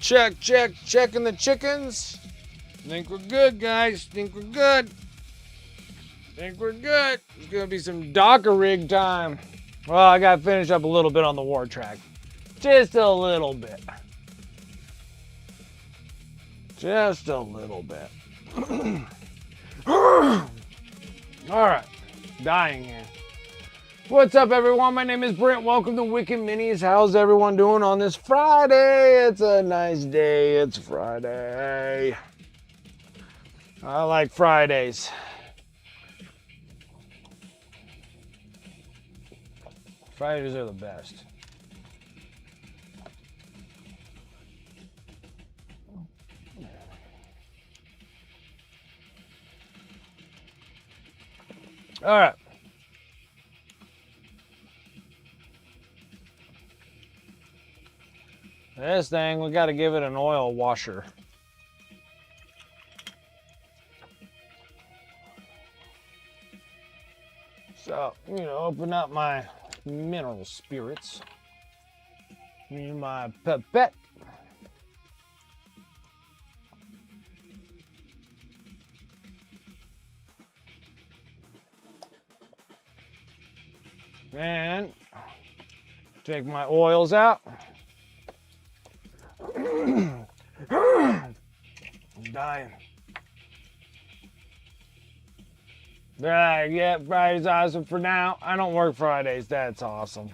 Check, checking the chickens. Think we're good, guys. Think we're good. Think we're good. It's gonna be some Dakkarig time. Well, I gotta finish up a little bit on the war track. Just a little bit. Just a little bit. All right, dying here. What's up, everyone? My name is Brent. Welcome to Wicked Minis. How's everyone doing on this Friday? It's a nice day. It's Friday. I like Fridays. Fridays are the best. All right. This thing, we got to give it an oil washer. So, open up my mineral spirits. My pipette. And take my oils out. I'm dying. Yeah, Friday's awesome for now. I don't work Fridays. That's awesome.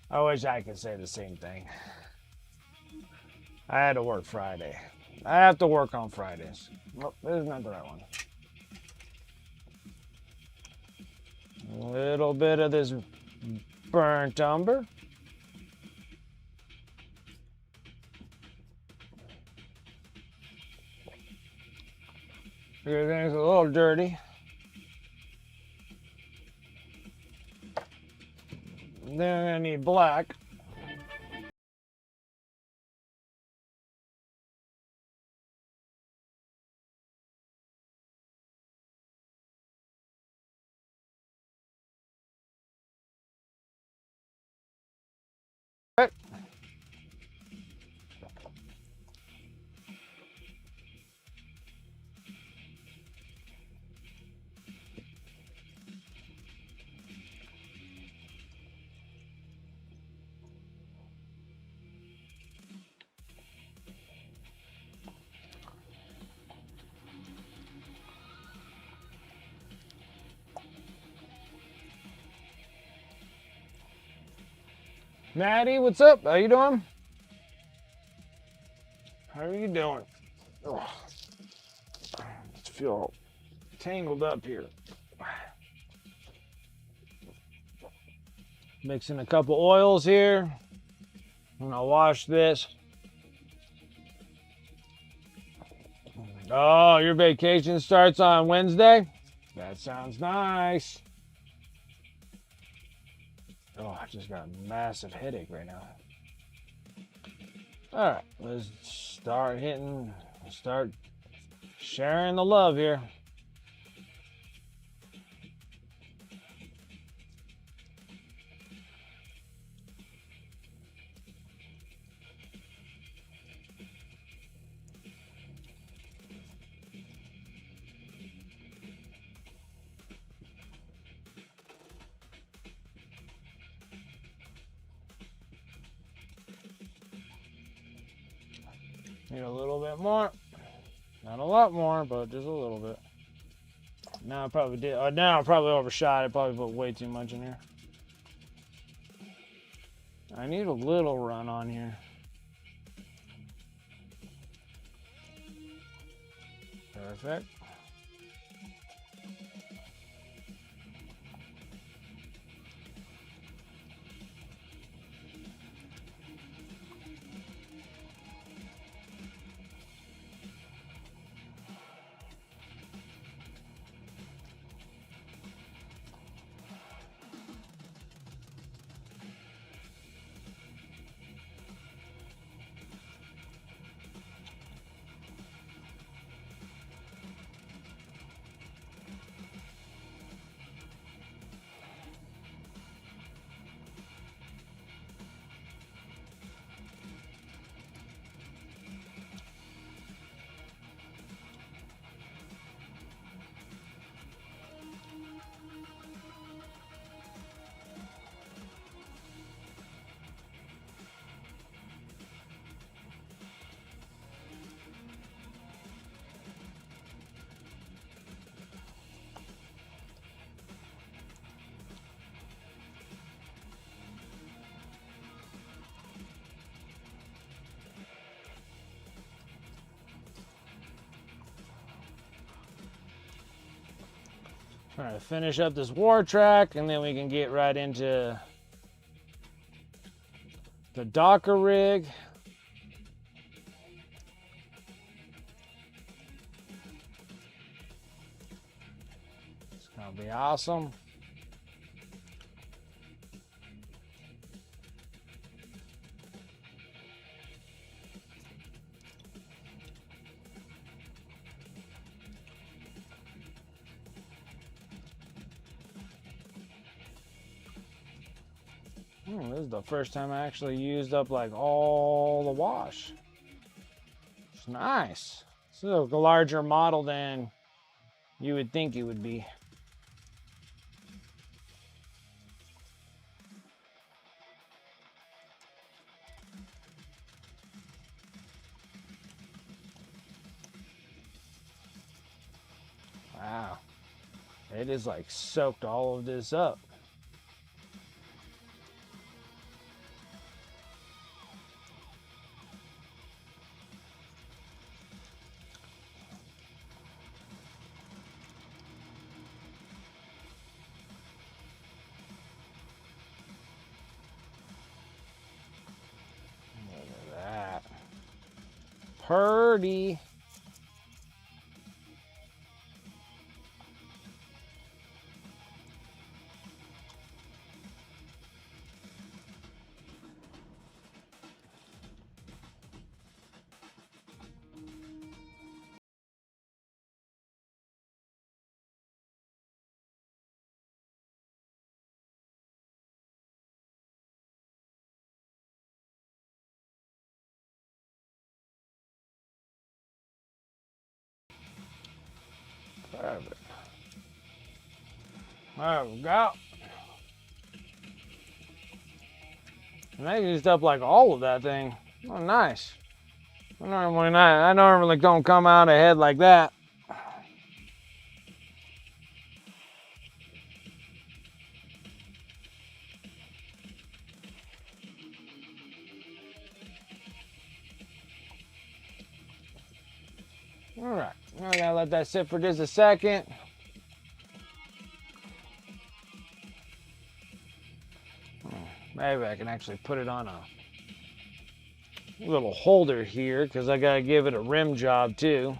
I wish I could say the same thing. I had to work Friday. I have to work on Fridays. Nope, this is not the right one. A little bit of this burnt umber. Everything's a little dirty. Then I need black. Right. Maddie, what's up? How you doing? How are you doing? Oh, I feel all tangled up here. Mixing a couple oils here. I'm gonna wash this. Oh, your vacation starts on Wednesday? That sounds nice. Oh, I just got a massive headache right now. All right, let's start sharing the love here. Need a little bit more. Not a lot more, but just a little bit. Now I probably did. Now I probably overshot. I probably put way too much in here. I need a little run on here. Perfect. Trying to finish up this war track, and then we can get right into the Dakkarig. It's gonna be awesome. This is the first time I actually used up like all the wash. It's nice. This is a larger model than you would think it would be. Wow. It is like soaked all of this up. Look at that. Purdy. Perfect. There we go. And I used up like all of that thing. Oh, nice. I normally don't come out ahead like that. All right, I gotta let that sit for just a second. Maybe I can actually put it on a little holder here because I gotta give it a rim job too.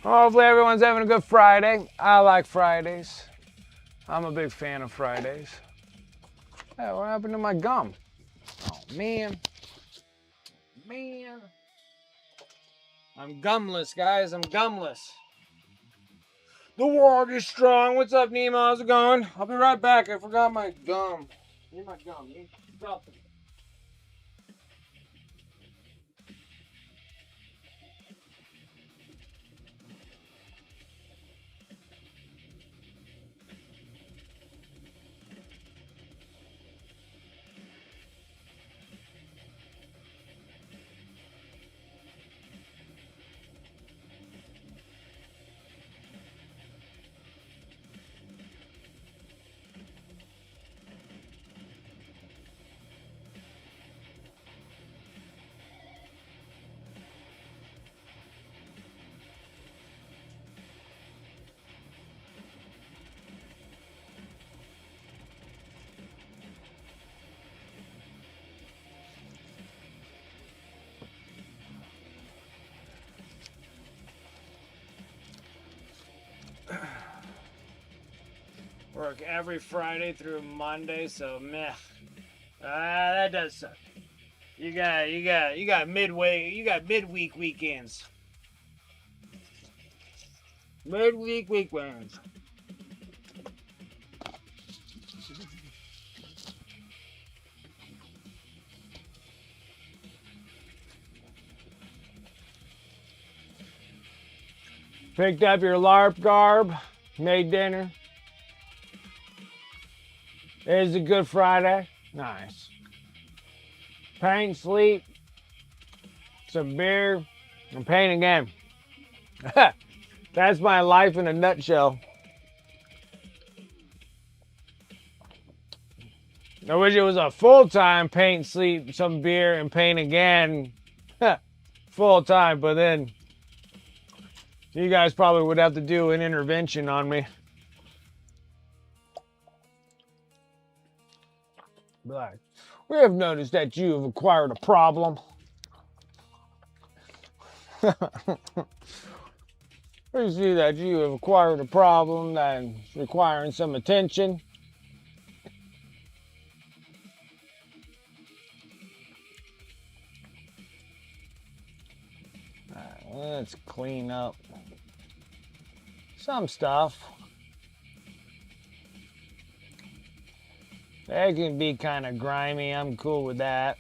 Hopefully everyone's having a good Friday. I like Fridays. I'm a big fan of Fridays. Hey, what happened to my gum? Oh, man. Man. I'm gumless, guys. I'm gumless. The world is strong. What's up, Nemo? How's it going? I'll be right back. I forgot my gum. Need my gum. Need something. Work every Friday through Monday, so meh. That does suck. You got midweek weekends. Midweek weekends. Picked up your LARP garb, made dinner. It is a good Friday. Nice. Paint, sleep, some beer, and paint again. That's my life in a nutshell. I wish it was a full-time paint, sleep, some beer, and paint again. Full-time, but then you guys probably would have to do an intervention on me. But we have noticed that you have acquired a problem. We see that you have acquired a problem that's requiring some attention. Let's clean up some stuff. That can be kind of grimy. I'm cool with that.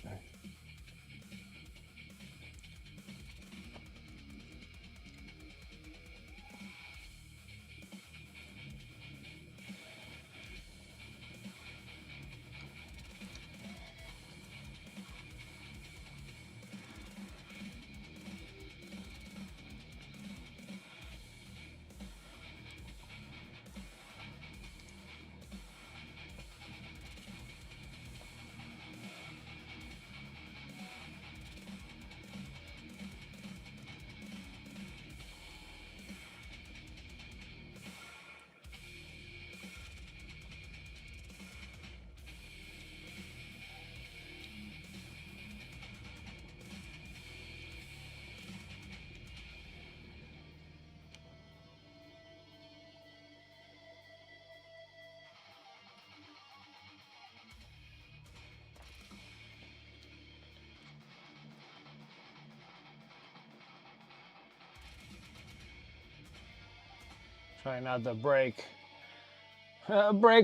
Try not to break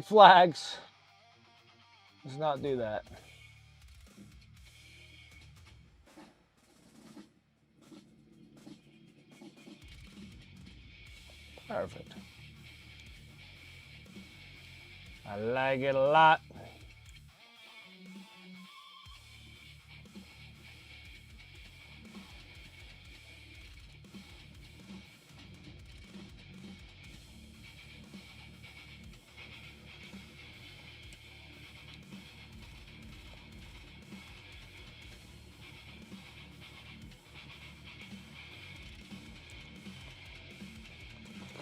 flags. Let's not do that. Perfect. I like it a lot.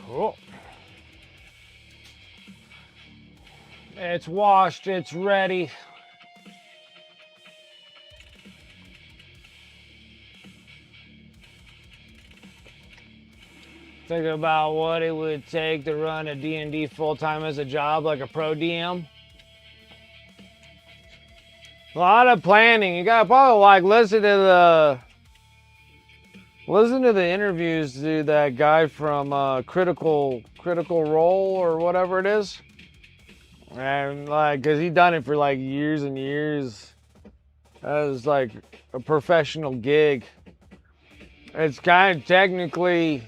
Cool. It's washed, it's ready. Think about what it would take to run a D&D full-time as a job, like a pro DM. A lot of planning. You gotta probably like listen to the interviews to that guy from Critical Role or whatever it is. And like, cause he done it for like years and years. That was like a professional gig. It's kind of technically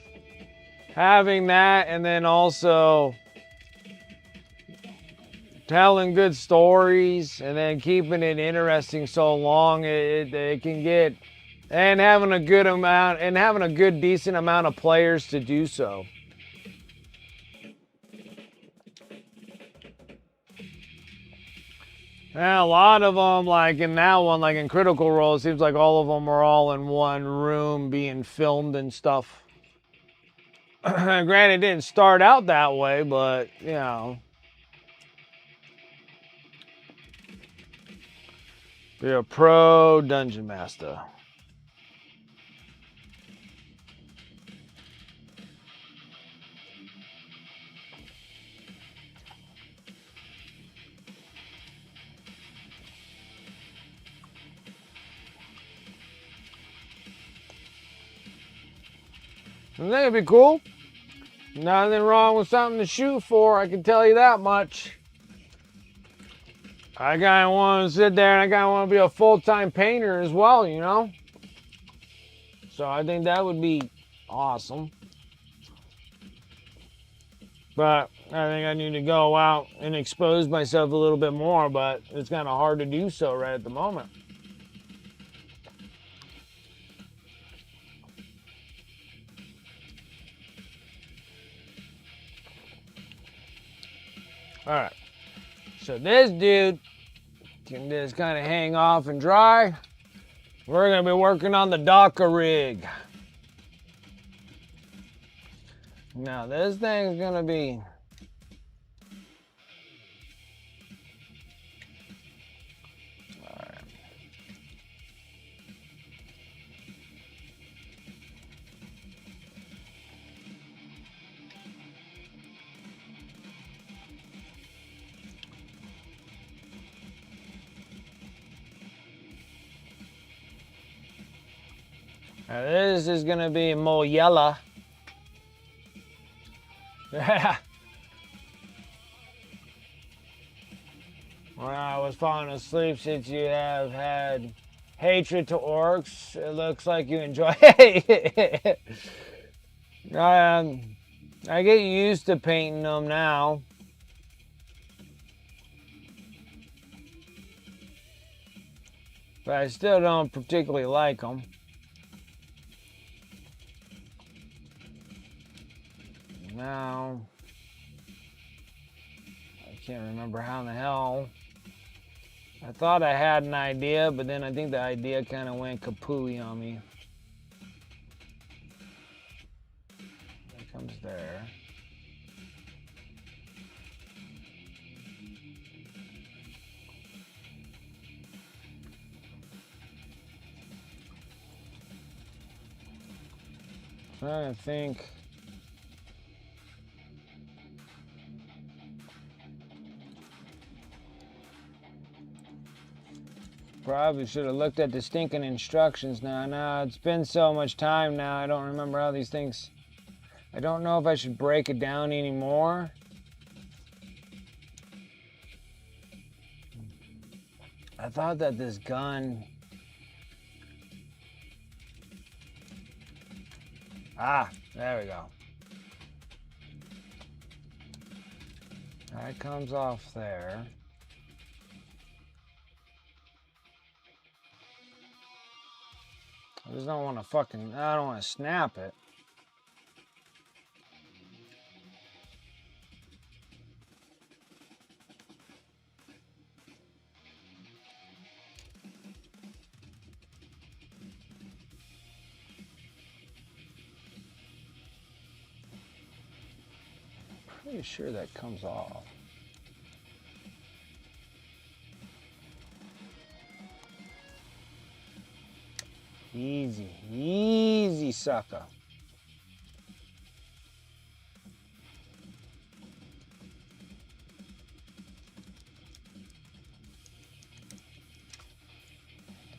having that, and then also telling good stories, and then keeping it interesting so long it can get, and having a good amount, and having a good decent amount of players to do so. Yeah, a lot of them, like in that one, like in Critical Role, it seems like all of them are all in one room being filmed and stuff. Granted, it didn't start out that way, but, you know. Be a pro dungeon master. I think it'd be cool. Nothing wrong with something to shoot for, I can tell you that much. I kind of want to sit there and I kind of want to be a full-time painter as well, you know? So I think that would be awesome. But I think I need to go out and expose myself a little bit more, but it's kind of hard to do so right at the moment. All right. So this dude can just kind of hang off and dry. We're going to be working on the Dakkarig. Now this thing's going to be... Now this is going to be more yellow. When I was falling asleep, since you have had hatred to orcs, it looks like you enjoy it. I get used to painting them now. But I still don't particularly like them. Now, I can't remember how in the hell. I thought I had an idea, but then I think the idea kind of went kapooey on me. It comes there. I'm trying to think. Probably should have looked at the stinking instructions now. Now it's been so much time now, I don't remember how these things... I don't know if I should break it down anymore. I thought that this gun... Ah, there we go. That comes off there. I just don't want to I don't want to snap it. Pretty sure that comes off. Easy, easy, sucker.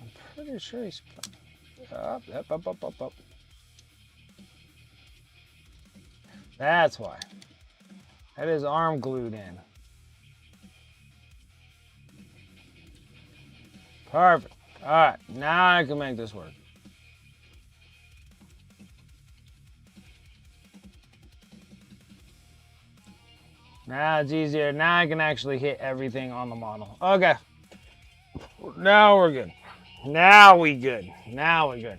I'm pretty sure he's up. That's why. That is arm glued in. Perfect. All right, now I can make this work. Now it's easier. Now I can actually hit everything on the model. Okay. Now we're good. Now we good. Now we good.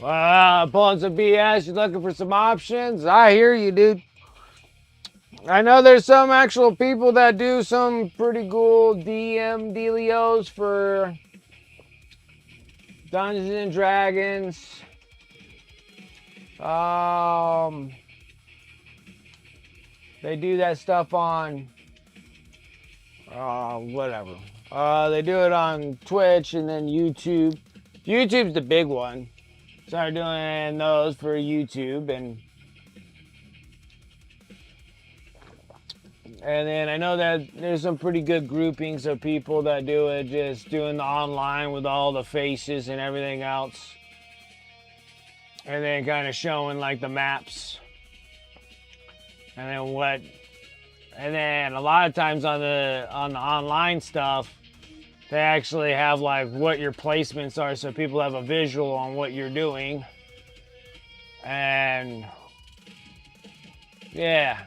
Well, pulling some BS, you're looking for some options. I hear you, dude. I know there's some actual people that do some pretty cool DM dealios for Dungeons and Dragons. They do that stuff on whatever. They do it on Twitch and then YouTube. YouTube's the big one. Started doing those for YouTube, and And then I know that there's some pretty good groupings of people that do it, just doing the online with all the faces and everything else. And then kind of showing like the maps. And then a lot of times on the online stuff, they actually have like what your placements are, so people have a visual on what you're doing. And yeah.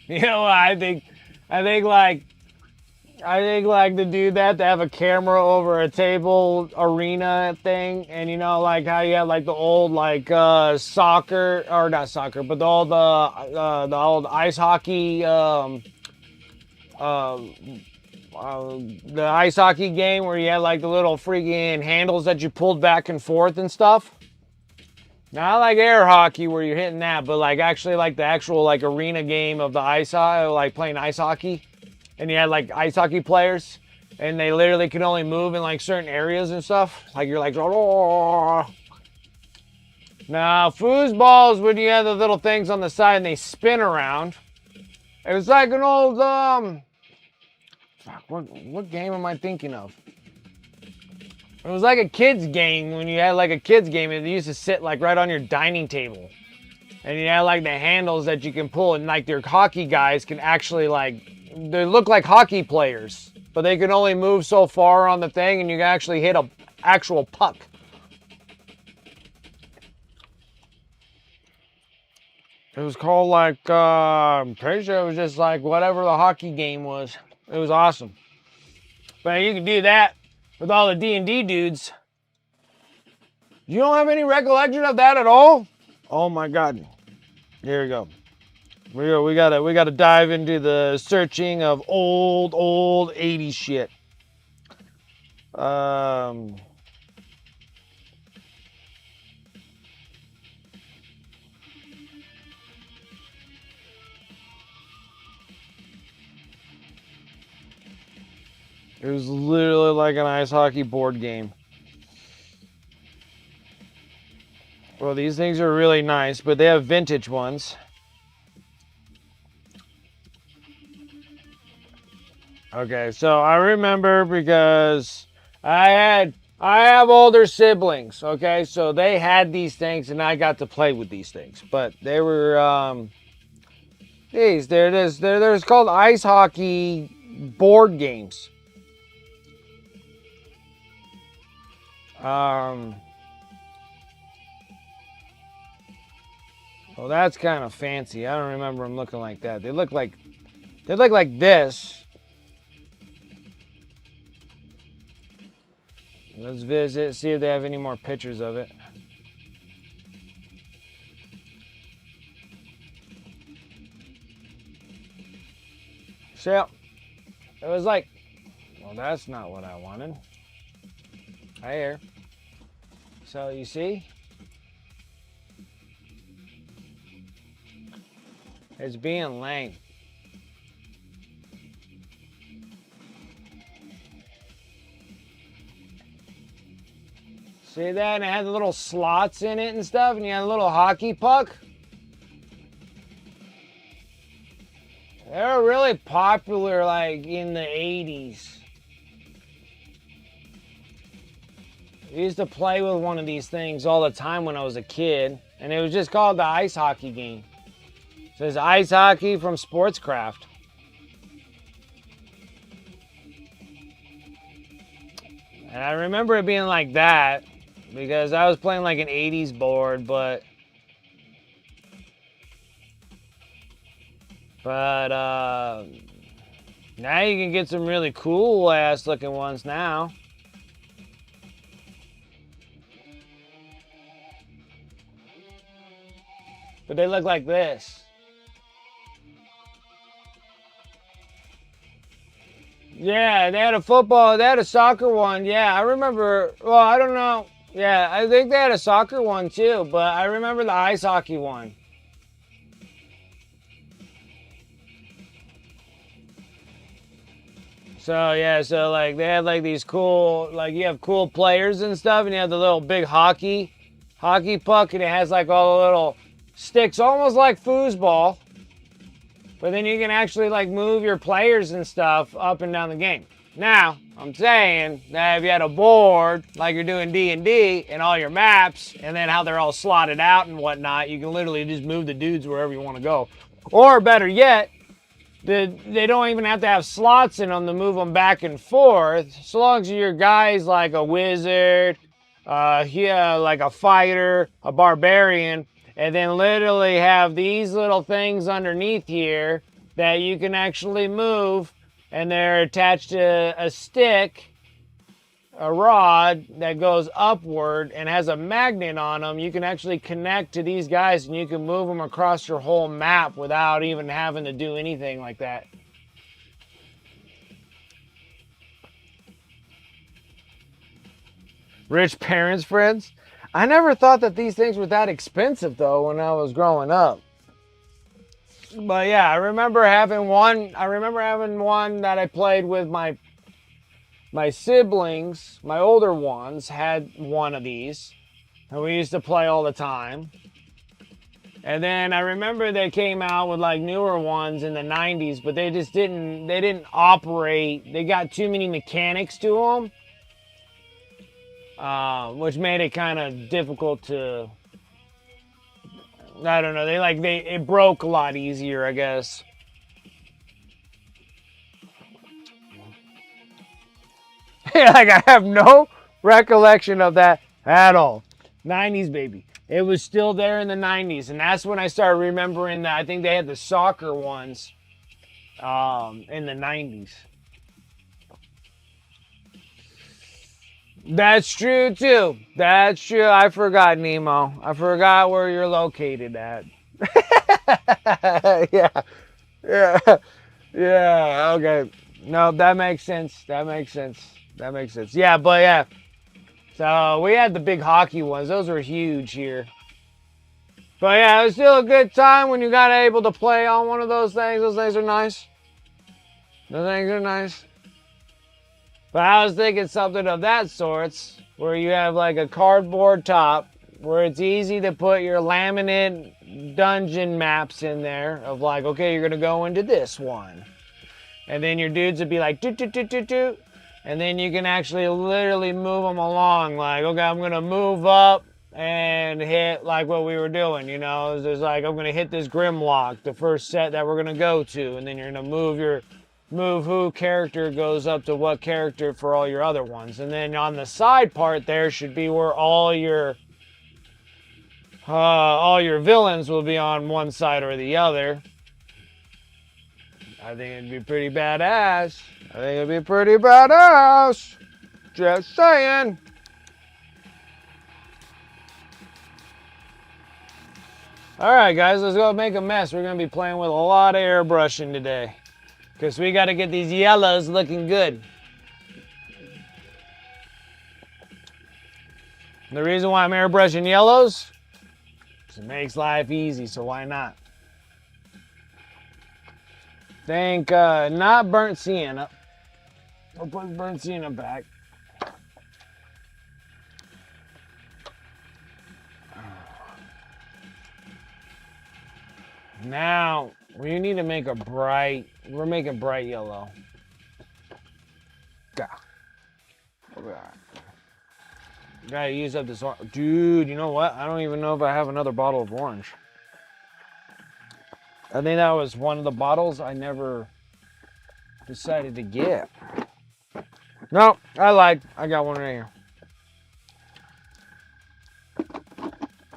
You know, I think like to do that, to have a camera over a table arena thing, and you know, like how you have like the old like soccer, or not soccer, but the old ice hockey, the ice hockey game where you had like the little freaking handles that you pulled back and forth and stuff. Not like air hockey where you're hitting that, but like actually like the actual like arena game of the ice hockey, like playing ice hockey. And you had like ice hockey players, and they literally could only move in like certain areas and stuff. Like you're like, oh. Now foosballs, when you have the little things on the side and they spin around. It was like an old fuck, what game am I thinking of? It was like a kid's game. When you had like a kid's game, it used to sit like right on your dining table. And you had like the handles that you can pull, and like their hockey guys can actually like, they look like hockey players, but they can only move so far on the thing, and you can actually hit a actual puck. It was called like, I'm pretty sure it was just like whatever the hockey game was. It was awesome. But you can do that with all the D&D dudes. You don't have any recollection of that at all? Oh my God. Here we go. We gotta dive into the searching of old 80s shit. It was literally like an ice hockey board game. Well, these things are really nice, but they have vintage ones. Okay, so I remember because I have older siblings, okay? So they had these things and I got to play with these things. But they were they're called ice hockey board games. Well, that's kind of fancy. I don't remember them looking like that. They look like this. Let's visit, see if they have any more pictures of it. So, it was like, well, that's not what I wanted. Right here. So, you see? It's being lame. See that? And it had the little slots in it and stuff, and you had a little hockey puck. They were really popular like in the 80s. I used to play with one of these things all the time when I was a kid, and it was just called the ice hockey game. It says ice hockey from Sportscraft. And I remember it being like that because I was playing like an 80s board, but now you can get some really cool ass looking ones now. But they look like this. Yeah, they had a football, they had a soccer one. Yeah, I remember, well, I don't know. Yeah, I think they had a soccer one too, but I remember the ice hockey one. So yeah, so like they had like these cool, like you have cool players and stuff, and you have the little big hockey puck, and it has like all the little Sticks almost like foosball, but then you can actually like move your players and stuff up and down the game. Now, I'm saying that if you had a board like you're doing D&D and all your maps and then how they're all slotted out and whatnot, you can literally just move the dudes wherever you want to go. Or better yet, they don't even have to have slots in them to move them back and forth. So long as your guy's like a wizard, like a fighter, a barbarian, and then literally have these little things underneath here that you can actually move, and they're attached to a stick, a rod that goes upward and has a magnet on them. You can actually connect to these guys and you can move them across your whole map without even having to do anything like that. Rich parents' friends? I never thought that these things were that expensive though when I was growing up. But yeah, I remember having one that I played with my siblings, my older ones, had one of these. And we used to play all the time. And then I remember they came out with like newer ones in the 90s, but they didn't operate. They got too many mechanics to them, which made it kind of difficult to, I don't know, it broke a lot easier, I guess. Like I have no recollection of that at all. 90s, baby. It was still there in the 90s, and that's when I started remembering that. I think they had the soccer ones in the 90s. That's true, too. That's true. I forgot, Nemo. I forgot where you're located at. Yeah. Yeah. Yeah. Okay. No, that makes sense. That makes sense. That makes sense. Yeah, but yeah. So we had the big hockey ones. Those were huge here. But yeah, it was still a good time when you got able to play on one of those things. Those things are nice. Those things are nice. But I was thinking something of that sorts, where you have like a cardboard top, where it's easy to put your laminate dungeon maps in there of like, okay, you're going to go into this one. And then your dudes would be like, doot, doot, doot, doot, doot. And then you can actually literally move them along. Like, okay, I'm going to move up and hit like what we were doing, you know. There's like, I'm going to hit this Grimlock, the first set that we're going to go to. And then you're going to move who character goes up to what character for all your other ones. And then on the side part there should be where all your villains will be on one side or the other. I think it'd be pretty badass. I think it'd be pretty badass. Just saying. Alright guys, let's go make a mess. We're going to be playing with a lot of airbrushing today. Because we got to get these yellows looking good. And the reason why I'm airbrushing yellows is it makes life easy, so why not? Think not burnt sienna. We'll put burnt sienna back. Now, we need to make we're making bright yellow. Gotta use up this orange. Dude, you know what? I don't even know if I have another bottle of orange. I think that was one of the bottles I never decided to get. No, I got one right here.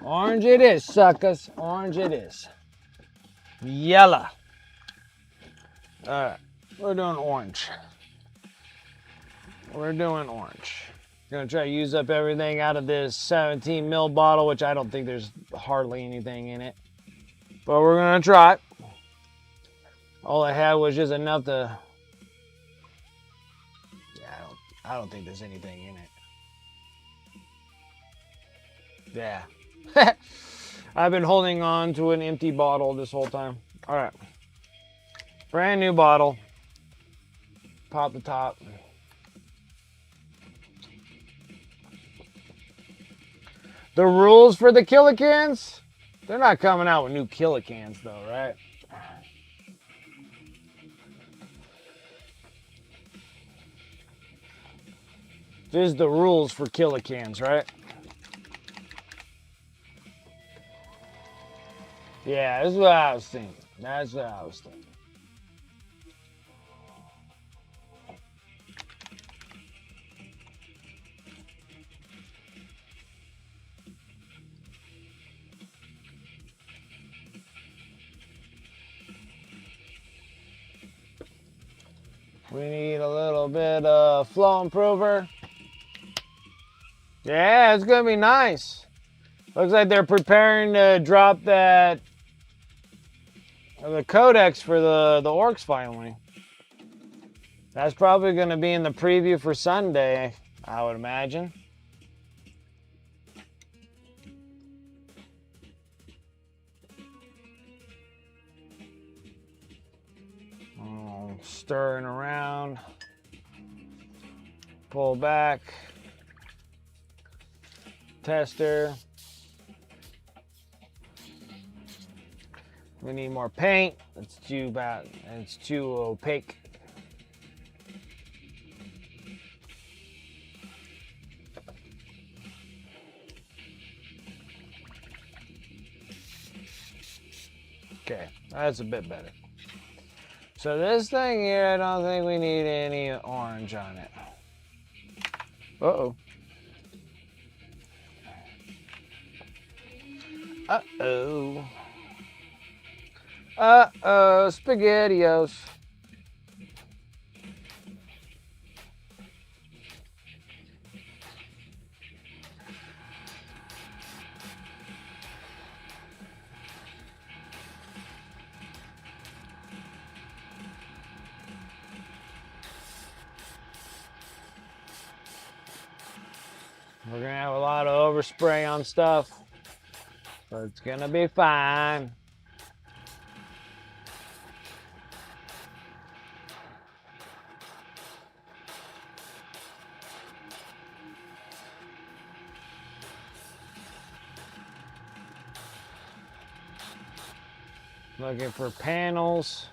Orange it is, suckers. Orange it is. Yellow. Alright, we're doing orange. We're doing orange. Gonna try to use up everything out of this 17 ml bottle, which I don't think there's hardly anything in it. But we're gonna try. All I had was just enough to. Yeah, I don't think there's anything in it. Yeah. I've been holding on to an empty bottle this whole time. All right. Brand new bottle. Pop the top. The rules for the Killikins? They're not coming out with new Killicans though, right? This is the rules for Killicans, right? Yeah, this is what I was thinking. That's what I was thinking. We need a little bit of flow improver. Yeah, it's gonna be nice. Looks like they're preparing to drop the codex for the orcs finally. That's probably gonna be in the preview for Sunday, I would imagine. Stirring around, pull back, tester. We need more paint. It's too opaque. Okay, that's a bit better. So this thing here, I don't think we need any orange on it. Uh-oh. Uh-oh. Uh-oh, SpaghettiOs. We're gonna have a lot of overspray on stuff, but it's gonna be fine. Looking for panels.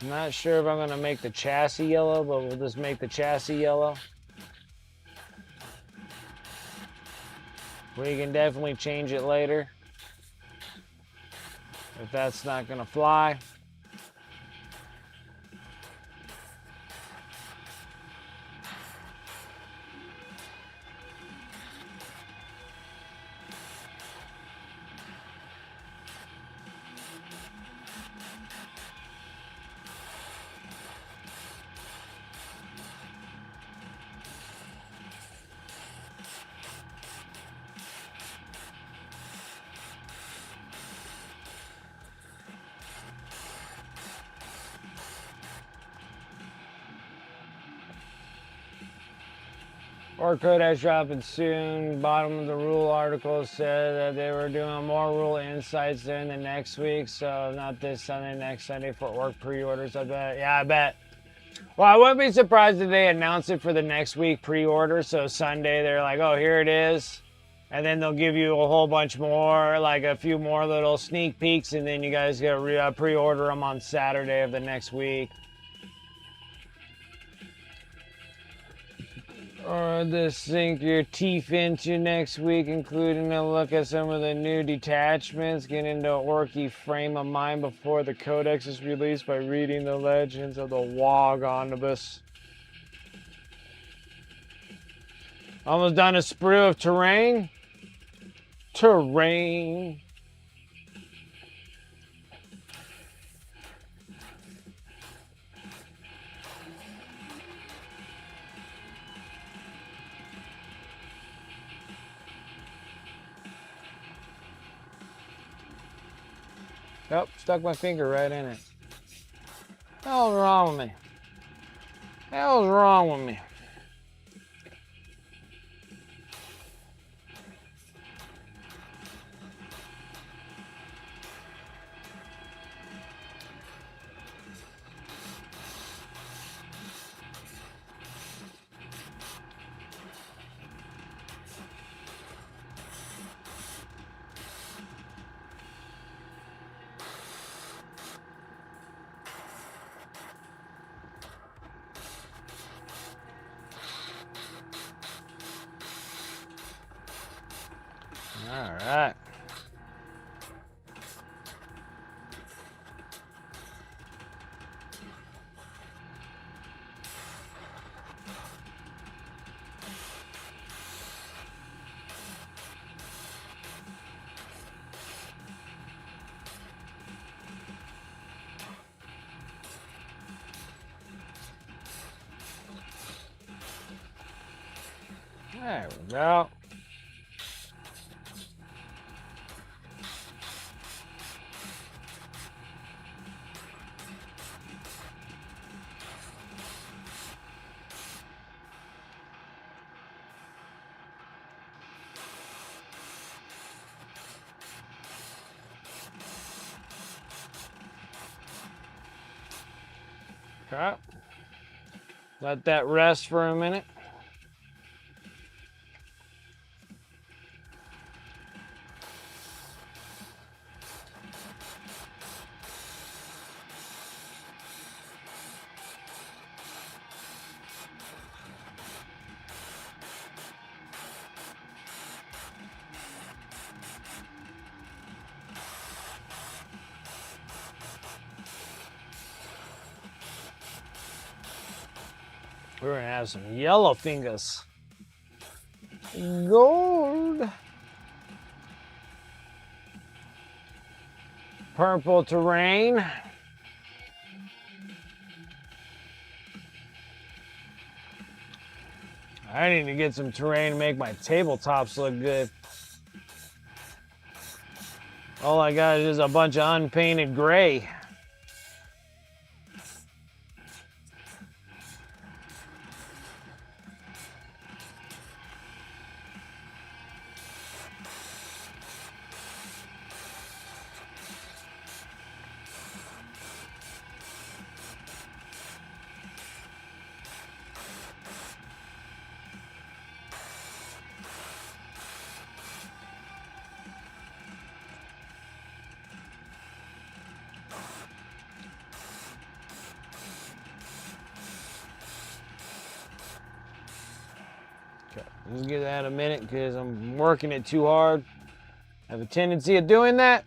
I'm not sure if I'm gonna make the chassis yellow, but we'll just make the chassis yellow. We can definitely change it later if that's not gonna fly. Or codex dropping soon. Bottom of the rule article said that they were doing more rule insights during the next week. So not this Sunday, next Sunday for orc pre-orders, I bet. Yeah, I bet. Well, I wouldn't be surprised if they announce it for the next week pre-order. So Sunday, they're like, oh, here it is. And then they'll give you a whole bunch more, like a few more little sneak peeks. And then you guys get pre-order them on Saturday of the next week. Or this sink your teeth into next week, including a look at some of the new detachments. Get into orky frame of mind before the codex is released by reading the legends of the Wog Omnibus. Almost done a sprue of terrain. Terrain. Nope, stuck my finger right in it. Hell's wrong with me? Hell's wrong with me? All right. There we go. Okay. Let that rest for a minute. We're gonna have some yellow fingers. Gold. Purple terrain. I need to get some terrain to make my tabletops look good. All I got is a bunch of unpainted gray. Okay, let's give that a minute because I'm working it too hard. I have a tendency of doing that.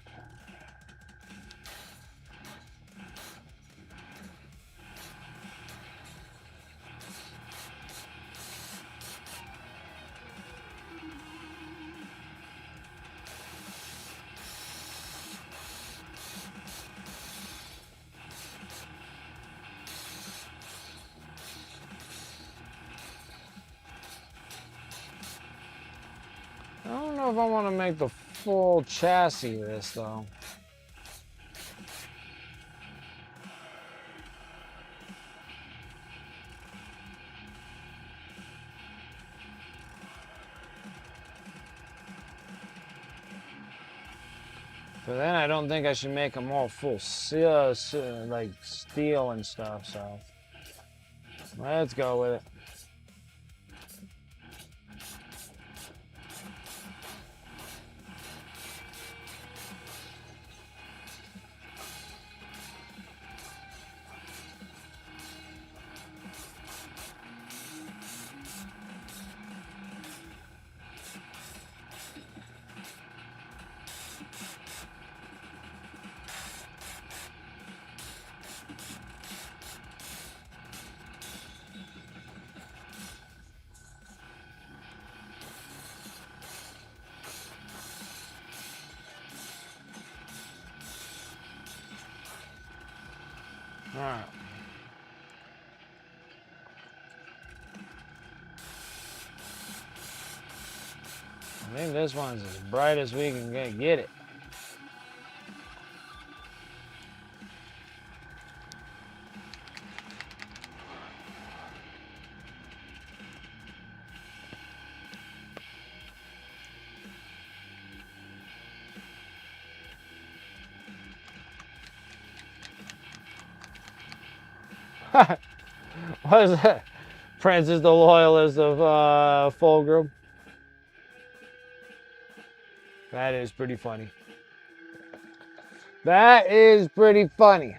I don't know if I want to make the full chassis of this though. But then I don't think I should make them all full like steel and stuff, so let's go with it. All right. I think this one's as bright as we can get it. What is that? Francis the Loyalist of Fulgrim. That is pretty funny. That is pretty funny.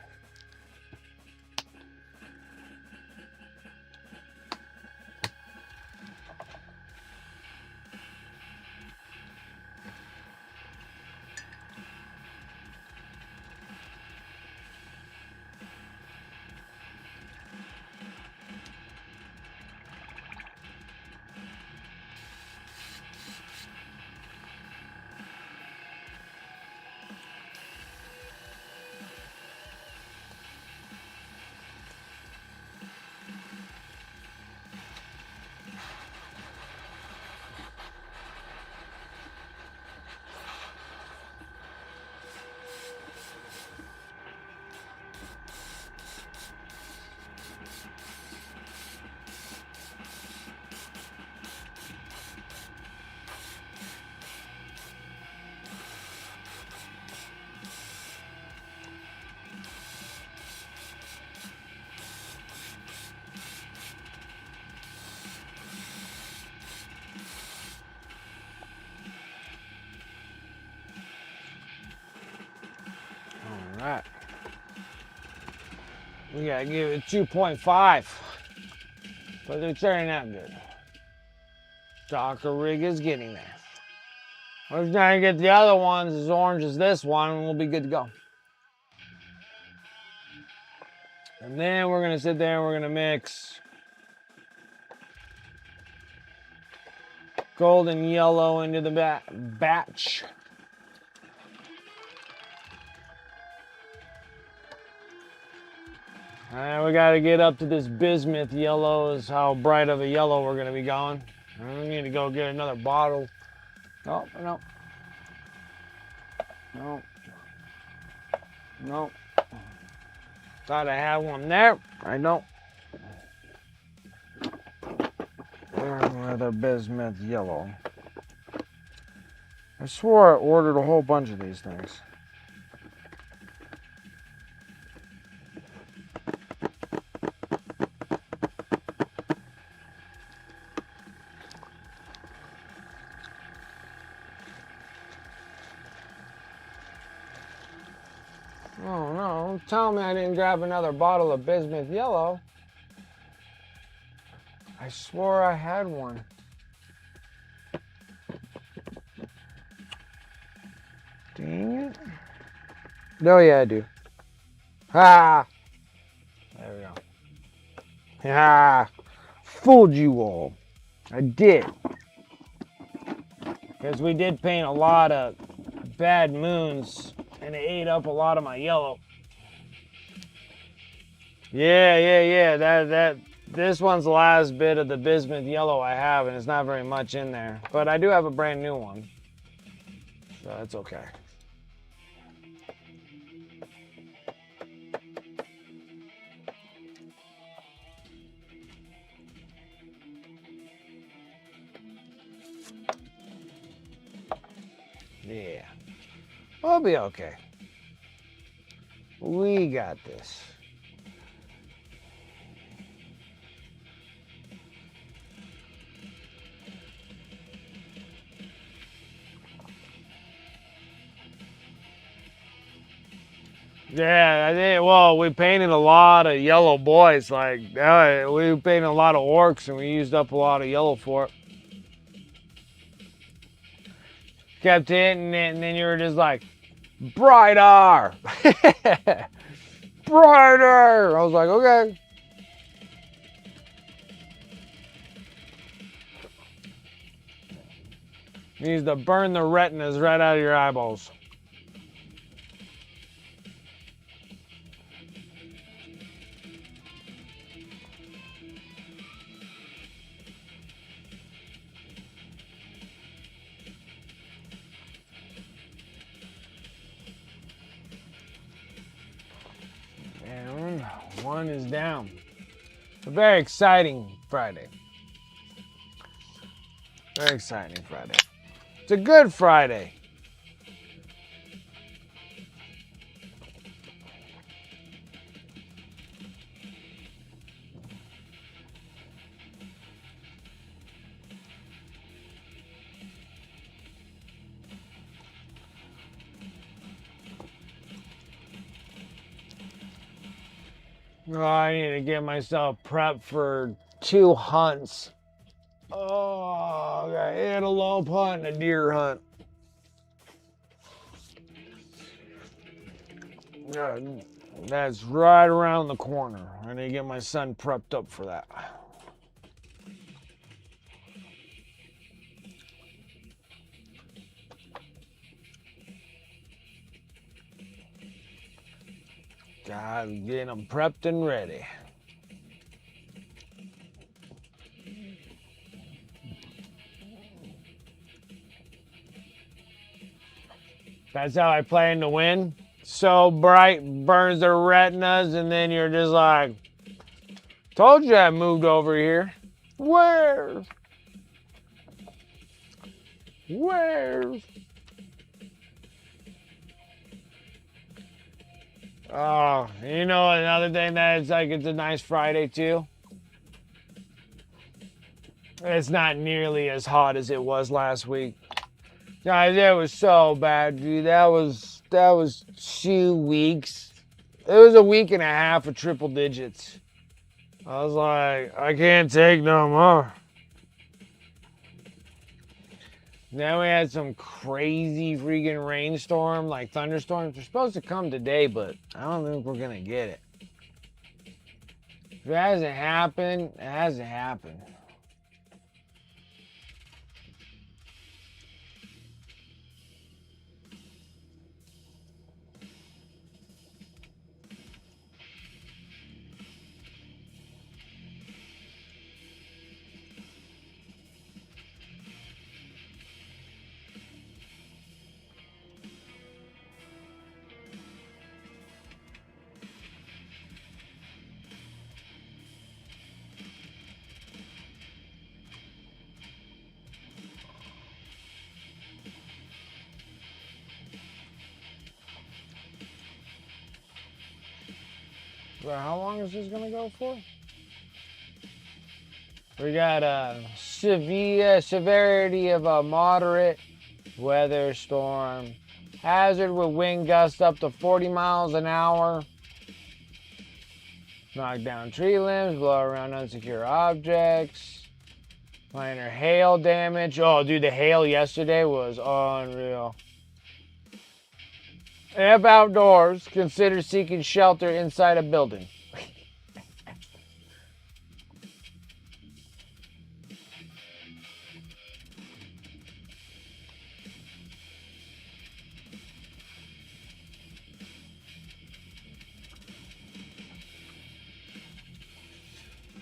All right. We gotta give it 2.5. But they're turning out good. Dakkarig is getting there. We're just trying to get the other ones as orange as this one, and we'll be good to go. And then we're gonna sit there and we're gonna mix gold and yellow into the batch. And we got to get up to this bismuth yellow is how bright of a yellow we're going to be going. And we need to go get another bottle. Oh, no. No. No. Thought I had one there. I don't. Another bismuth yellow. I swore I ordered a whole bunch of these things. Oh no, don't tell me I didn't grab another bottle of bismuth yellow. I swore I had one. Dang it. No, yeah, I do. Ha! There we go. Ha! Fooled you all. I did. Because we did paint a lot of bad moons and it ate up a lot of my yellow. Yeah. This one's the last bit of the bismuth yellow I have, and it's not very much in there. But I do have a brand new one. So that's okay. Yeah. We'll be okay. We got this. Yeah, I think, well, we painted a lot of yellow boys. Like, we painted a lot of orcs, and we used up a lot of yellow for it. Kept hitting it, and then you were just like, brighter! Brighter! I was like, okay. Needs to burn the retinas right out of your eyeballs. And one is down. A very exciting Friday. Very exciting Friday. It's a good Friday. Oh, I need to get myself prepped for 2 hunts. Oh, I got an antelope hunt and a deer hunt. That's right around the corner. I need to get my son prepped up for that. God, getting them prepped and ready. That's how I plan to win. So bright, burns the retinas, and then you're just like, told you I moved over here. Where? Oh, you know another thing that it's like, it's a nice Friday too? It's not nearly as hot as it was last week. Guys, it was so bad, dude. That was was 2 weeks. It was a week and a half of triple digits. I was like, I can't take no more. Then we had some crazy freaking rainstorm, like thunderstorms. They're supposed to come today, but I don't think we're gonna get it. If it hasn't happened, it hasn't happened. Well, how long is this gonna go for? We got a severity of a moderate weather storm. Hazard with wind gusts up to 40 miles an hour. Knock down tree limbs, blow around unsecure objects. Minor hail damage. Oh, dude, the hail yesterday was unreal. If outdoors, consider seeking shelter inside a building.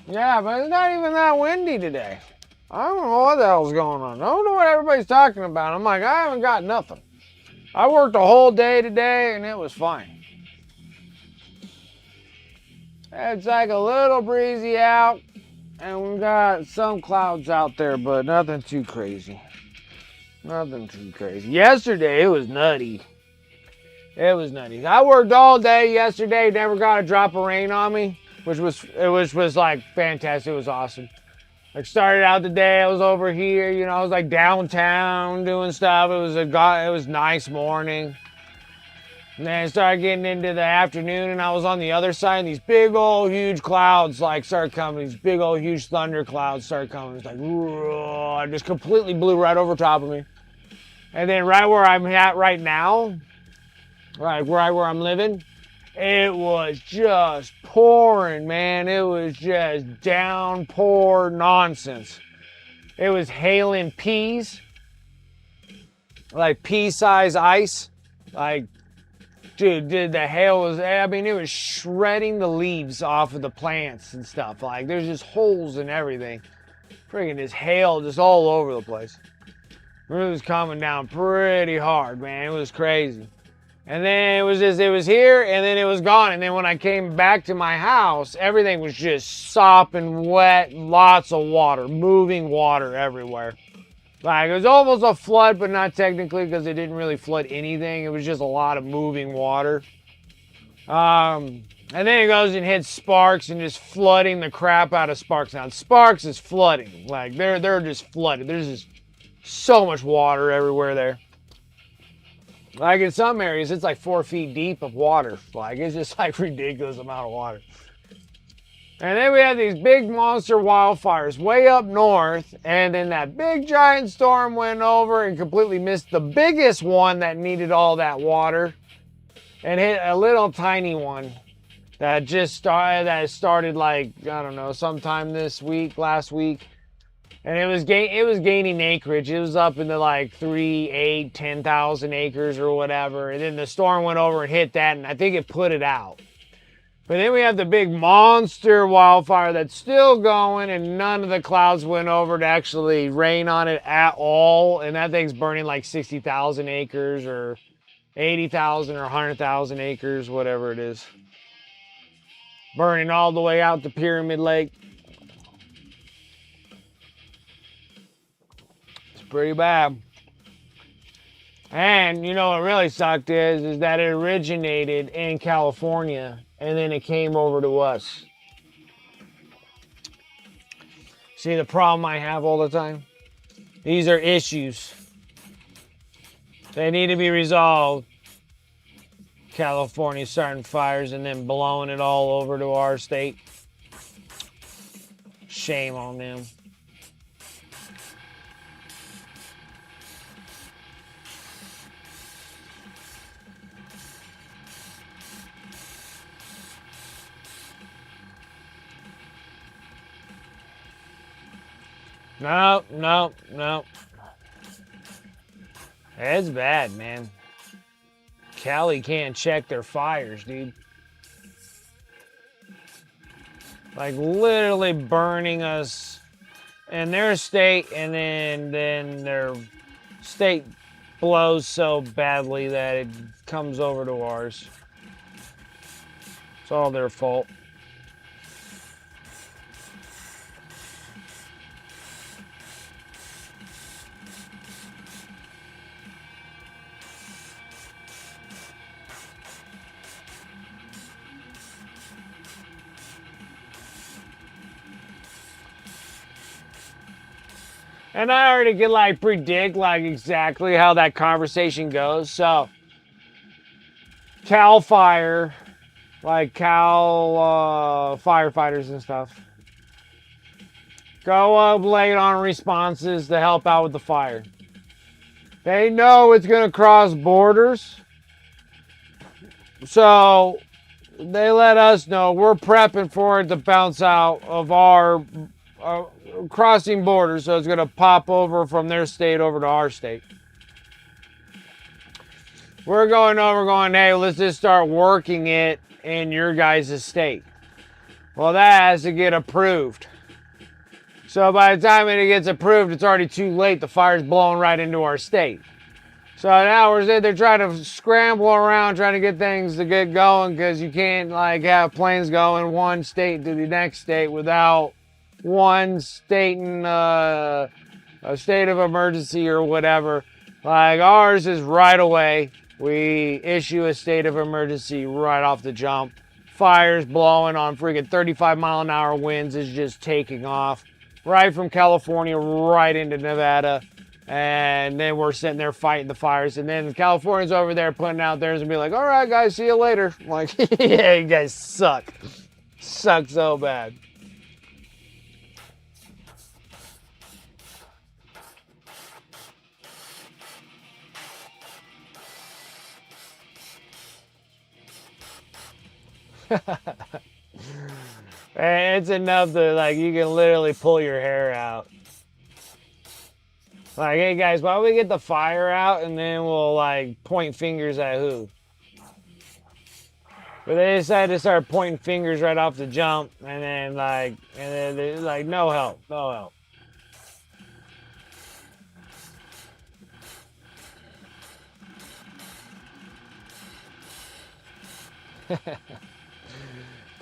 Yeah, but it's not even that windy today. I don't know what the hell's going on. I don't know what everybody's talking about. I'm like, I haven't got nothing. I worked a whole day today and it was fine. It's like a little breezy out and we got some clouds out there, but nothing too crazy. Nothing too crazy. Yesterday, it was nutty. It was nutty. I worked all day yesterday, never got a drop of rain on me, which was like fantastic. It was awesome. Like started out the day, I was over here, you know, I was like downtown doing stuff. It was nice morning. And then I started getting into the afternoon and I was on the other side and these big old huge clouds like started coming. These big old huge thunder clouds started coming. It's like, it just completely blew right over top of me. And then right where I'm at right now, right where I'm living, it was just pouring, man. It was just downpour nonsense. It was hailing peas, like pea-size ice. Like, dude, the hail was, I mean, it was shredding the leaves off of the plants and stuff. Like, there's just holes and everything. Friggin' this hail just all over the place. It was coming down pretty hard, man. It was crazy. And then it was here and then it was gone. And then when I came back to my house, everything was just sopping wet, lots of water, moving water everywhere. Like, it was almost a flood, but not technically because it didn't really flood anything. It was just a lot of moving water. And then it goes and hits Sparks and just flooding the crap out of Sparks. Now, Sparks is flooding. Like, they're just flooded. There's just so much water everywhere there. Like in some areas, it's like 4 feet deep of water. Like it's just like ridiculous amount of water. And then we had these big monster wildfires way up north. And then that big giant storm went over and completely missed the biggest one that needed all that water. And hit a little tiny one that started like, I don't know, sometime last week. And it was gaining acreage. It was up into like 3, 8, 10,000 acres or whatever. And then the storm went over and hit that, and I think it put it out. But then we have the big monster wildfire that's still going, and none of the clouds went over to actually rain on it at all. And that thing's burning like 60,000 acres or 80,000 or 100,000 acres, whatever it is. Burning all the way out to Pyramid Lake. Pretty bad. And you know what really sucked is that it originated in California and then it came over to us. See the problem I have all the time? These are issues. They need to be resolved. California starting fires and then blowing it all over to our state. Shame on them. No. It's bad, man. Cali can't check their fires, dude. Like literally burning us in their state, and then their state blows so badly that it comes over to ours. It's all their fault. And I already can like predict like exactly how that conversation goes. So Cal Fire, like Cal firefighters and stuff, go up late on responses to help out with the fire. They know it's gonna cross borders, so they let us know we're prepping for it to bounce out of our crossing borders, so it's going to pop over from their state over to our state. We're going over going, hey, let's just start working it in your guys' state. Well, that has to get approved. So by the time it gets approved, it's already too late. The fire's blowing right into our state. So now they're trying to scramble around, trying to get things to get going, because you can't like have planes go in one state to the next state without one stating a state of emergency or whatever. Like ours is right away. We issue a state of emergency right off the jump. Fires blowing on freaking 35-mile-an-hour winds is just taking off right from California right into Nevada. And then we're sitting there fighting the fires. And then California's over there putting out theirs and be like, all right, guys, see you later. I'm like, yeah, you guys suck. Suck so bad. And it's enough that like you can literally pull your hair out. Like, hey guys, why don't we get the fire out and then we'll like point fingers at who? But they decided to start pointing fingers right off the jump, and then they're like, no help.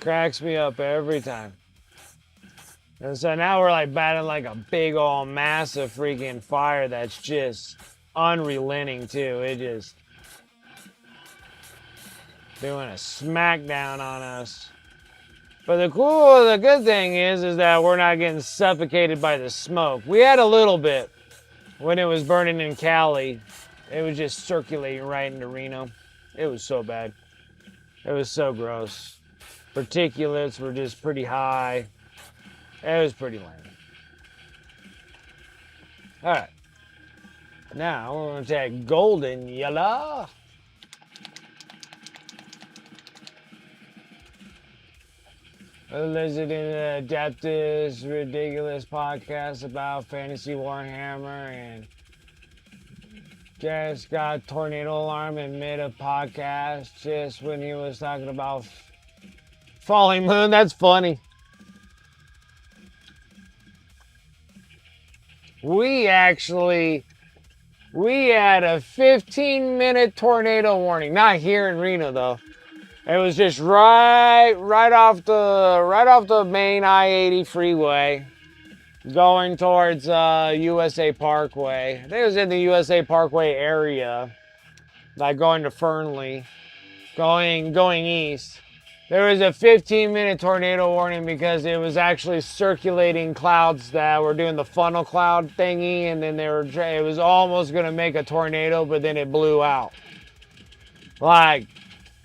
Cracks me up every time. And so now we're like batting like a big old massive freaking fire that's just unrelenting too. It just doing a smackdown on us. But the good thing is that we're not getting suffocated by the smoke. We had a little bit when it was burning in Cali. It was just circulating right into Reno. It was so bad. It was so gross. Particulates were just pretty high. It was pretty lame. All right. Now we're going to take golden yellow. Listening to the Adeptus Ridiculous podcast about Fantasy Warhammer, and just got tornado alarm in mid of podcast just when he was talking about falling moon. That's funny. We had a 15-minute tornado warning. Not here in Reno though. It was just right off the main I-80 freeway, going towards USA Parkway. I think it was in the USA Parkway area, like going to Fernley, going east. There was a 15-minute tornado warning because it was actually circulating clouds that were doing the funnel cloud thingy, and then it was almost gonna make a tornado, but then it blew out. Like,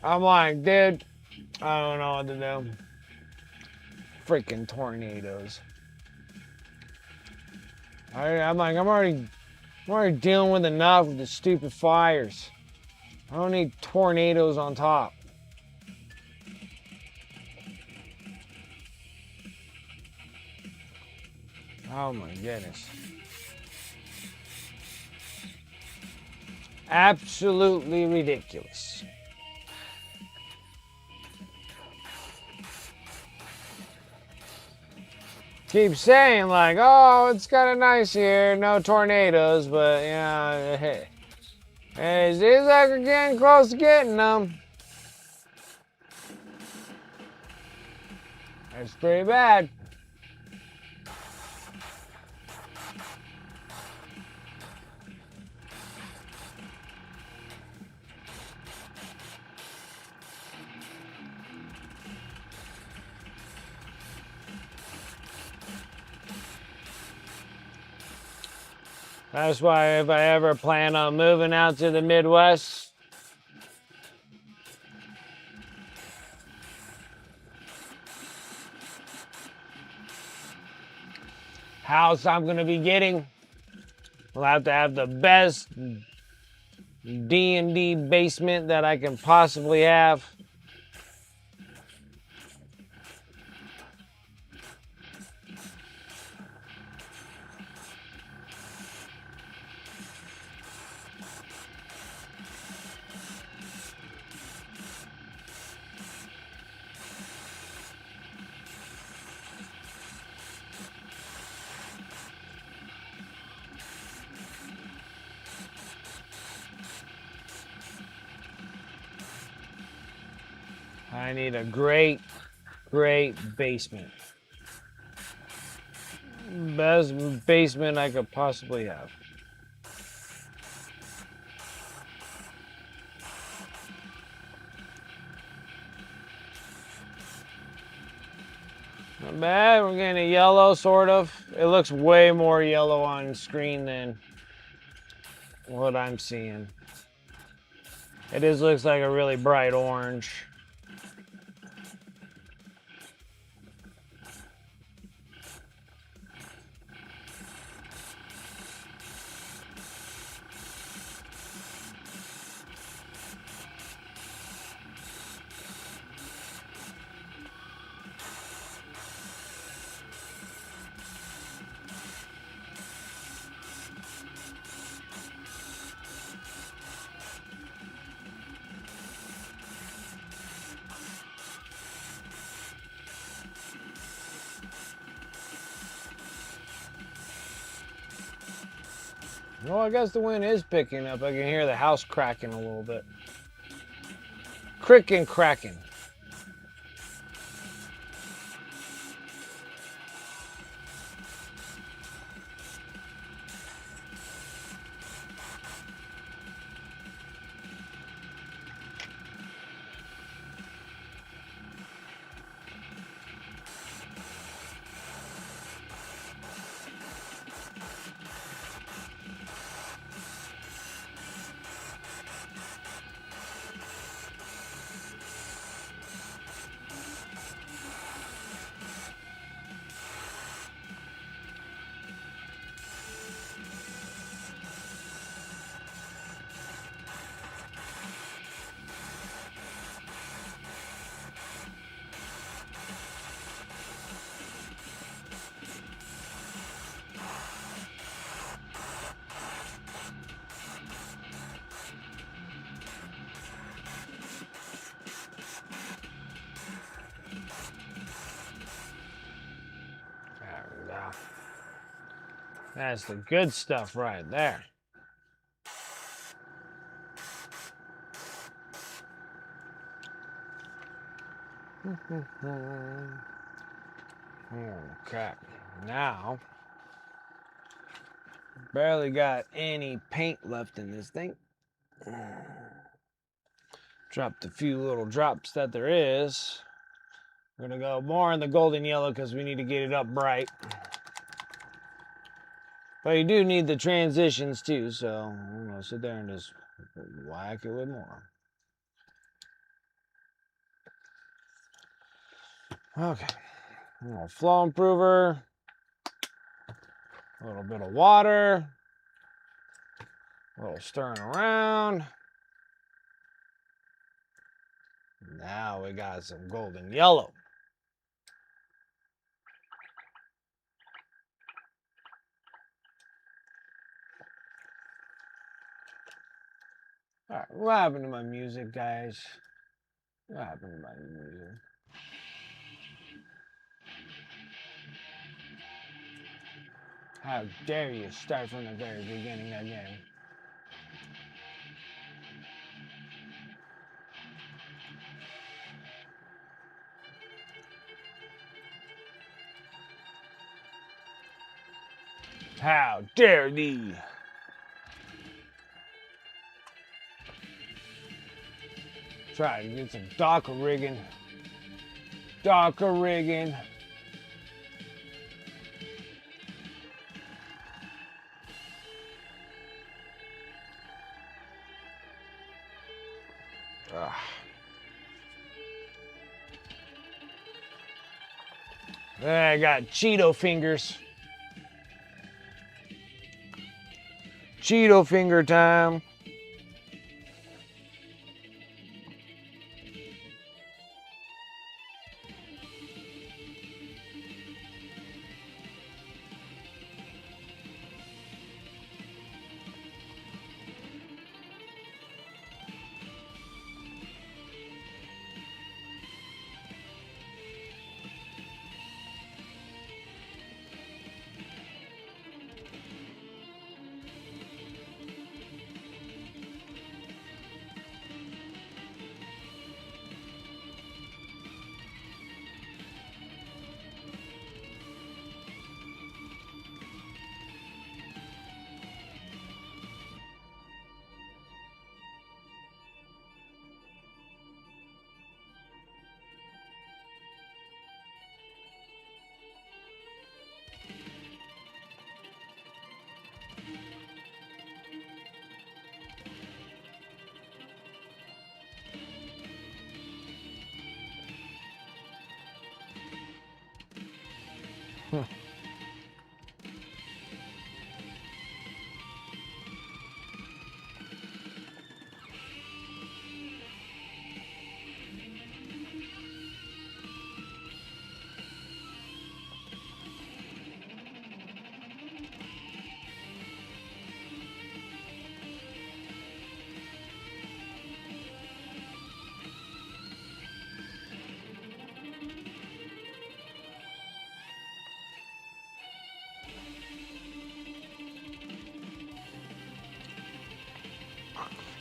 I'm like, dude, I don't know what to do. Freaking tornadoes. I'm like, I'm already dealing with enough of the stupid fires. I don't need tornadoes on top. Oh my goodness. Absolutely ridiculous. Keep saying like, oh, it's kind of nice here, no tornadoes, but you know, hey, it seems like we're getting close to getting them. It's pretty bad. That's why if I ever plan on moving out to the Midwest, house I'm gonna be getting will have to have the best D&D basement that I can possibly have. I need a great basement. Best basement I could possibly have. Not bad, we're getting a yellow, sort of. It looks way more yellow on screen than what I'm seeing. It just looks like a really bright orange. Well, I guess the wind is picking up. I can hear the house cracking a little bit. Crick and cracking. There we go. That's the good stuff right there. Okay, now barely got any paint left in this thing. Dropped a few little drops that there is. We're gonna go more in the golden yellow because we need to get it up bright. But you do need the transitions too, so I'm gonna sit there and just whack it with more. Okay. A little flow improver. A little bit of water. A little stirring around. Now we got some golden yellow. All right, what happened to my music, guys? What happened to my music? How dare you start from the very beginning again? How dare thee? Try to get some Dakkarig. Dakkarig. I got Cheeto fingers. Cheeto finger time.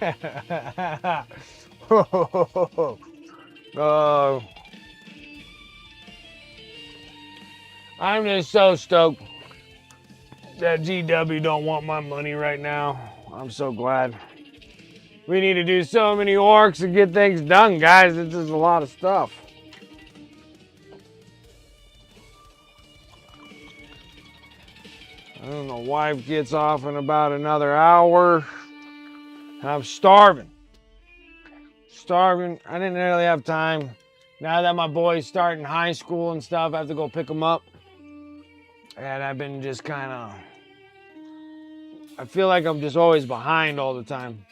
uh, I'm just so stoked that GW don't want my money right now. I'm so glad. We need to do so many orcs and get things done, guys. It's just a lot of stuff. And the wife gets off in about another hour. I'm starving. Starving. I didn't really have time. Now that my boy's starting high school and stuff, I have to go pick him up. And I've been just kind of... I feel like I'm just always behind all the time.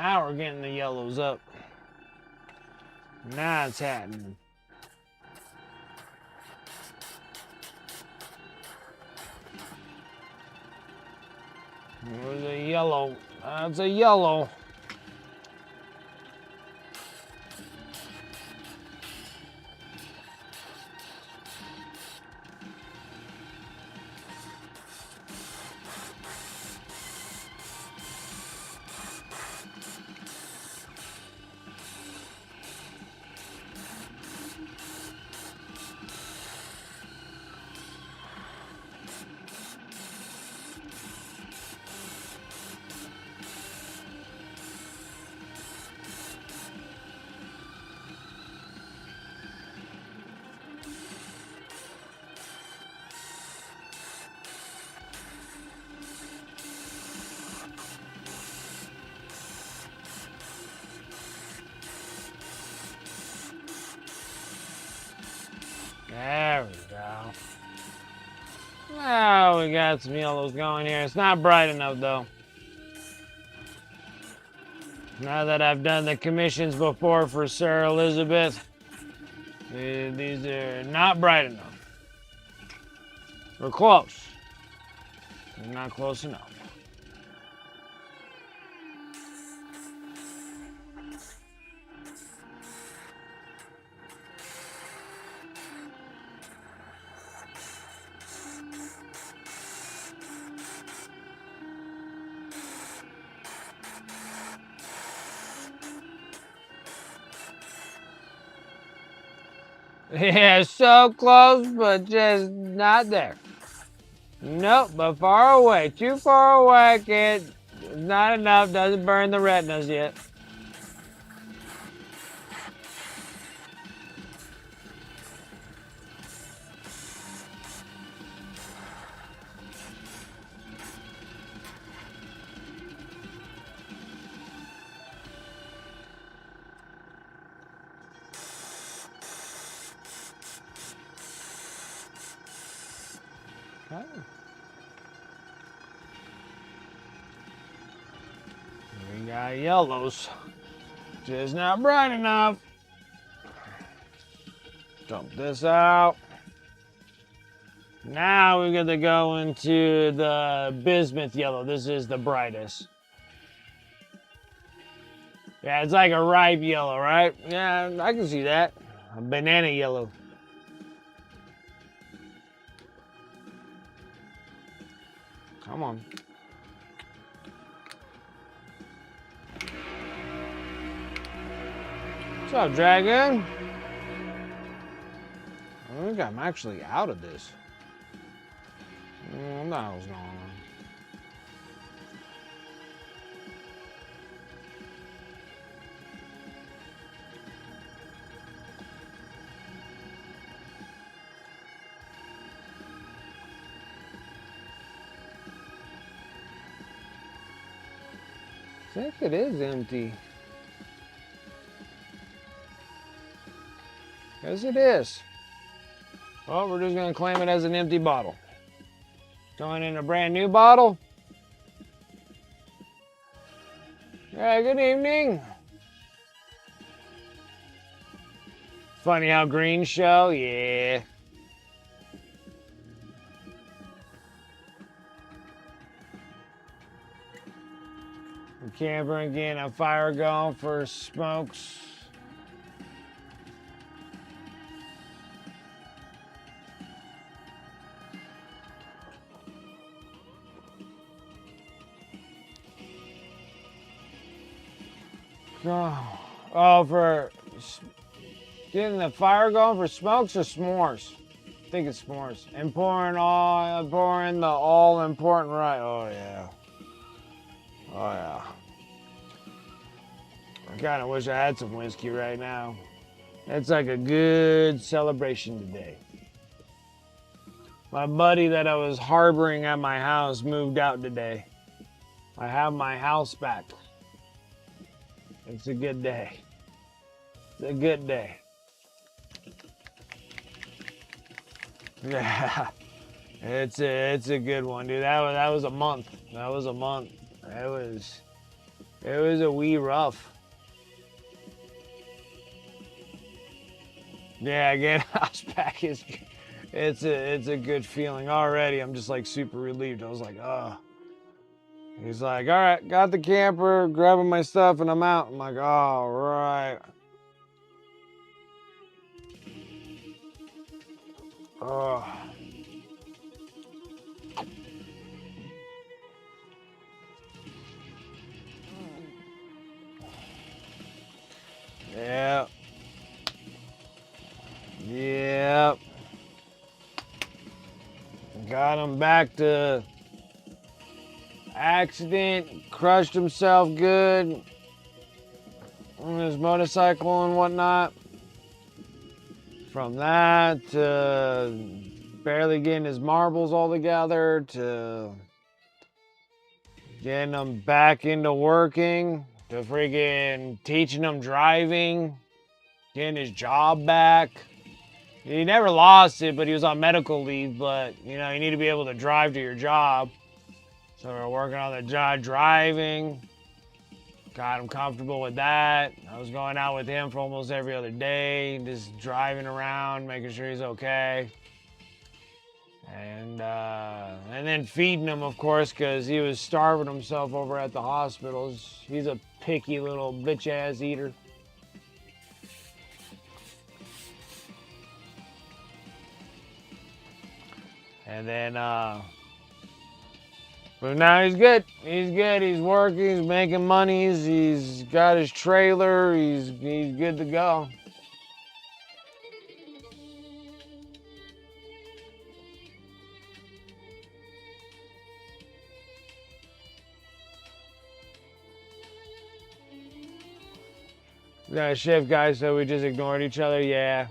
Now we're getting the yellows up. Now it's happening. There's a yellow. That's a yellow. There we go. Now we got some yellows going here. It's not bright enough though. Now that I've done the commissions before for Sir Elizabeth, these are not bright enough. We're close. We're not close enough. Yeah, so close, but just not there. Nope, but far away. Too far away, kid. Not enough. Doesn't burn the retinas yet. Okay. We got yellows. Just not bright enough. Dump this out. Now we're gonna go into the bismuth yellow. This is the brightest. Yeah, it's like a ripe yellow, right? Yeah, I can see that. A banana yellow. Come on. What's up, Dragon? I think I'm actually out of this. What the hell's going on? I think it is empty. Yes, it is. Well, we're just going to claim it as an empty bottle. Going in a brand new bottle. Yeah, good evening. Funny how greens show, yeah. Camper again, a fire going for smokes. Oh, for getting the fire going for smokes or s'mores? I think it's s'mores. And pouring the all important right. Oh yeah. Oh yeah. I kind of wish I had some whiskey right now. It's like a good celebration today. My buddy that I was harboring at my house moved out today. I have my house back. It's a good day. It's a good day. Yeah, it's a good one, dude. That was a month. That was a month. It was a wee rough. Yeah, getting house back is it's a good feeling already. I'm just like super relieved. I was like, oh. He's like, all right, got the camper, grabbing my stuff, and I'm out. I'm like, all right. Oh. Yeah. Yep. Got him back to accident, crushed himself good on his motorcycle and whatnot. From that to barely getting his marbles all together to getting him back into working to freaking teaching him driving, getting his job back. He never lost it, but he was on medical leave. But, you know, you need to be able to drive to your job. So we're working on the job driving. Got him comfortable with that. I was going out with him for almost every other day, just driving around, making sure he's okay. And then feeding him, of course, because he was starving himself over at the hospitals. He's a picky little bitch-ass eater. And then, but now he's good. He's good. He's working. He's making monies. He's got his trailer. He's good to go. The shift guy, so we just ignored each other. Yeah.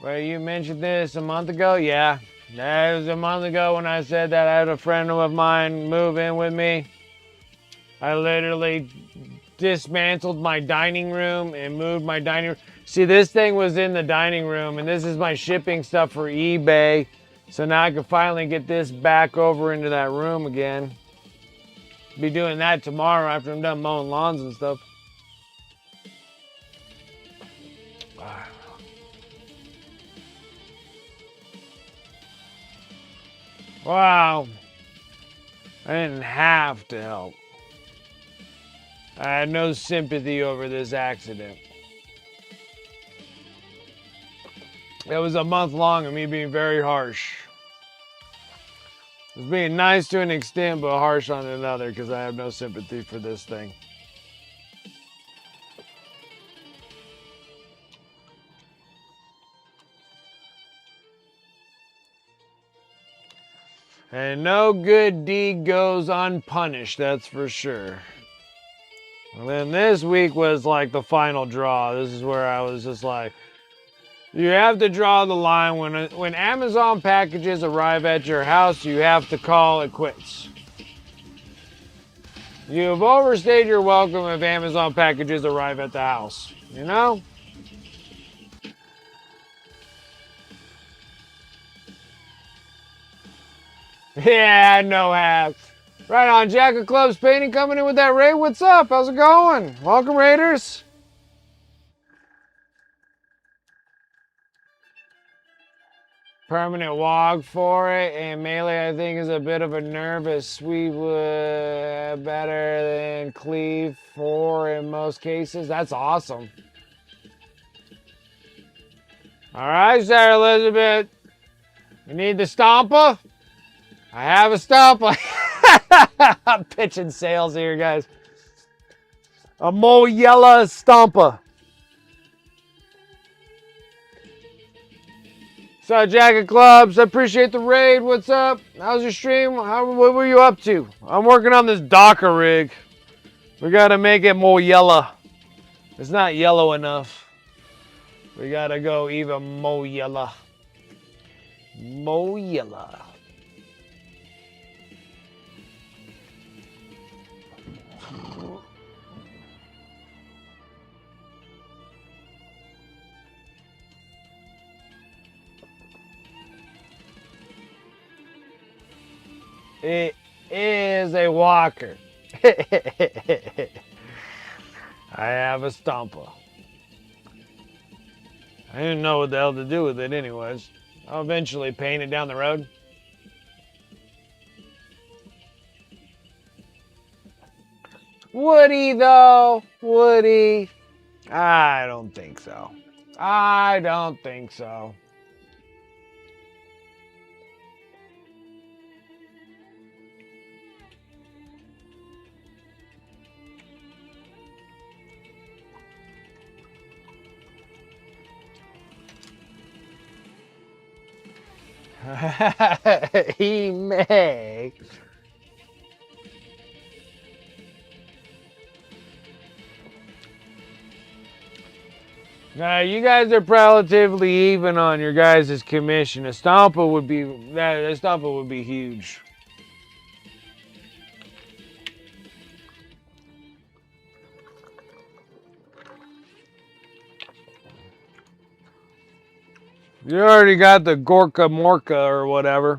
Well, you mentioned this a month ago? Yeah. That was a month ago when I said that I had a friend of mine move in with me. I literally dismantled my dining room and moved my dining room. See, this thing was in the dining room, and this is my shipping stuff for eBay. So now I can finally get this back over into that room again. Be doing that tomorrow after I'm done mowing lawns and stuff. Wow. I didn't have to help. I had no sympathy over this accident. It was a month long of me being very harsh. It was being nice to an extent, but harsh on another because I have no sympathy for this thing. And no good deed goes unpunished, that's for sure. And then this week was like the final draw. This is where I was just like, you have to draw the line. When Amazon packages arrive at your house, you have to call it quits. You've overstayed your welcome if Amazon packages arrive at the house, you know? Yeah, no hacks. Right on, Jack of Clubs Painting coming in with that raid. What's up? How's it going? Welcome, Raiders. Permanent wog for it, and Melee, I think, is a bit of a nervous. We would better than Cleve 4 in most cases. That's awesome. All right, Sarah Elizabeth. You need the stomper? I have a stomper. I'm pitching sales here, guys. A Moyella stomper. So, Jack of Clubs, I appreciate the raid. What's up? How's your stream? What were you up to? I'm working on this Dakkarig. We gotta make it more yellow. It's not yellow enough. We gotta go even more yellow. More yellow. It is a walker. I have a Stompa. I didn't know what the hell to do with it anyways. I'll eventually paint it down the road. Would he though? Would he? I don't think so. I don't think so. He may. Now you guys are relatively even on your guys' commission. A Stompa would be huge. You already got the Gorka Morka or whatever.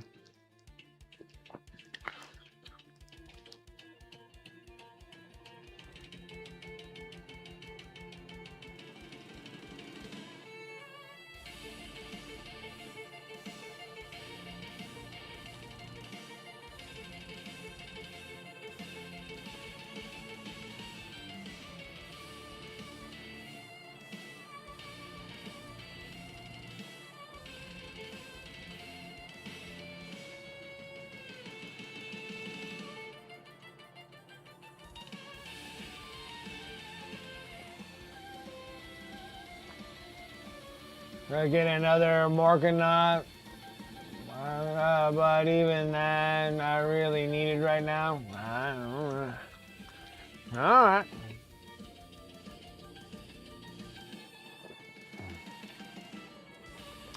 I get another Morkanaut. But even that, not really needed right now. I don't know. Alright.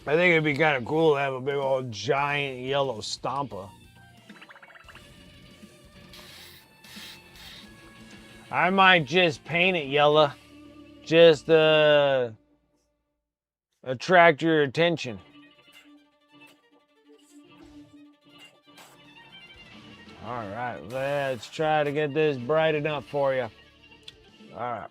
I think it'd be kind of cool to have a big old giant yellow Stompa. I might just paint it yellow. Just attract your attention. All right, let's try to get this bright enough for you. All right.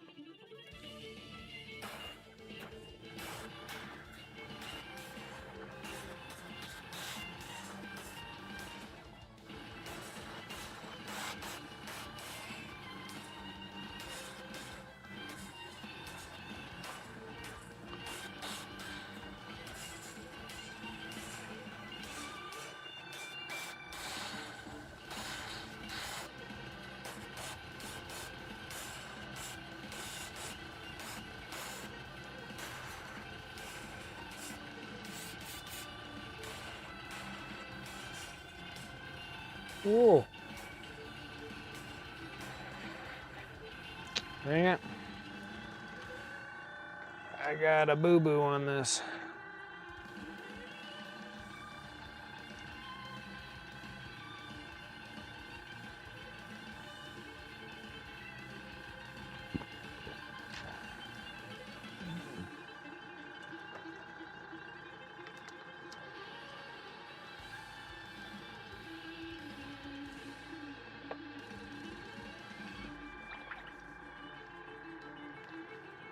Ooh. Dang it. I got a boo-boo on this.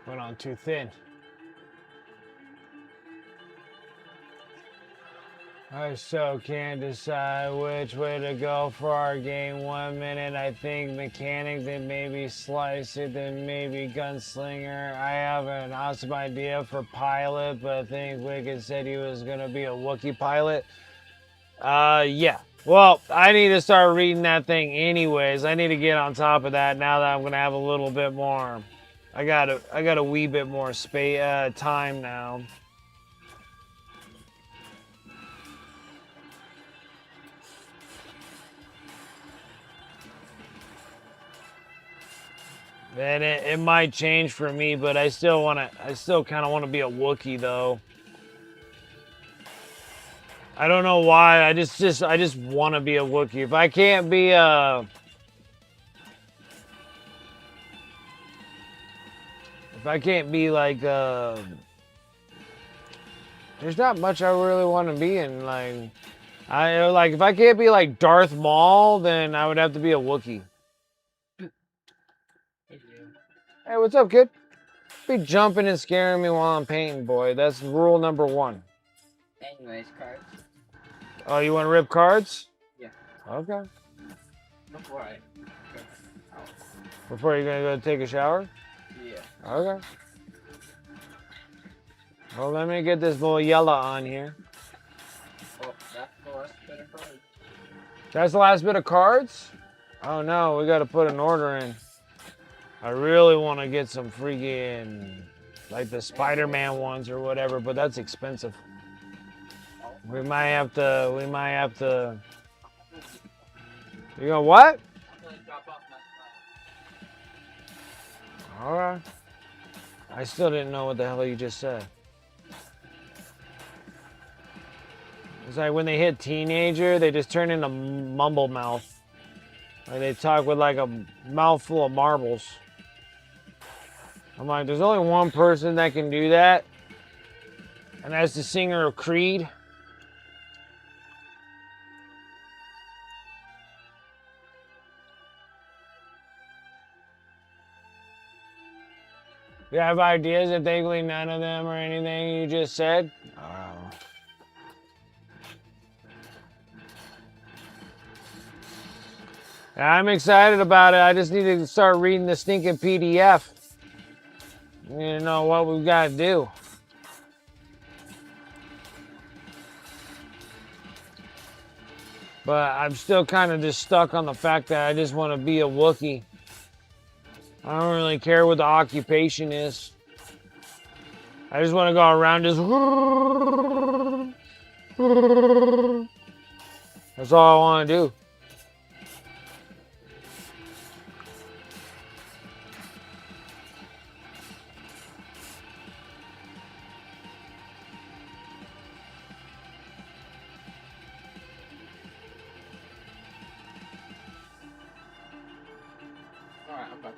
Went on too thin. I so can't decide which way to go for our game. 1 minute I think mechanic, then maybe slice it, then maybe gunslinger. I have an awesome idea for pilot, but I think Wicked said he was gonna be a Wookiee pilot. Yeah. Well, I need to start reading that thing anyways. I need to get on top of that now that I'm gonna have a little bit more. I got a wee bit more time now. And it might change for me, but I still kind of want to be a Wookiee though. I don't know why. I just want to be a Wookiee. If I can't be like there's not much I really want to be in like Like if I can't be like Darth Maul, then I would have to be a Wookiee. Hey, what's up, kid? Be jumping and scaring me while I'm painting, boy. That's rule number 1. Anyways, cards. Oh, you want to rip cards? Yeah. Okay. Before I go out. Before you're gonna go take a shower? Yeah. Okay. Well, let me get this little yellow on here. Oh, that's the last bit of cards. That's the last bit of cards? Oh no, we gotta put an order in. I really want to get some freaking, like the Spider-Man ones or whatever, but that's expensive. We might have to. You know what? I'm gonna drop off my All right. I still didn't know what the hell you just said. It's like when they hit teenager, they just turn into mumble mouth. Like they talk with like a mouthful of marbles. I'm like, there's only one person that can do that, and that's the singer of Creed. You have ideas if thankfully none of them or anything you just said? Oh. I'm excited about it. I just need to start reading the stinking PDF. You know what we've got to do. But I'm still kind of just stuck on the fact that I just want to be a Wookiee. I don't really care what the occupation is. I just want to go around just... That's all I want to do. Alright, I'm back.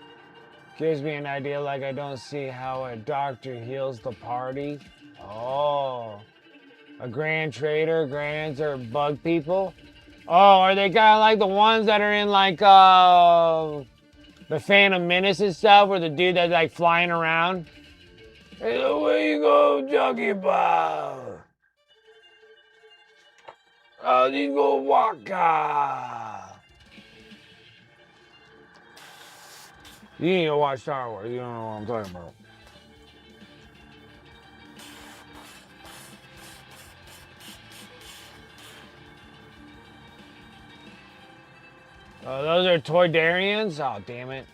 Gives me an idea like I don't see how a doctor heals the party. Oh. A grand trader, grands are bug people. Oh, are they kind of like the ones that are in like the Phantom Menace and stuff, where the dude that's like flying around? Hey, away you go, Junkie Bob. Oh, you go Waka. You need to watch Star Wars. You don't know what I'm talking about. Oh, those are Toydarians? Oh, damn it.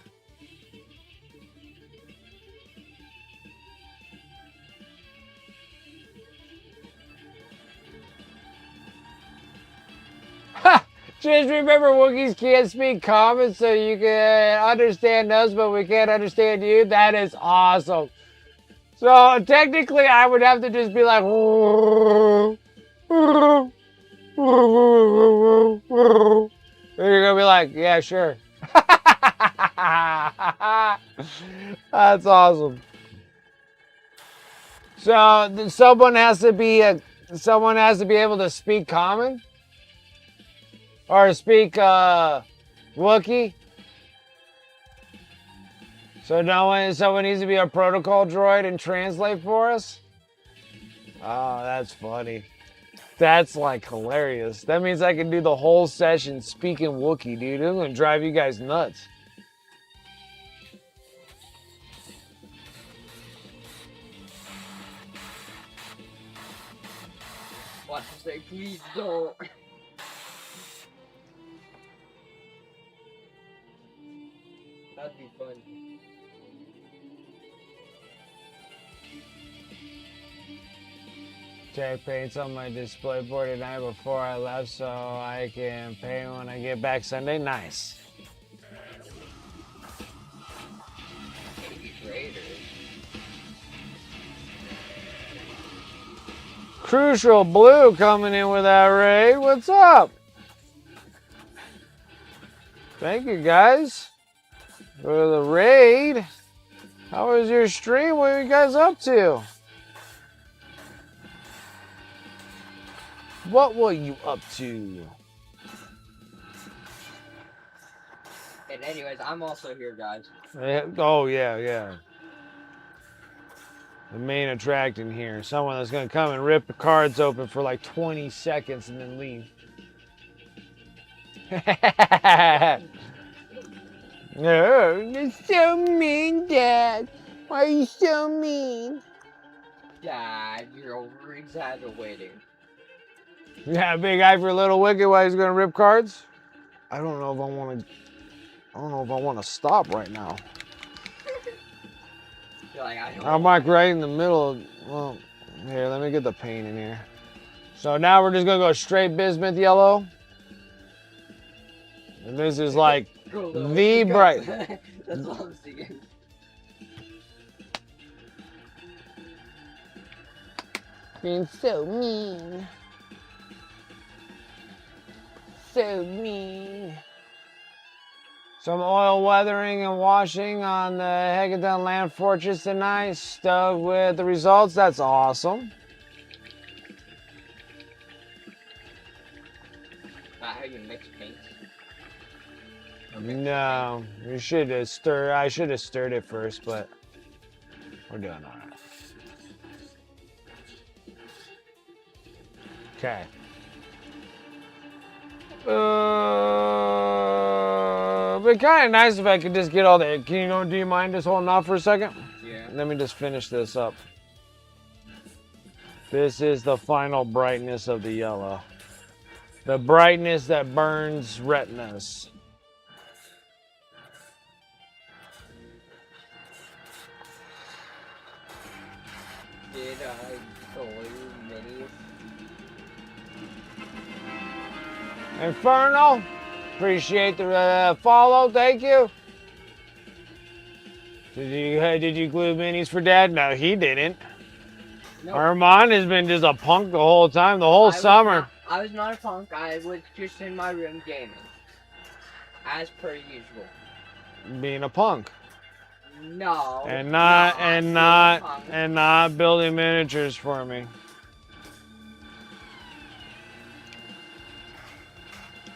Ha! Just remember, Wookiees can't speak common, so you can understand us, but we can't understand you. That is awesome. So, technically, I would have to just be like... And you're gonna be like, yeah, sure. That's awesome. So someone has to be able to speak common or speak Wookiee. So someone needs to be a protocol droid and translate for us. Oh, that's funny. That's like hilarious. That means I can do the whole session speaking Wookiee, dude. I'm gonna drive you guys nuts. Watch him say, please don't. That'd be fun. Check paints on my display board tonight before I left so I can paint when I get back Sunday. Nice. Crucial Blue coming in with that raid. What's up? Thank you guys for the raid. How was your stream? What are you guys up to? What were you up to? And anyways, I'm also here, guys. Oh, yeah. The main attraction here. Someone that's going to come and rip the cards open for like 20 seconds and then leave. No, you're so mean, Dad. Why are you so mean? Dad, you're over-exaggerating. Yeah, big eye for Little Wicked while he's going to rip cards? I don't know if I want to... I don't know if I want to stop right now. You're like, I'm like right in the middle of... Well, here, let me get the paint in here. So now we're just going to go straight bismuth yellow. And this is like the bright... That's all I'm seeing. Being so mean. So mean. Some oil weathering and washing on the Hagedon Land Fortress tonight. Stoked with the results. That's awesome. Not how you mix paints. No, you should have stirred. I should have stirred it first, but we're doing all right. Okay. It'd be kind of nice if I could just get all the. Can you know? Do you mind just holding off for a second? Yeah. Let me just finish this up. This is the final brightness of the yellow. The brightness that burns retinas. Did I glue minis? Inferno, appreciate the follow. Thank you. Did you glue minis for Dad? No, he didn't. Nope. Armand has been just a punk the whole time, the whole summer. I was not a punk. I was just in my room gaming, as per usual. Being a punk. No. And not building miniatures for me.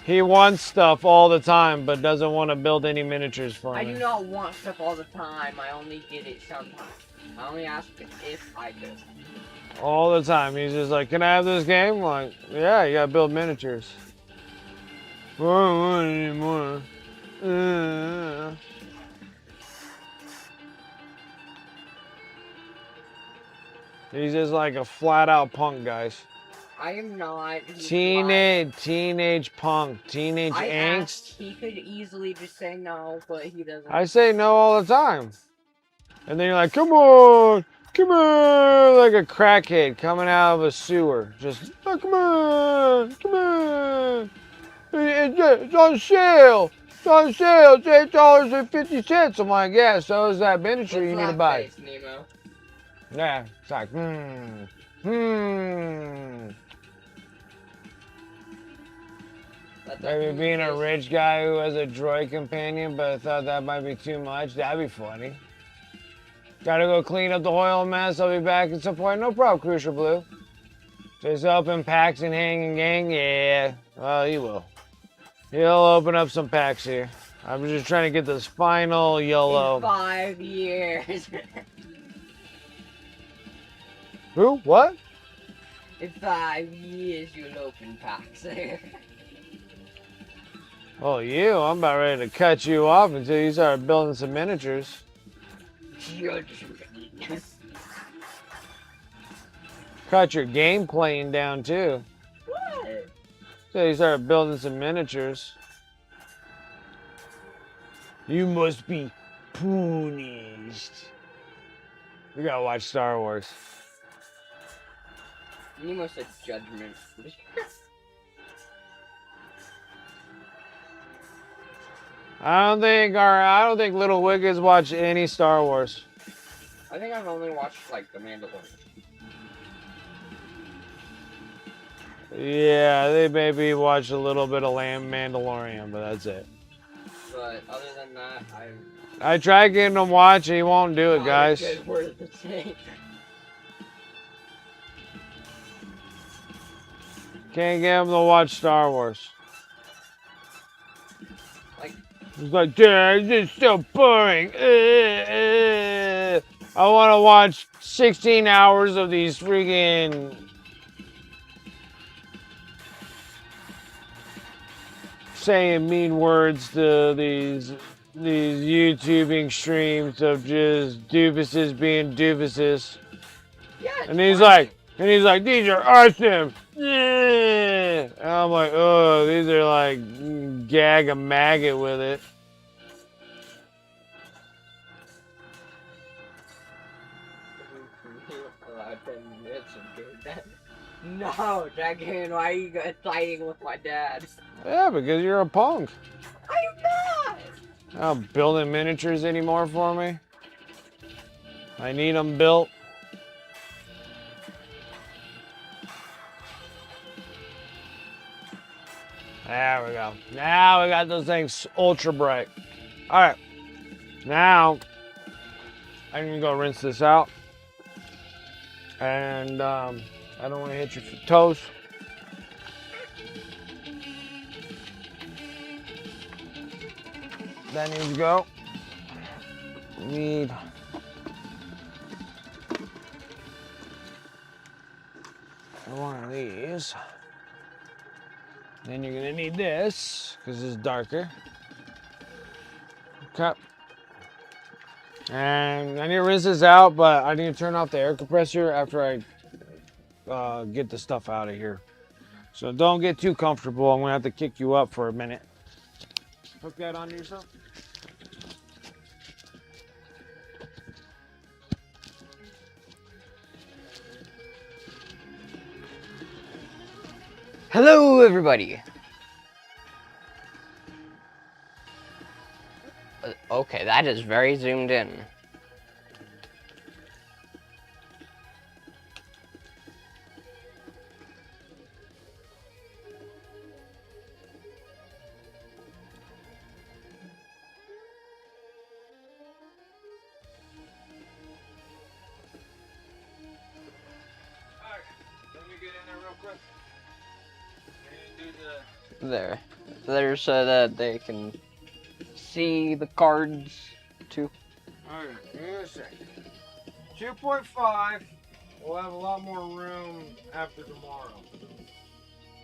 He wants stuff all the time, but doesn't want to build any miniatures for me. I do not want stuff all the time. I only get it sometimes. I only ask if I do. All the time. He's just like, can I have this game? I'm like, yeah, you gotta build miniatures. I don't want it anymore. He's just like a flat out punk, guys. I am not. Teenage punk, teenage angst. Asked, he could easily just say no, but he doesn't. I say no all the time. And then you're like, come on, like a crackhead coming out of a sewer. Just, oh, come on. It's on sale. It's on sale. It's $8.50. I'm like, yeah, so is that miniature you need to buy. Face, Nemo. Yeah, it's like, Maybe being a rich guy who has a droid companion, but I thought that might be too much. That'd be funny. Gotta go clean up the oil mess. I'll be back at some point. No problem, Crucial Blue. Just open packs and hanging gang? Yeah. Well, he will. He'll open up some packs here. I'm just trying to get this final yellow. In 5 years. Who? What? In 5 years, you'll open packs. Oh, you? I'm about ready to cut you off until you start building some miniatures. Cut your game playing down too. What? So you start building some miniatures. You must be punished. We gotta watch Star Wars. Nemo said judgment. I don't think Little Wickeds watch any Star Wars. I think I've only watched like The Mandalorian. Yeah, they maybe watch a little bit of Mandalorian, but that's it. But other than that, I tried getting him to watch, he won't do it, guys. Can't get him to watch Star Wars. Like, He's like, Dad, this is so boring. I want to watch 16 hours of these freaking saying mean words to these YouTubing streams of just doofuses being doofuses. yeah. And he's like, these are awesome. And I'm like, oh, these are like gag a maggot with it. No, Dragon, why are you guys fighting with my dad? Yeah, because you're a punk. I'm not! Not building miniatures anymore for me. I need them built. There we go. Now we got those things ultra bright. All right. Now I need to go rinse this out. And I don't want to hit your toes. That needs to go. Need one of these. Then you're gonna need this because it's darker. Okay. And I need to rinse this out, but I need to turn off the air compressor after I get the stuff out of here. So don't get too comfortable. I'm gonna have to kick you up for a minute. Hook that onto yourself. Hello, everybody. Okay, that is very zoomed in. Alright, let me get in there real quick. There. There's so that they can see the cards too. Alright, give me a second. 2.5. We'll have a lot more room after tomorrow.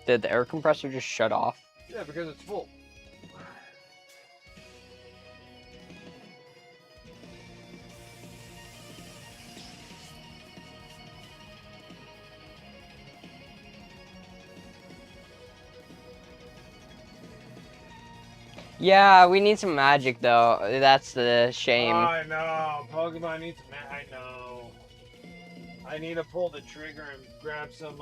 Did the air compressor just shut off? Yeah, because it's full. Yeah, we need some magic though. That's the shame. I know. Pokemon needs I know. I need to pull the trigger and grab some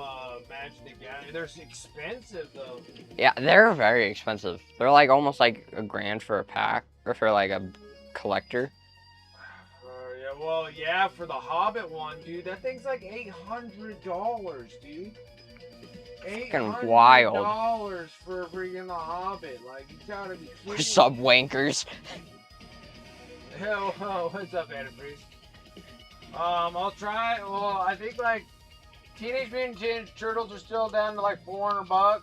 Magic the Gathering. They're expensive though. Yeah, they're very expensive. They're like almost like $1,000 for a pack, or for like a collector. Yeah, well, yeah, for the Hobbit one, dude. That thing's like $800, dude. Fucking wild. $800 for freaking the Hobbit. Like, you gotta be kidding. Sub wankers. Hell, oh, what's up, Antifreeze? I'll try. Well, I think like Teenage Mutant Ninja Turtles are still down to like $400.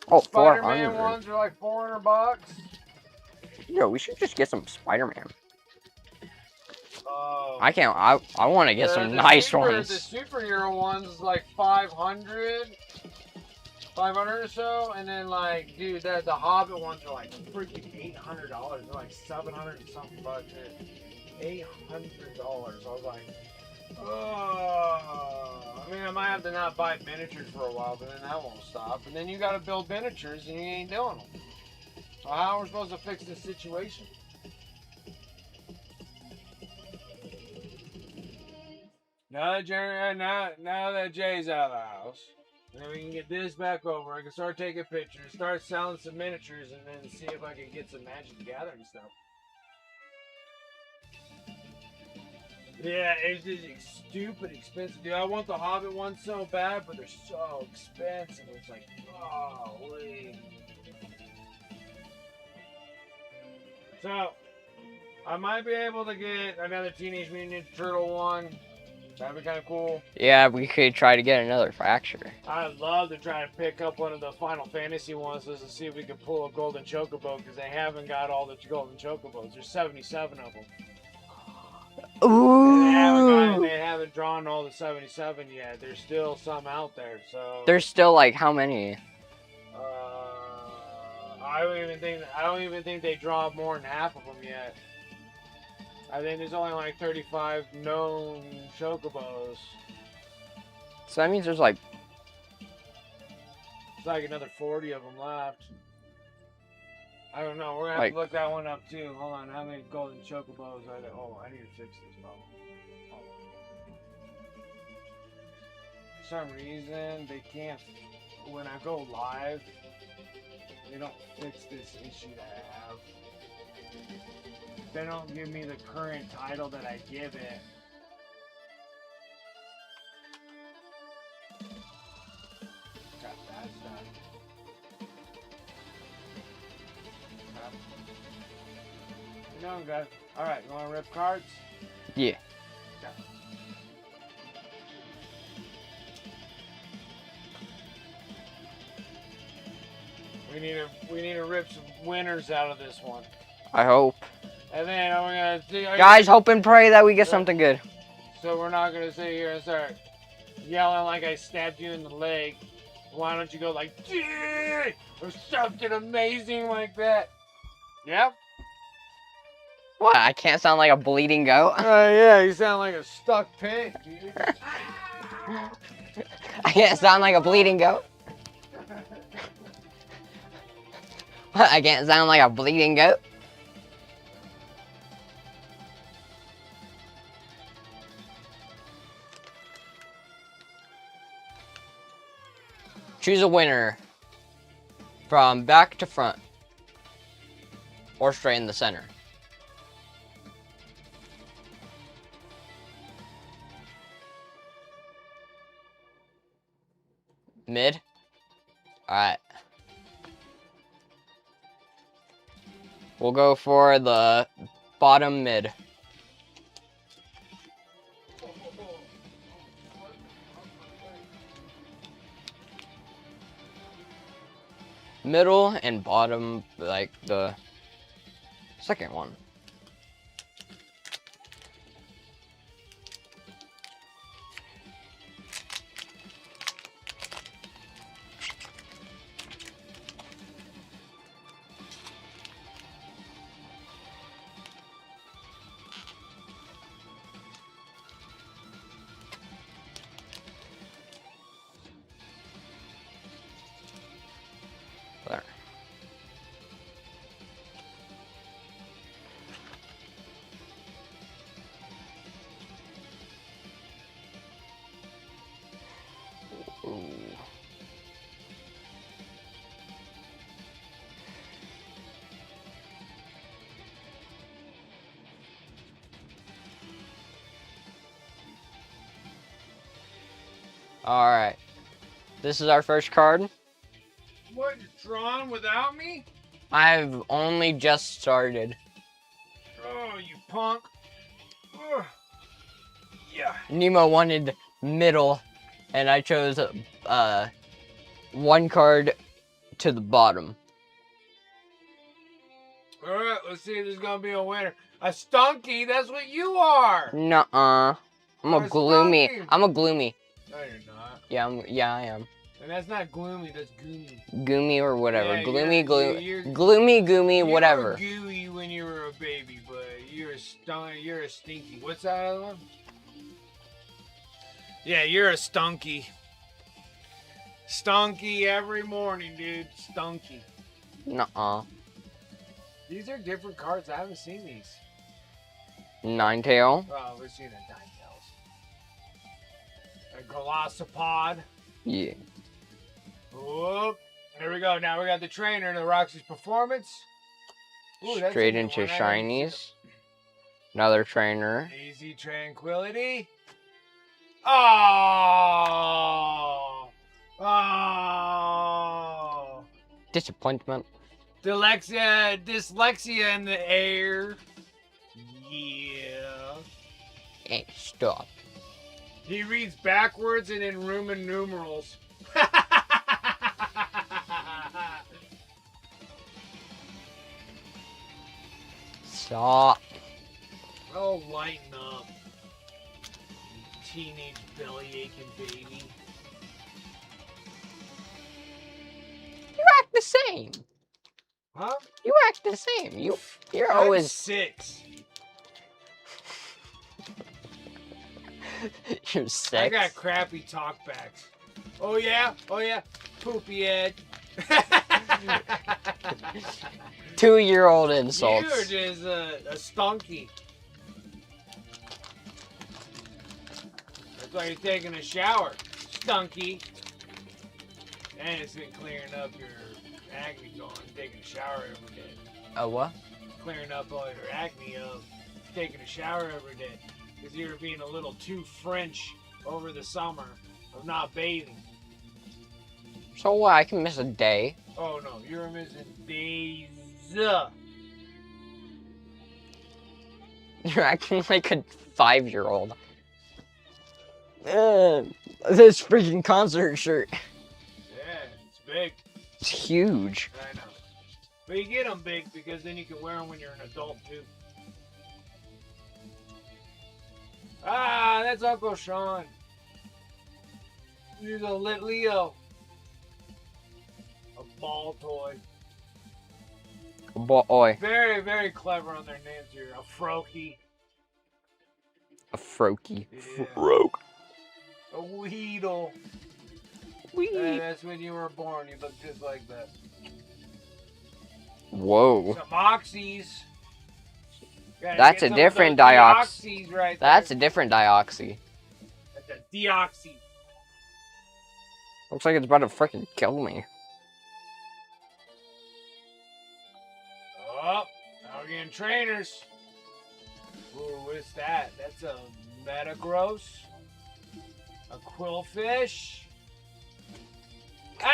Oh, Spider-Man 400. ones are like $400. Yo, we should just get some Spider-Man. Uh, I want to get some nice ones. The superhero ones is like 500 or so, and then like, dude, the Hobbit ones are like freaking $800. They're like 700 and something bucks. $800. I was like, oh. I mean, I might have to not buy miniatures for a while, but then that won't stop. And then you got to build miniatures, and you ain't doing them. So how are we supposed to fix this situation? Now that Jay's out of the house, then we can get this back over. I can start taking pictures, start selling some miniatures, and then see if I can get some Magic the Gathering stuff. Yeah, it's just stupid expensive, dude. I want the Hobbit ones so bad, but they're so expensive. It's like, holy. So, I might be able to get another Teenage Mutant Ninja Turtle one. That'd be kind of cool. Yeah, we could try to get another fracture. I'd love to try to pick up one of the Final Fantasy ones just to see if we can pull a golden chocobo because they haven't got all the golden chocobos. There's 77 of them. Ooh. They haven't drawn all the 77 yet. There's still some out there. So There's still like how many? I don't even think they draw more than half of them yet. I think there's only like 35 known chocobos. So that means there's like It's like another 40 of them left. I don't know. We're gonna have to look that one up too. Hold on. How many golden chocobos are there? Oh, I need to fix this problem. For some reason, they can't. When I go live, they don't fix this issue that I have. They don't give me the current title that I give it. Got that done. No, guys. All right, you want to rip cards? yeah. We need to rip some winners out of this one. I hope. And then we're gonna see. Guys, hope and pray that we get something good. So we're not gonna sit here and start yelling like I stabbed you in the leg. Why don't you go like, "Dude," or something amazing like that? Yeah. What? I can't sound like a bleeding goat. Yeah, you sound like a stuck pig, dude. I can't sound like a bleeding goat. What? I can't sound like a bleeding goat. Choose a winner from back to front or straight in the center. Mid? Alright. We'll go for the bottom mid. Middle and bottom, like the second one. There. Ooh. All right. This is our first card. What, you're drawing without me? I've only just started. Oh, you punk. Ugh. Yeah. Nemo wanted middle, and I chose one card to the bottom. All right, let's see if there's gonna be a winner. A stunky, that's what you are. Nuh-uh. I'm a gloomy. stunky. I'm a gloomy. No, you're not. Yeah, I am. And that's not gloomy, that's goomy. Goomy or whatever. Yeah, Gloomy, you're- gloomy, goomy, You whatever. were gooey when you were a baby, but you're a stinky. What's that other one? Yeah, you're a stunky. Stunky every morning, dude. Stunky. Nuh-uh. These are different cards. I haven't seen these. Ninetail. Oh, we've seen a Ninetales. A Glossopod. Yeah. Whoop. Here we go. Now we got the trainer, the Roxy's Performance. Ooh, that's a Straight new into one. I haven't seen shinies. Another trainer. it. Easy Tranquility. Oh. Oh. Disappointment. Dyslexia in the air. Yeah. Hey, stop. He reads backwards and in Roman numerals. Stop. Oh, lighten up. Teenage belly aching baby. You act the same. Huh? You act the same. You're I'm always 6. You're 6. I got crappy talkbacks. Oh yeah? Oh yeah? Poopy head. 2-year-old insults. You're just a stunky. That's why you're taking a shower. Stunky. And it's been clearing up your acne going, taking a shower every day. Oh, what? Clearing up all your acne of taking a shower every day. Because you're being a little too French over the summer of not bathing. So what? I can miss a day. Oh no, you're missing days. You're acting like a 5-year-old. This freaking concert shirt. Yeah, it's big. It's huge. I know. But you get them big because then you can wear them when you're an adult too. Ah, that's Uncle Sean. He's a lit Leo. A ball toy. Boy. Very, very clever on their names here. A Froakie. A Froakie. Yeah. Froak. A Weedle. That's when you were born. You look just like that. Whoa. Some Oxys. That's a different dioxy. Right That's there. a different dioxy. That's a deoxy. Looks like it's about to freaking kill me. Oh, now we're getting trainers. Ooh, what's that? That's a Metagross. A Quillfish.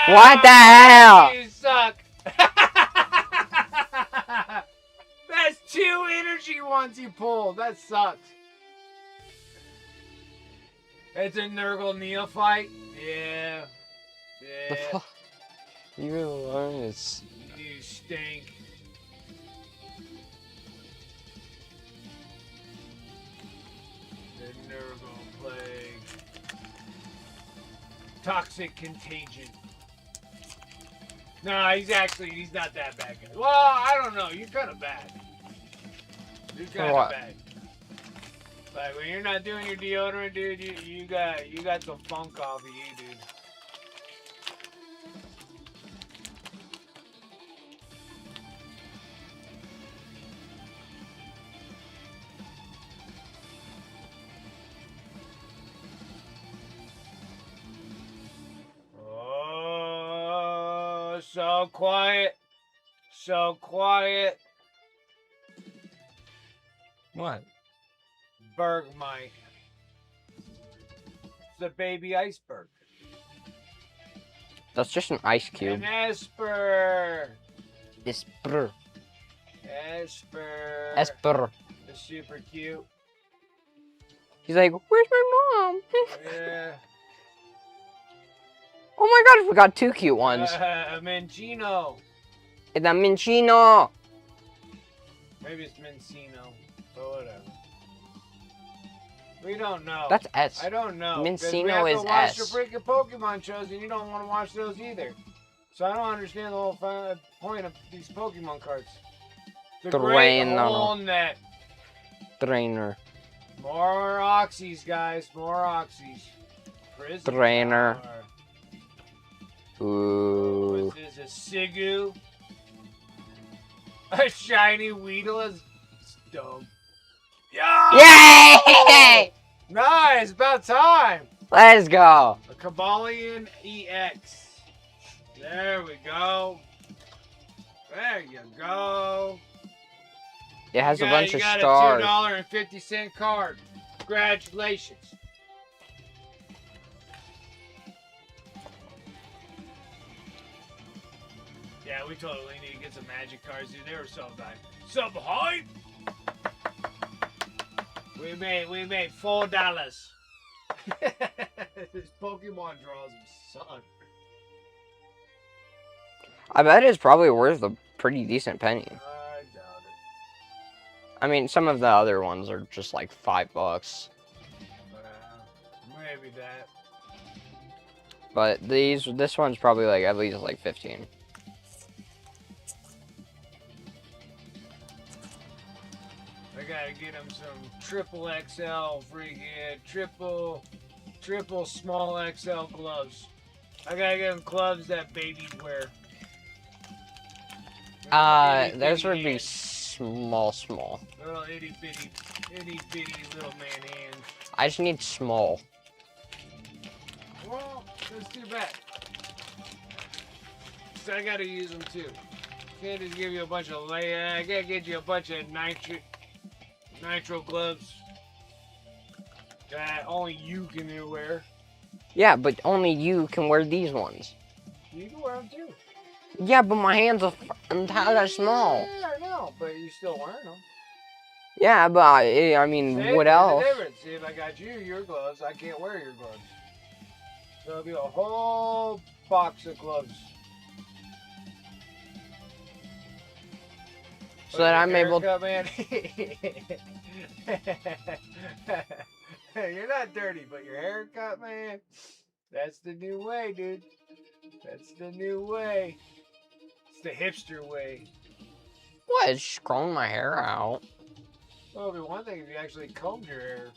What the hell? You suck. That's 2 energy ones you pulled. That sucks. It's a Nurgle Neophyte. Yeah. The Yeah. fuck? You alone is. You stink. The Nurgle Plague. Toxic Contagion. No, he's not that bad, guys. Well, I don't know. You're kind of bad. You're kind of what? bad. Like when you're not doing your deodorant, dude, you got some funk off of you, dude. Oh, so quiet. So quiet. What? Bergmite. It's a baby iceberg. That's just an ice cube. An Esper. Esper. Esper. Esper. It's super cute. He's like, where's my mom? Yeah. Oh my god, we got 2 cute ones. A Minccino. It's a Minccino. Maybe it's Mincino. But whatever. We don't know. That's S. I don't know. Minccino is We have to watch S. the freaking Pokemon shows, and you don't want to watch those either. So I don't understand the whole point of these Pokemon cards. The Great Trainer. Hornet. Trainer. More Oxys, guys. More Oxys. Prison Trainer. Power. Ooh. What's this? A Sigu? A shiny Weedle is dumb. Yeah! Yay! Nice! About time! Let's go. A Kabalion EX. There we go. There you go. It has a bunch of You got stars. a $2.50 card. Congratulations. Yeah, we totally need to get some magic cards, dude. They were so bad. Some hype. We made $4. This Pokemon draws him suck. I bet it's probably worth a pretty decent penny. I doubt it. I mean, some of the other ones are just like $5. Maybe that. But this one's probably like at least like 15. I gotta get him some triple XL freaking triple small XL gloves. I gotta get him gloves that babies wear. Those would be small. Little itty bitty little man hands. I just need small. Well, that's too bad. So I gotta use them too. Can't just give you a bunch of I gotta get you a bunch of nitro gloves that only you can wear. Yeah, but only you can wear these ones. You can wear them too. Yeah, but my hands are entirely small. Yeah, I know, but you still wearing them. Yeah, but I mean, See, what there's else? the difference. See, if I got your gloves, I can't wear your gloves. So it'll be a whole box of gloves. So that I'm able. Man. You're not dirty, but your haircut, man. That's the new way, dude. That's the new way. It's the hipster way. What? It's just growing my hair out. Well, it'd be one thing if you actually combed your hair.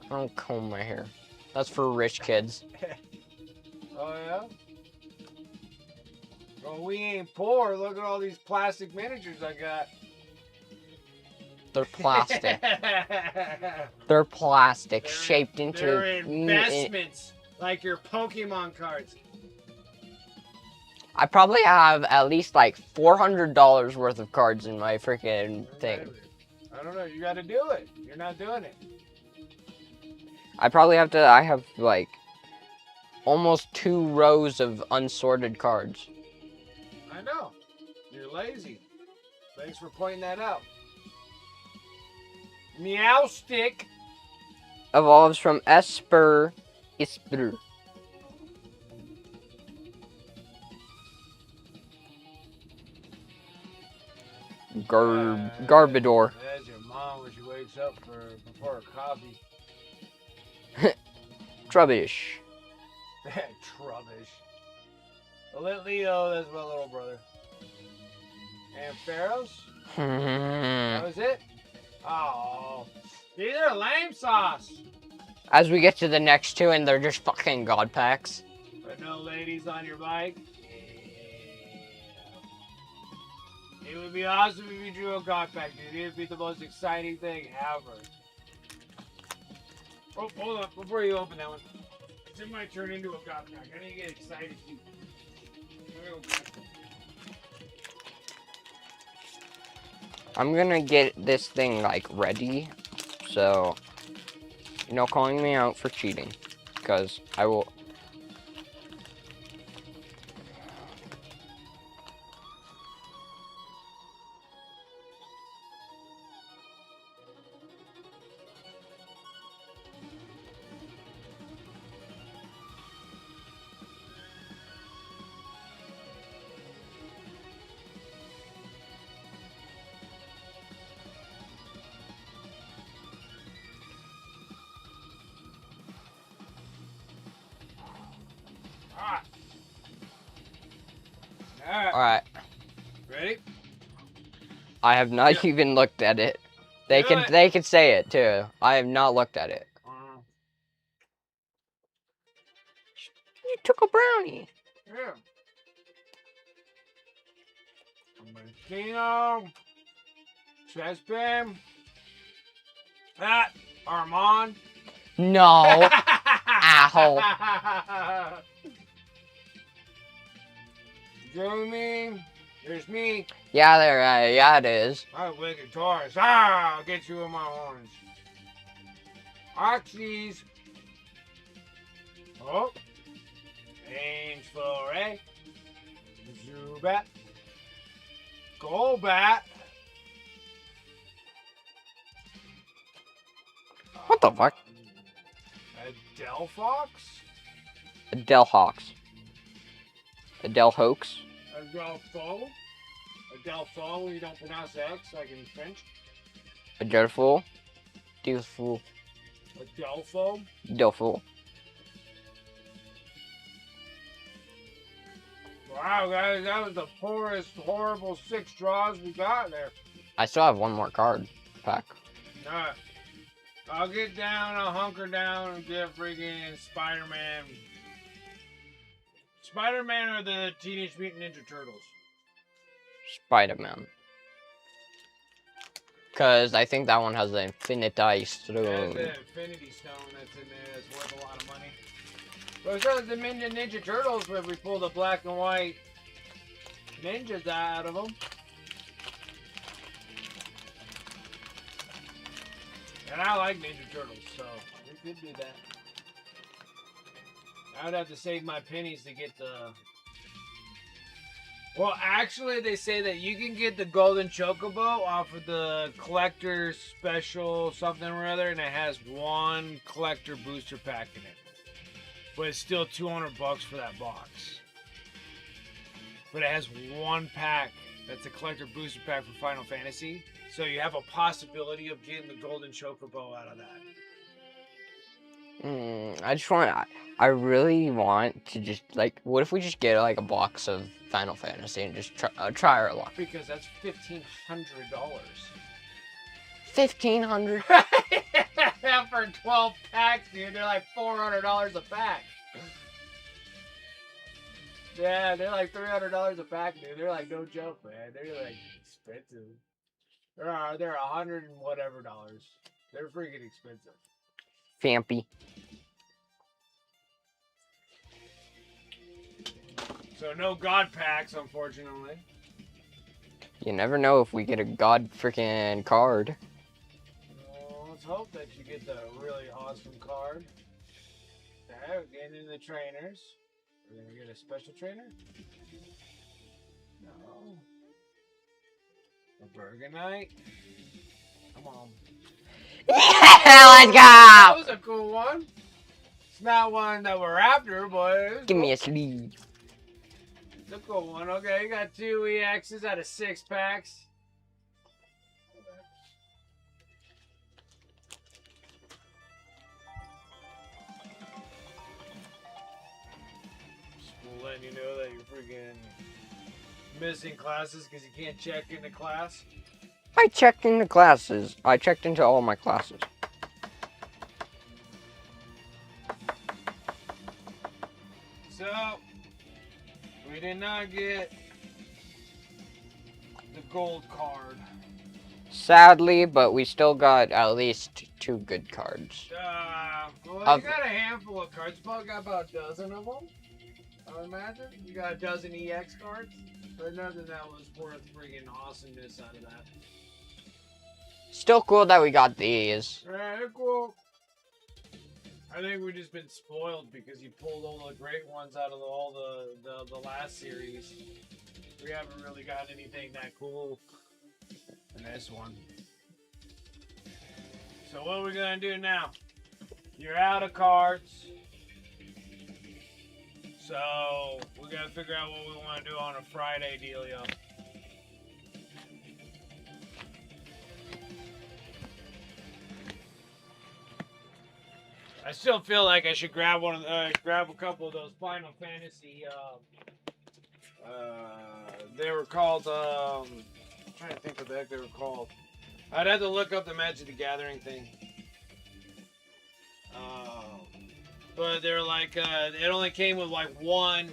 I don't comb my hair. That's for rich kids. Oh, yeah? Well, we ain't poor. Look at all these plastic miniatures I got. They're plastic. They're plastic, They're- shaped into. They're investments, like your Pokemon cards. I probably have at least like $400 worth of cards in my freaking thing. I don't know. You got to do it. You're not doing it. I probably have to. I have like almost 2 rows of unsorted cards. I know. You're lazy. Thanks for pointing that out. Meow Stick. Evolves from Esper. Garbodor. That's your mom when she wakes up before her coffee. Trubbish. Trubbish. Leo, that's my little brother. And Pharaohs? That was it? Oh. These are lame sauce. As we get to the next 2, and they're just fucking god packs. But no ladies on your bike? Yeah. It would be awesome if you drew a god pack, dude. It would be the most exciting thing ever. Oh, hold on. Before you open that one. It might turn into a god pack. I need to get excited, too. I'm gonna get this thing like ready, so no calling me out for cheating, because I will. Alright. Ready? I have not even looked at it. They can say it too. I have not looked at it. You took a brownie. Yeah. Martino. Chespin. Armand. No. Asshole. Jeremy. There's me. Yeah, yeah, it is. My wicked Taurus. I'll get you in my horns. Oxys. Oh. Range Foray. Zubat. Golbat. What the fuck? Adele Fox? Adele Hawks. Adele Hoax. Adelpho? Adelpho, you don't pronounce the X like in French? Adelpho. Adelpho. Adelpho? Adelpho. Wow, guys, that was the poorest, horrible 6 draws we got there. I still have one more card pack. Alright. I'll get down, I'll hunker down and get friggin' Spider-Man. Spider-Man or the Teenage Mutant Ninja Turtles? Spider-Man. Because I think that one has the Infinity Stone. That's the Infinity Stone that's in there that's worth a lot of money. But so the Ninja Turtles, where we pull the black and white ninjas out of them. And I like Ninja Turtles, so we could do that. I would have to save my pennies to get the... Well, actually, they say that you can get the Golden Chocobo off of the collector special something or other, and it has 1 collector booster pack in it. But it's still $200 for that box. But it has 1 pack that's a collector booster pack for Final Fantasy. So you have a possibility of getting the Golden Chocobo out of that. I really want to just, like, what if we just get, like, a box of Final Fantasy and just try our luck? Because that's $1,500. 1,500? For 12 packs, dude. They're like $400 a pack. Yeah, they're like $300 a pack, dude. They're like no joke, man. They're like expensive. They're $100 and whatever dollars. They're freaking expensive. Fampy. So no God packs, unfortunately. You never know if we get a god freaking card. Well, let's hope that you get the really awesome card. Okay, we're getting into the trainers. We're gonna get a special trainer? No. A Bergenite? Come on. Let's go! That was a cool one. It's not one that we're after, but Give me a sleeve. It's a cool one. Okay, you got 2 EXs out of 6 packs. Just letting you know that you're freaking missing classes because you can't check into class. I checked into classes. I checked into all my classes. So, we did not get the gold card. Sadly, but we still got at least 2 good cards. Well, you got a handful of cards. You got about a dozen of them, I would imagine. You got a dozen EX cards, but nothing that was worth freaking awesomeness out of that. Still cool that we got these. Alright, cool. I think we've just been spoiled because you pulled all the great ones out of all the last series. We haven't really got anything that cool in this one. So what are we gonna do now? You're out of cards. So we gotta figure out what we want to do on a Friday dealio. I still feel like I should grab grab a couple of those Final Fantasy. They were called. I'm trying to think what the heck they were called. I'd have to look up the Magic the Gathering thing. But they're like it only came with like one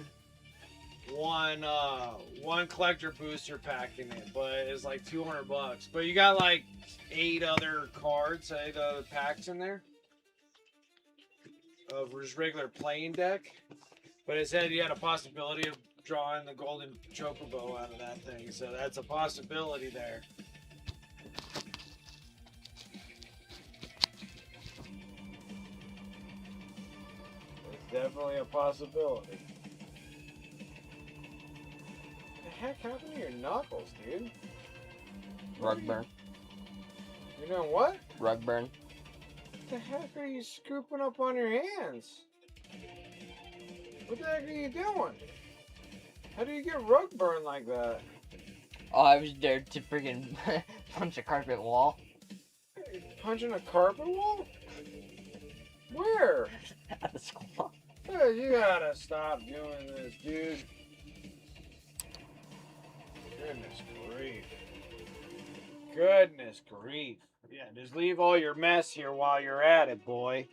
collector booster pack in it, but it's like $200. But you got like 8 other cards, 8 other packs in there of just regular playing deck. But it said you had a possibility of drawing the Golden Chocobo out of that thing, so that's a possibility there. It's definitely a possibility. What the heck happened to your knuckles, dude? Rug burn. You know what? Rug burn. What the heck are you scooping up on your hands? What the heck are you doing? How do you get rug burn like that? Oh, I was there to freaking punch a carpet wall. You're punching a carpet wall? Where? At the school. Hey, you gotta stop doing this, dude. Goodness grief. Goodness grief. Yeah, just leave all your mess here while you're at it, boy.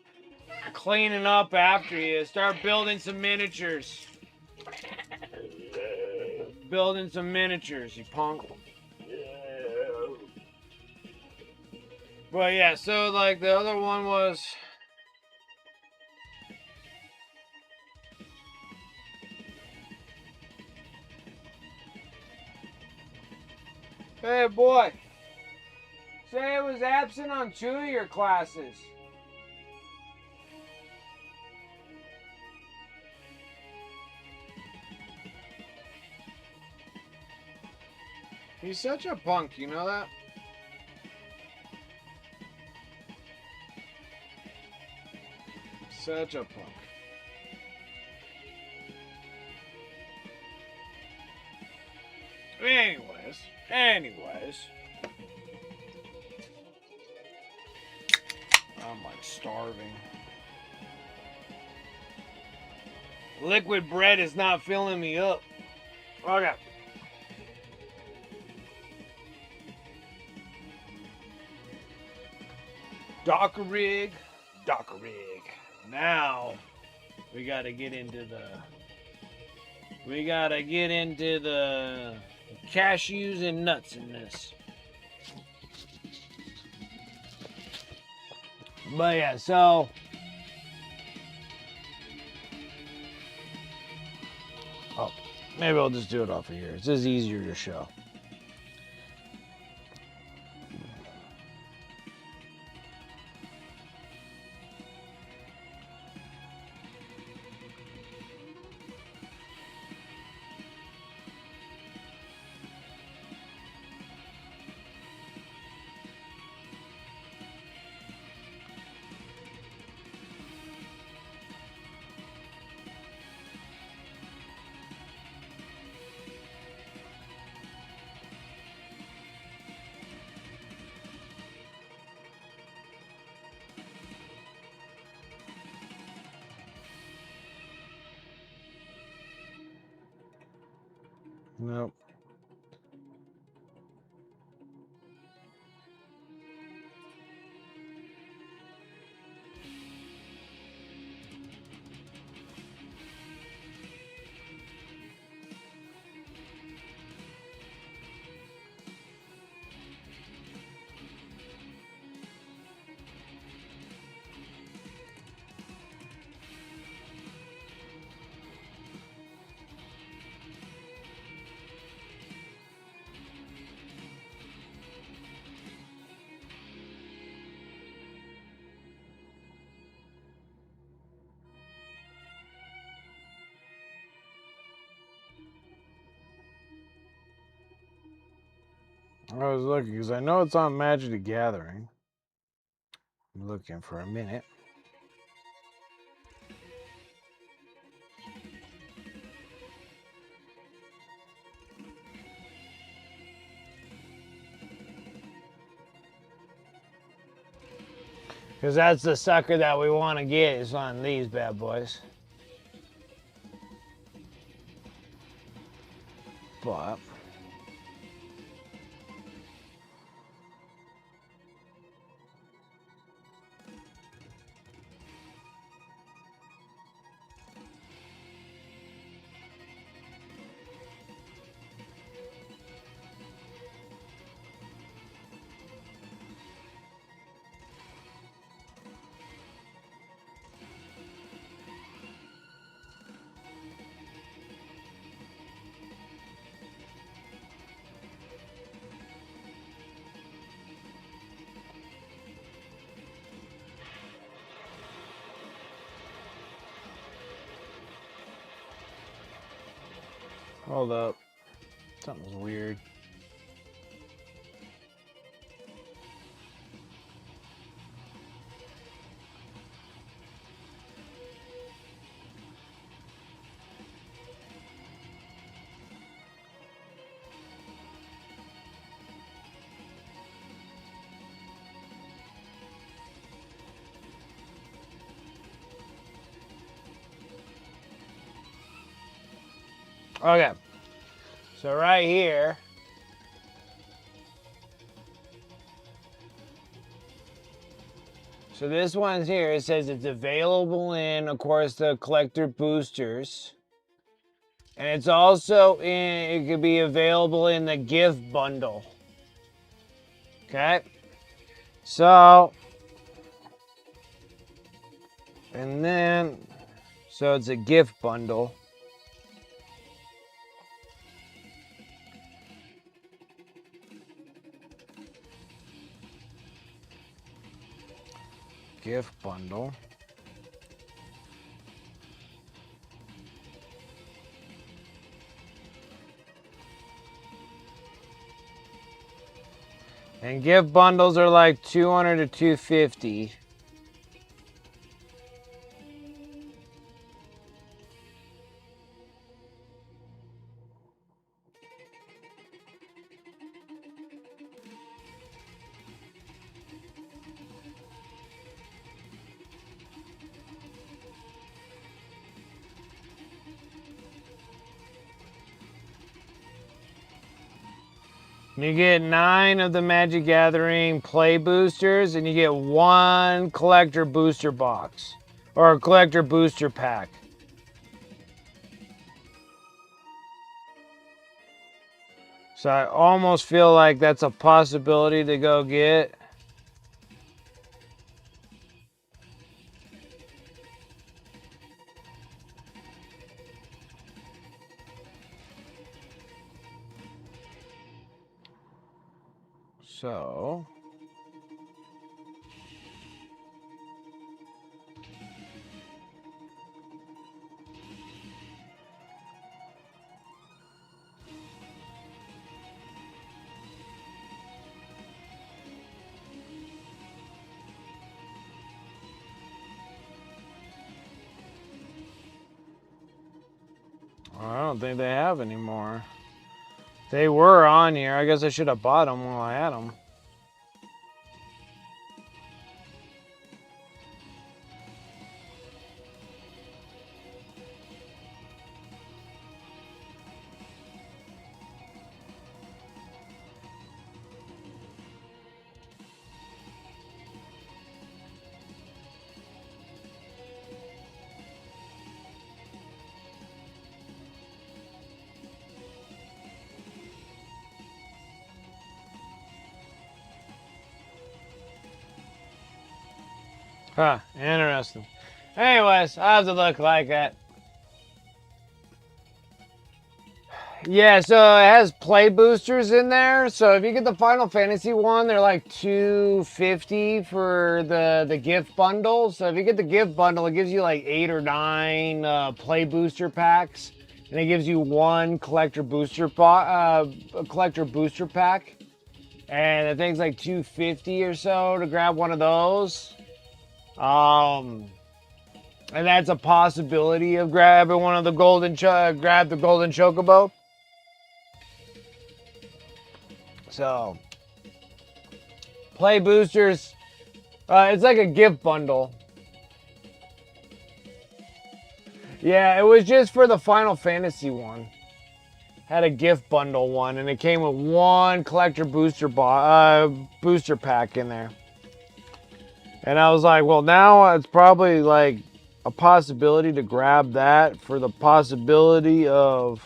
Cleaning up after you. Start building some miniatures. Building some miniatures, you punk. But yeah, so like the other one was... Hey, boy. Say it was absent on 2 of your classes. He's such a punk, you know that? Such a punk. Anyways. I'm like starving. Liquid bread is not filling me up. Okay. Dakkarig. Now we gotta get into the cashews and nuts in this. But yeah, so maybe I'll just do it off of here. It's just easier to show. Nope. I was looking because I know it's on Magic the Gathering. I'm looking for a minute. Because that's the sucker that we want to get is on these bad boys. But hold up. Something's weird. Okay. So right here. So this one's here. It says it's available in, of course, the collector boosters. And it's also in, it could be available in the gift bundle. Okay. So, and then, so it's a gift bundle. Gift bundle. And gift bundles are like 200 to 250. You get 9 of the Magic Gathering play boosters, and you get 1 collector booster box or a collector booster pack. So I almost feel like that's a possibility to go get. So I don't think they have anymore. They were on here. I guess I should have bought them while I had them. Huh, interesting. Anyways, I have to look like that. Yeah, so it has play boosters in there. So if you get the Final Fantasy one, they're like $250 for the gift bundle. So if you get the gift bundle, it gives you like 8 or 9 play booster packs, and it gives you 1 collector booster collector booster pack. And I think it's like $250 or so to grab one of those. And that's a possibility of grabbing one of the grab the golden chocobo. So, play boosters. It's like a gift bundle. Yeah, it was just for the Final Fantasy one. Had a gift bundle one, and it came with 1 collector booster pack in there. And I was like, well, now it's probably like a possibility to grab that for the possibility of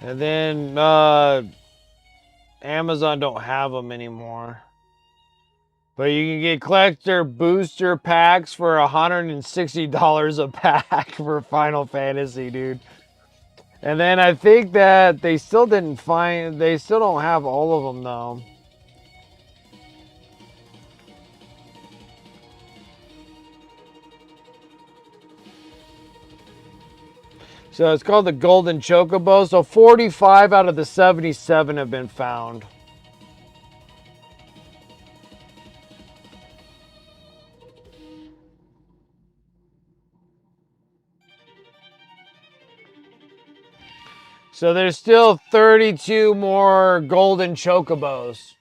and then Amazon don't have them anymore. But you can get collector booster packs for $160 a pack for Final Fantasy, dude. And then I think that they still don't have all of them though. So it's called the Golden Chocobo. So 45 out of the 77 have been found. So there's still 32 more golden chocobos.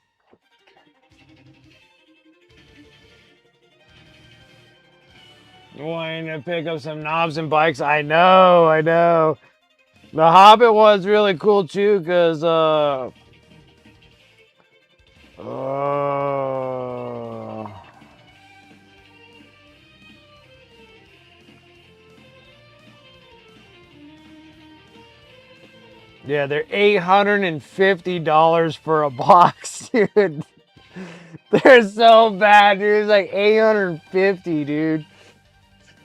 Wanting to pick up some knobs and bikes. I know. The Hobbit was really cool too, because yeah, they're $850 for a box, dude. They're so bad, dude. It's like $850, dude.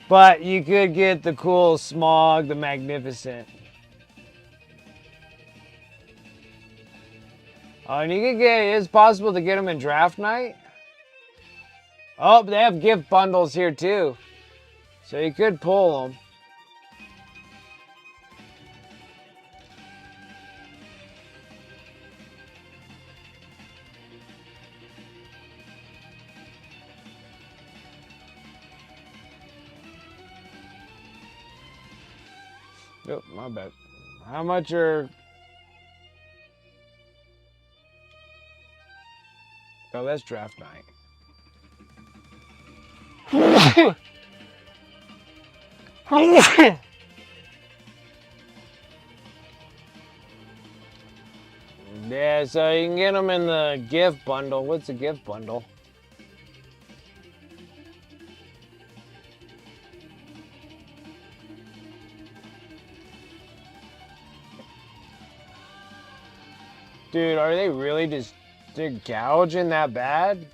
But you could get the cool Smog, the Magnificent. Oh, and you could get, it's possible to get them in draft night. Oh, they have gift bundles here too. So you could pull them. Oh, my bad. How much are... Oh, that's draft night. Yeah, so you can get them in the gift bundle. What's a gift bundle? Dude, are they really just gouging that bad?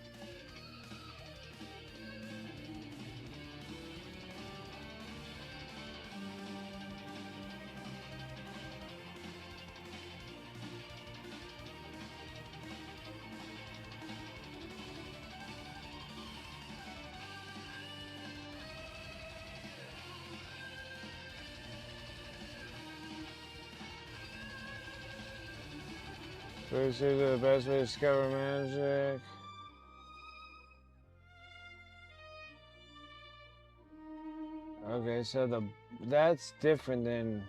First is the best way to discover magic. Okay, so that's different than...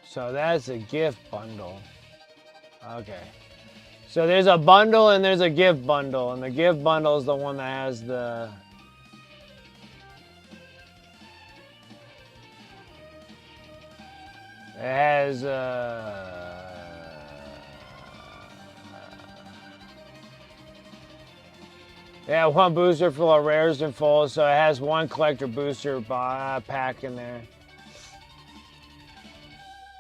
So that's a gift bundle. Okay. So there's a bundle and there's a gift bundle, and the gift bundle is the one that has the... It has yeah, one booster full of rares and full, so it has one collector booster pack in there.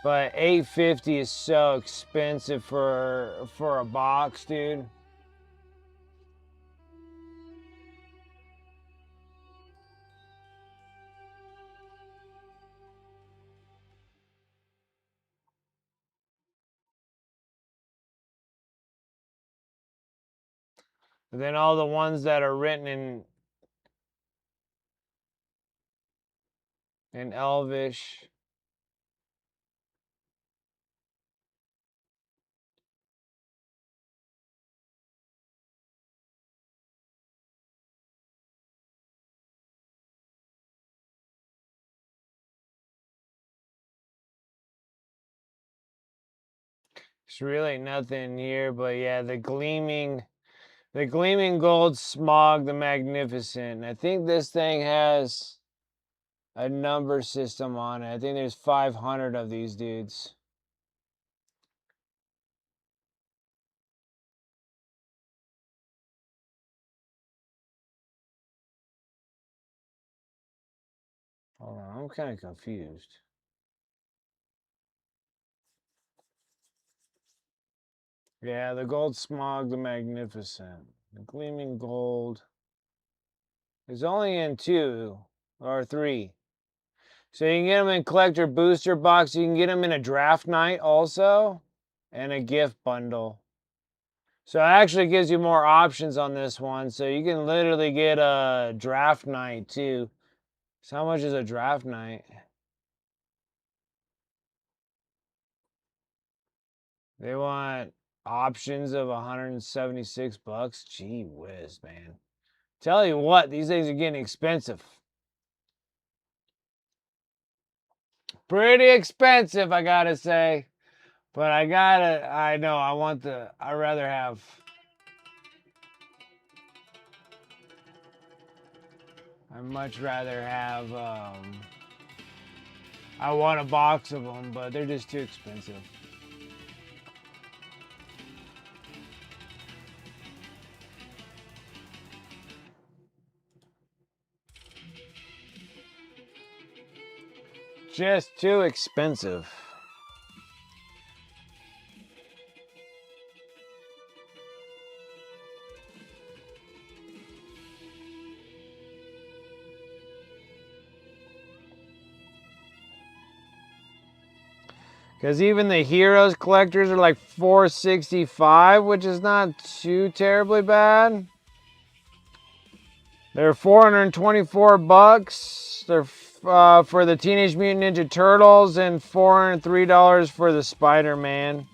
But $850 is so expensive for a box, dude. And then all the ones that are written in Elvish. There's really nothing here, but yeah, the gleaming gold Smog the Magnificent. I think this thing has a number system on it. I think there's 500 of these dudes. Hold on, I'm kind of confused. Yeah, the gold Smog the Magnificent. The gleaming gold. It's only in 2 or 3. So you can get them in collector booster box. You can get them in a draft night also, and a gift bundle. So it actually gives you more options on this one. So you can literally get a draft night too. So how much is a draft night? They want options of 176 bucks. Gee whiz, man. Tell you what, these things are getting expensive. Pretty expensive, I gotta say. But I know, I'd rather have. I'd much rather have, I want a box of them, but they're just too expensive. Just too expensive. Because even the Heroes collectors are like $465, which is not too terribly bad. They're $424. They're for the Teenage Mutant Ninja Turtles and $403 for the Spider-Man.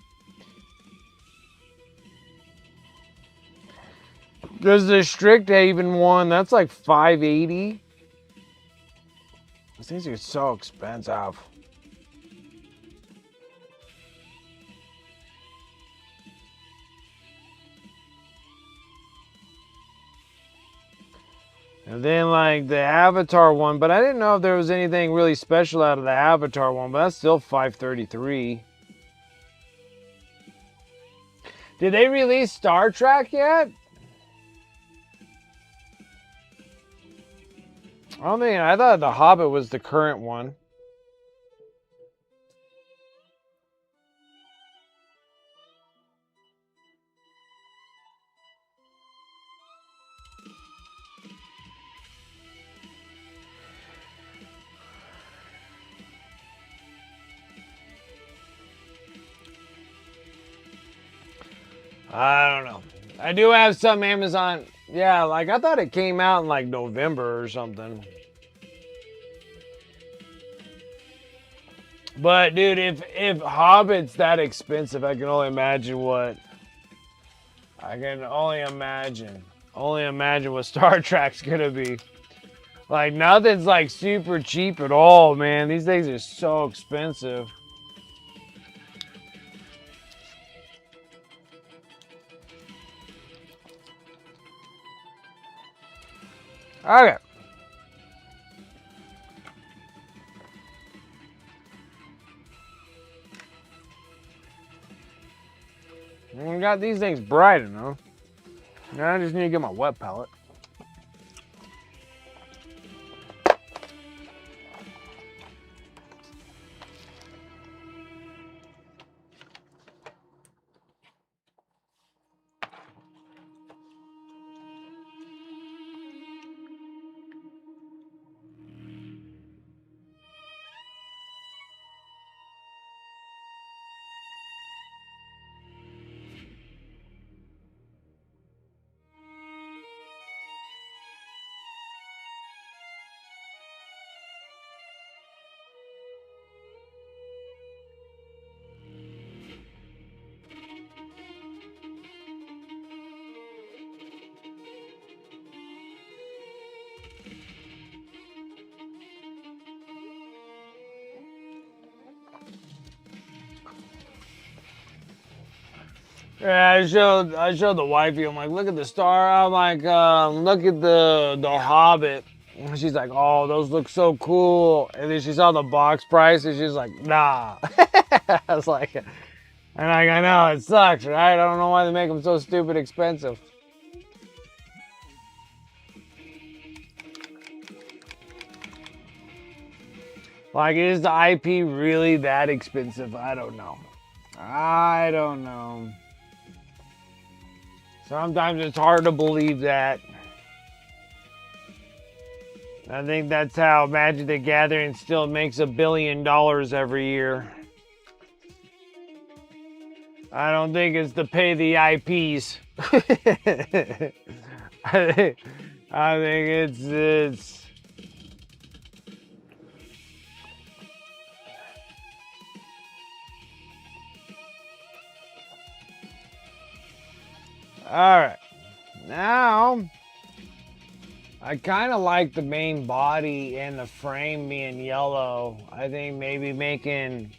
There's the Strixhaven one. That's like $580. These things are so expensive. And then like the Avatar one, but I didn't know if there was anything really special out of the Avatar one, but that's still $533. Did they release Star Trek yet? I thought The Hobbit was the current one. I don't know. I do have some Amazon. Yeah, like I thought it came out in like November or something. But dude, if Hobbit's that expensive, I can only imagine what. I can only imagine. Only imagine what Star Trek's gonna be. Like nothing's like super cheap at all, man. These things are so expensive. Okay. We got these things bright enough. Now I just need to get my wet palette. Yeah, I showed the wifey. I'm like, look at the star. I'm like, look at the Hobbit. And she's like, oh, those look so cool. And then she saw the box price, and she's like, nah. I was like, and I know it sucks, right? I don't know why they make them so stupid expensive. Like, is the IP really that expensive? I don't know. I don't know. Sometimes it's hard to believe that. I think that's how Magic the Gathering still makes $1 billion every year. I don't think it's to pay the IPs. I think it's all right. Now I kind of like the main body and the frame being yellow. I think maybe making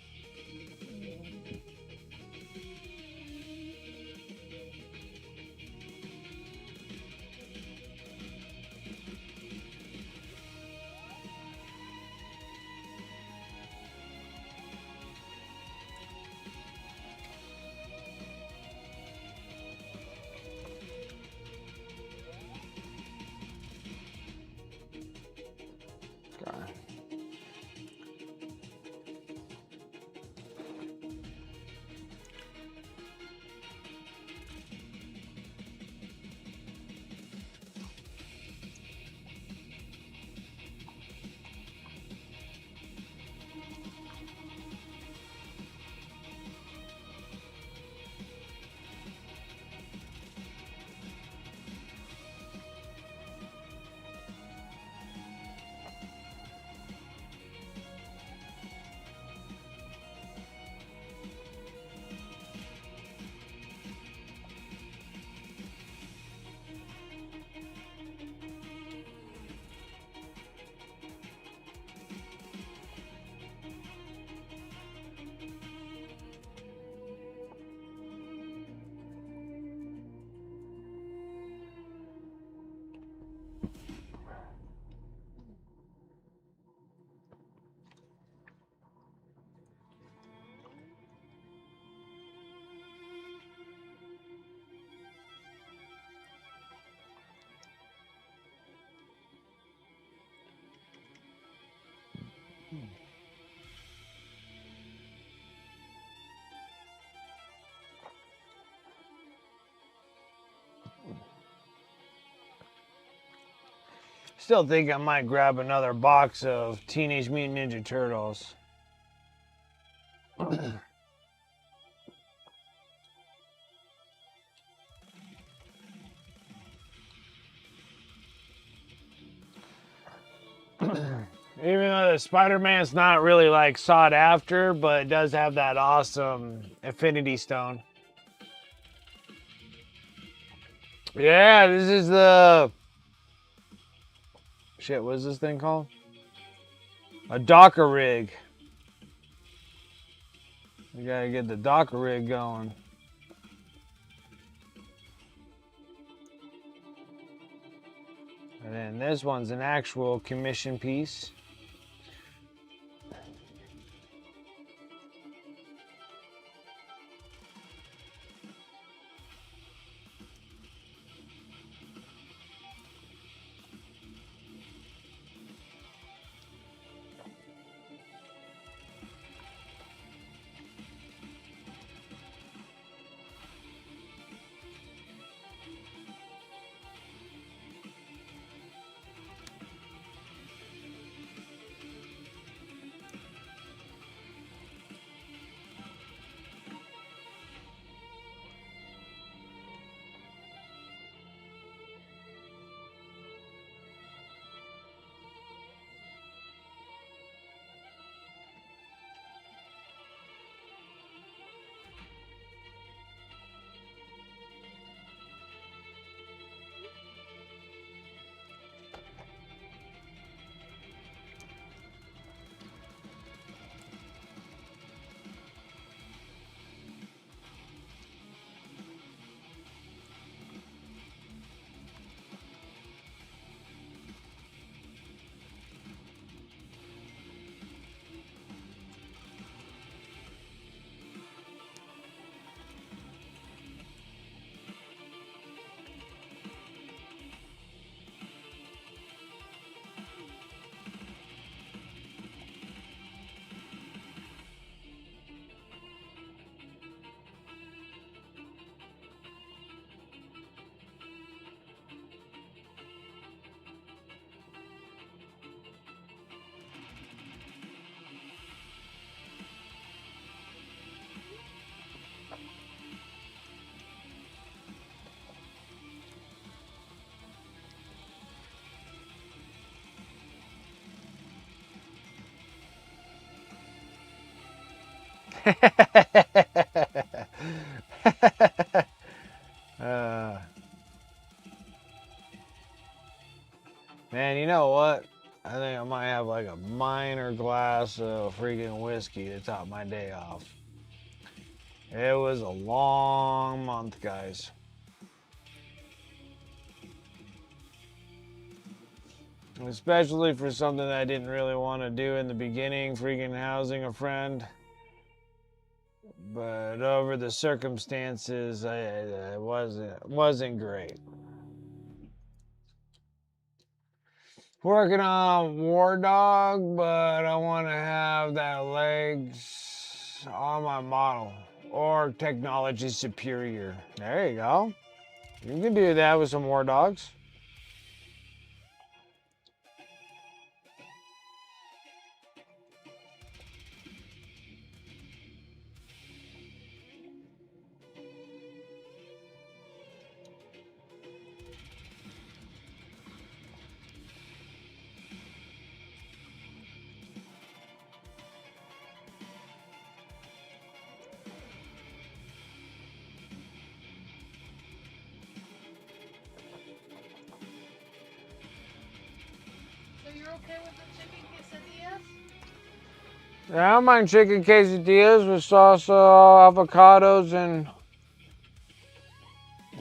still think I might grab another box of Teenage Mutant Ninja Turtles. Even though the Spider-Man's not really like sought after, but it does have that awesome Infinity Stone. Yeah, this is the... Shit, what is this thing called? A Dakkarig. We gotta get the Dakkarig going. And then this one's an actual commission piece. Man, you know what? I think I might have like a minor glass of freaking whiskey to top my day off. It was a long month, guys. Especially for something that I didn't really want to do in the beginning, freaking housing a friend. But over the circumstances, it wasn't great. Working on War Dog, but I want to have that legs on my model or technology superior. There you go. You can do that with some War Dogs. So you're okay with the chicken quesadillas? Yeah, I don't mind chicken quesadillas with salsa, avocados, and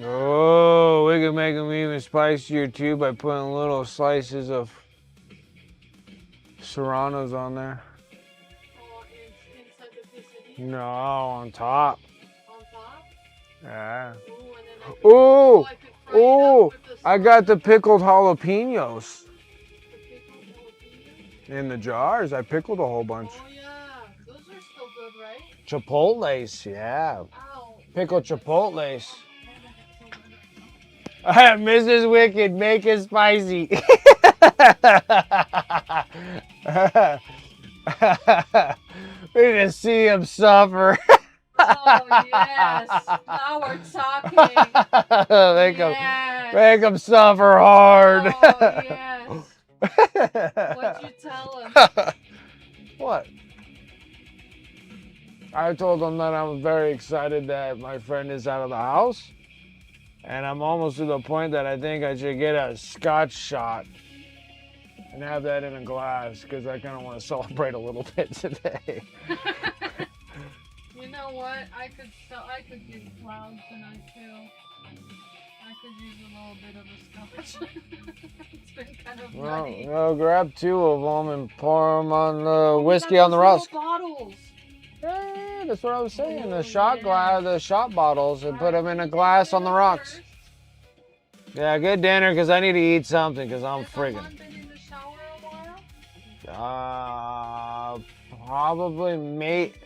oh, we can make them even spicier too by putting little slices of serranos on there. Oh, inside the quesadilla? No, on top. On top? Yeah. Ooh, and then I could, Ooh, I could fry it up ooh, with the I got the salsa. pickled jalapenos The pickled jalapeno. in the jars. I pickled a whole bunch. Oh yeah, those are still good, right? Chipotles, yeah. Ow. Pickled chipotles. Man, I get so good right now. Mrs. Wicked, make it spicy. We need to see him suffer. Oh yes, now we're talking. Yes. Make him suffer hard. Oh yes. What'd you tell him? What? I told him that I'm very excited that my friend is out of the house. And I'm almost to the point that I think I should get a scotch shot and have that in a glass because I kind of want to celebrate a little bit today. You know what? I could use clouds tonight too. I could use a little bit of a scotch. It's been kind of nutty. Well, grab 2 of them and pour them on the whiskey We got on the those rusk. little bottles. Yeah, that's what I was saying. Oh, The shot glass, the shot bottles, and put them in a glass on the rocks. Yeah, good dinner because I need to eat something because I'm Has someone friggin'. been in the shower a while? Probably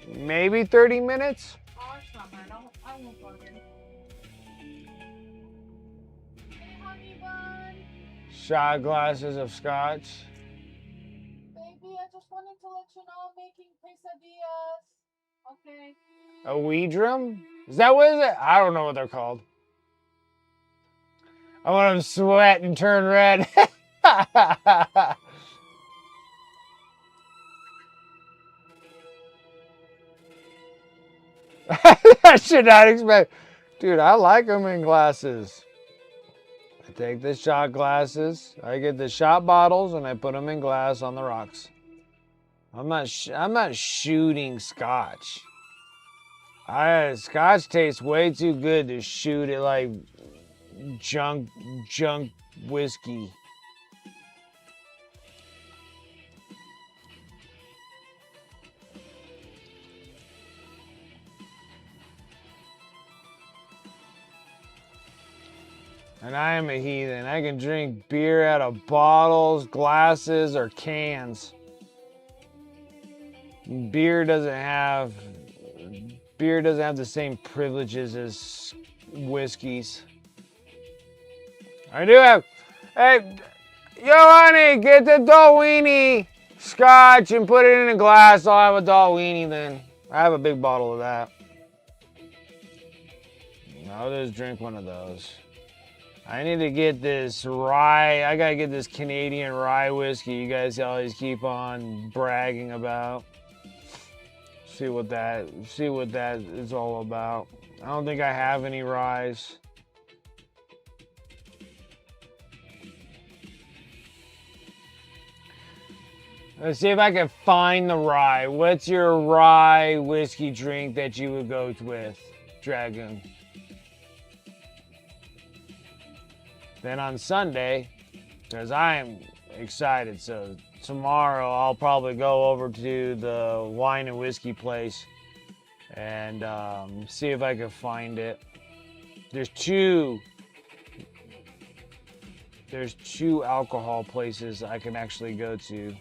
maybe 30 minutes. Oh, it's not bad. I won't bug him. Hey, honey bun. Shot glasses of scotch. Baby, I just wanted to let you know I'm making quesadillas. Okay. A weed drum? Is that what is it? I don't know what they're called. I want them to sweat and turn red. I should not expect. Dude, I like them in glasses. I take the shot glasses, I get the shot bottles, and I put them in glass on the rocks. I'm not shooting scotch. Scotch tastes way too good to shoot it like junk whiskey. And I am a heathen. I can drink beer out of bottles, glasses, or cans. Beer doesn't have the same privileges as whiskeys. I do have. Hey, yo, honey, get the Dalwhinnie scotch and put it in a glass. I'll have a Dalwhinnie then. I have a big bottle of that. I'll just drink one of those. I need to get this rye. I gotta get this Canadian rye whiskey you guys always keep on bragging about. See what that is all about. I don't think I have any ryes. Let's see if I can find the rye. What's your rye whiskey drink that you would go with, Dragoon? Then on Sunday, because I am excited, so tomorrow I'll probably go over to the wine and whiskey place and see if I can find it. There's two alcohol places I can actually go to.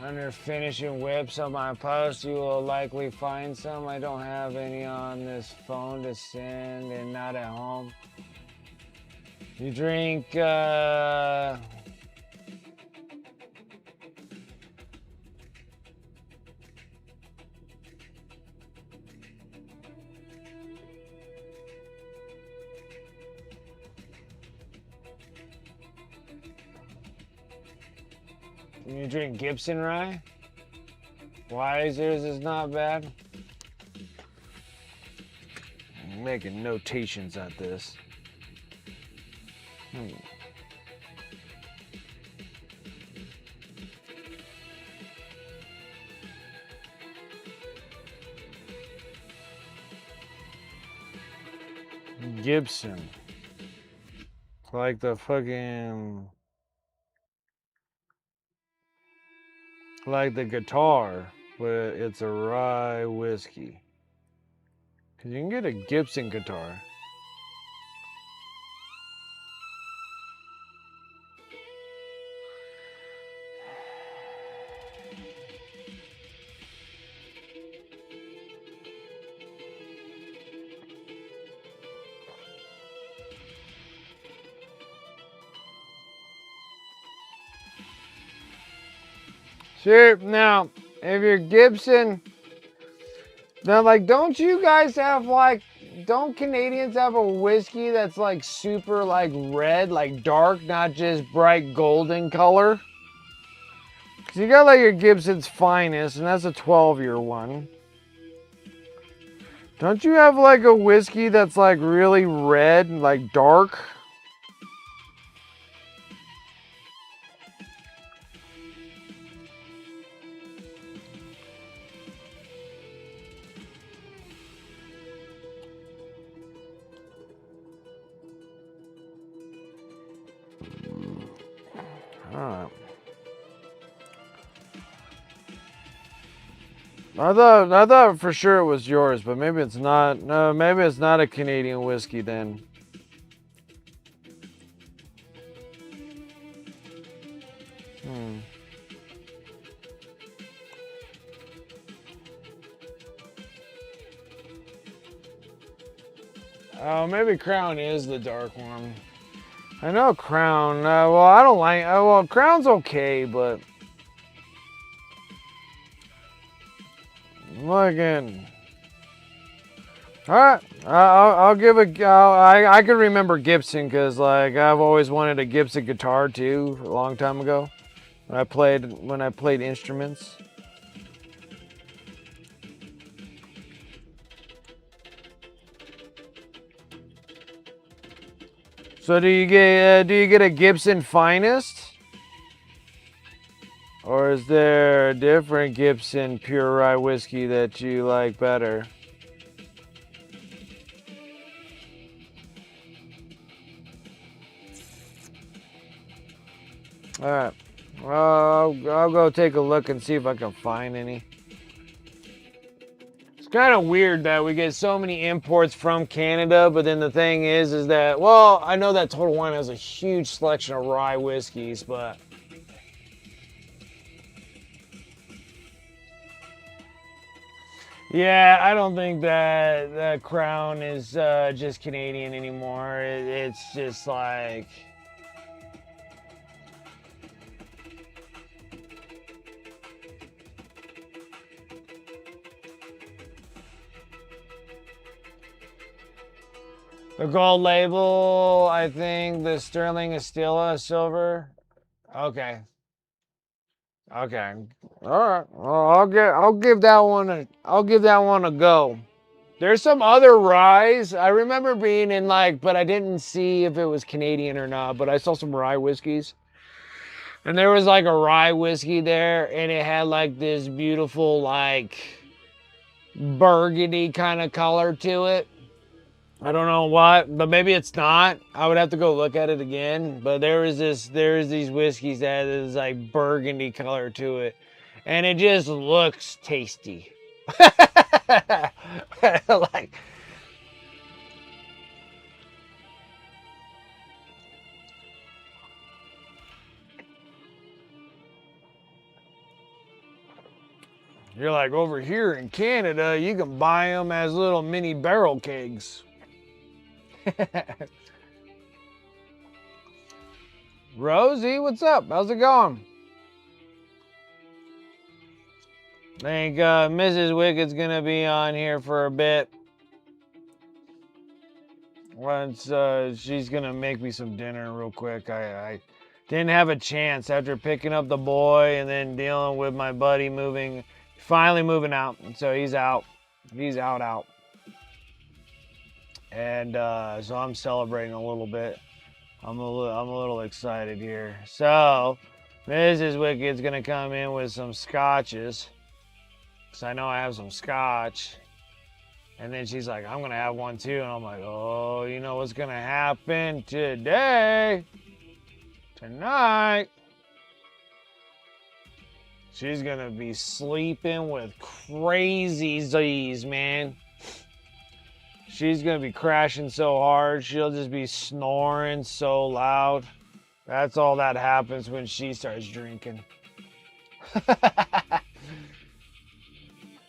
Under finishing whips on my post, you will likely find some. I don't have any on this phone to send and not at home. You drink, you drink Gibson rye? Why is yours is not bad? I'm making notations at this. Gibson. Like the fucking... like the guitar, but it's a rye whiskey. Cause you can get a Gibson guitar. Sure, now, if you're Gibson, now, like, don't you guys have, like, don't Canadians have a whiskey that's, like, super, like, red, like, dark, not just bright golden color? Because you got, like, your Gibson's Finest, and that's a 12-year one. Don't you have, like, a whiskey that's, like, really red and, like, dark? Alright. I thought for sure it was yours, but maybe it's not. No, maybe it's not a Canadian whiskey then. Oh, maybe Crown is the dark one. I know Crown. Well, I don't like. Well, Crown's okay, but again. All right, I'll give a. I can remember Gibson because like I've always wanted a Gibson guitar too, a long time ago, when I played instruments. So do you get a Gibson Finest? Or is there a different Gibson pure rye whiskey that you like better? All right, well, I'll go take a look and see if I can find any. It's kind of weird that we get so many imports from Canada, but then the thing is that, well, I know that Total Wine has a huge selection of rye whiskeys, but yeah, I don't think that the Crown is just Canadian anymore. It's just like... the gold label, I think the Sterling is still a silver. Okay. Okay. All right. Well, I'll give that one a go. There's some other ryes. I remember being in but I didn't see if it was Canadian or not, but I saw some rye whiskeys. And there was a rye whiskey there, and it had this beautiful burgundy kind of color to it. I don't know what, but maybe it's not. I would have to go look at it again. But there is these whiskeys that is burgundy color to it, and it just looks tasty. You're over here in Canada, you can buy them as little mini barrel kegs. Rosie, what's up? How's it going? I think Mrs. Wicked's gonna be on here for a bit. Once she's gonna make me some dinner real quick. I didn't have a chance after picking up the boy and then dealing with my buddy finally moving out. So he's out. He's out. And so I'm celebrating a little bit. I'm a little excited here. So Mrs. Wicked's gonna come in with some scotches. Cause I know I have some scotch. And then she's like, I'm gonna have one too. And I'm like, oh, you know what's gonna happen tonight? She's gonna be sleeping with crazy Z's, man. She's gonna be crashing so hard, she'll just be snoring so loud. That's all that happens when she starts drinking.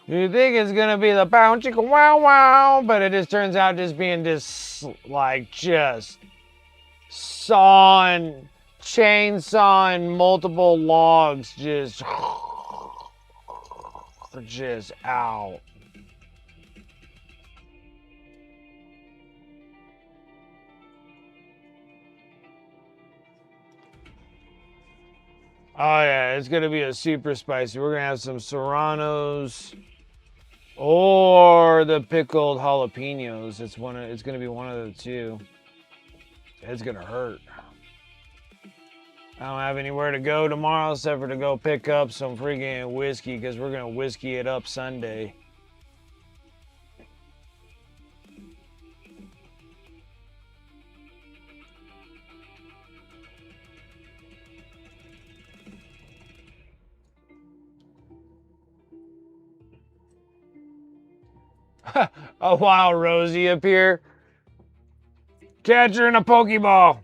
You think it's gonna be the pow chicka wow wow, but it just turns out just being just chainsawing multiple logs, just out. Oh yeah, it's gonna be a super spicy. We're gonna have some serranos or the pickled jalapenos. It's gonna be one of the two. It's gonna hurt. I don't have anywhere to go tomorrow except for to go pick up some freaking whiskey because we're gonna whiskey it up Sunday. A wild Rosie up here. Catch her in a Pokeball.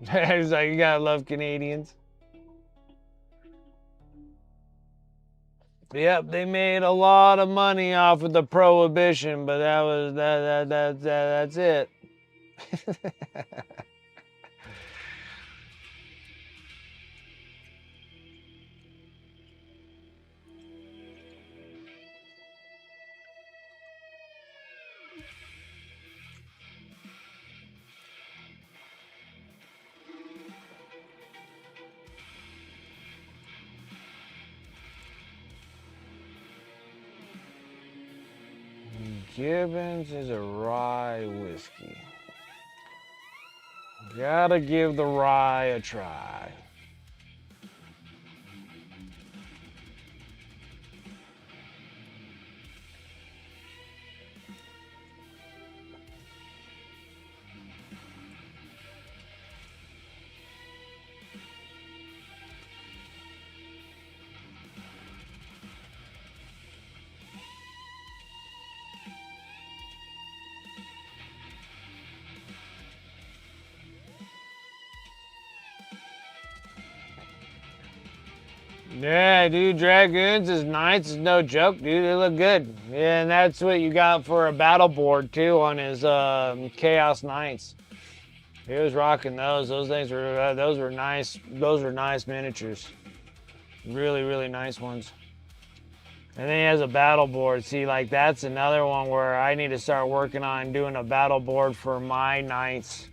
He's like, you gotta love Canadians. Yep, they made a lot of money off of the prohibition, but that's it. Gibbons is a rye whiskey. Gotta give the rye a try. Yeah, dude, Dragoons is Knights is no joke, dude. They look good. Yeah, and that's what you got for a battle board, too, on his Chaos Knights. He was rocking those. Those things were those were nice. Those were nice miniatures. Really, really nice ones. And then he has a battle board. See, like that's another one where I need to start working on doing a battle board for my knights.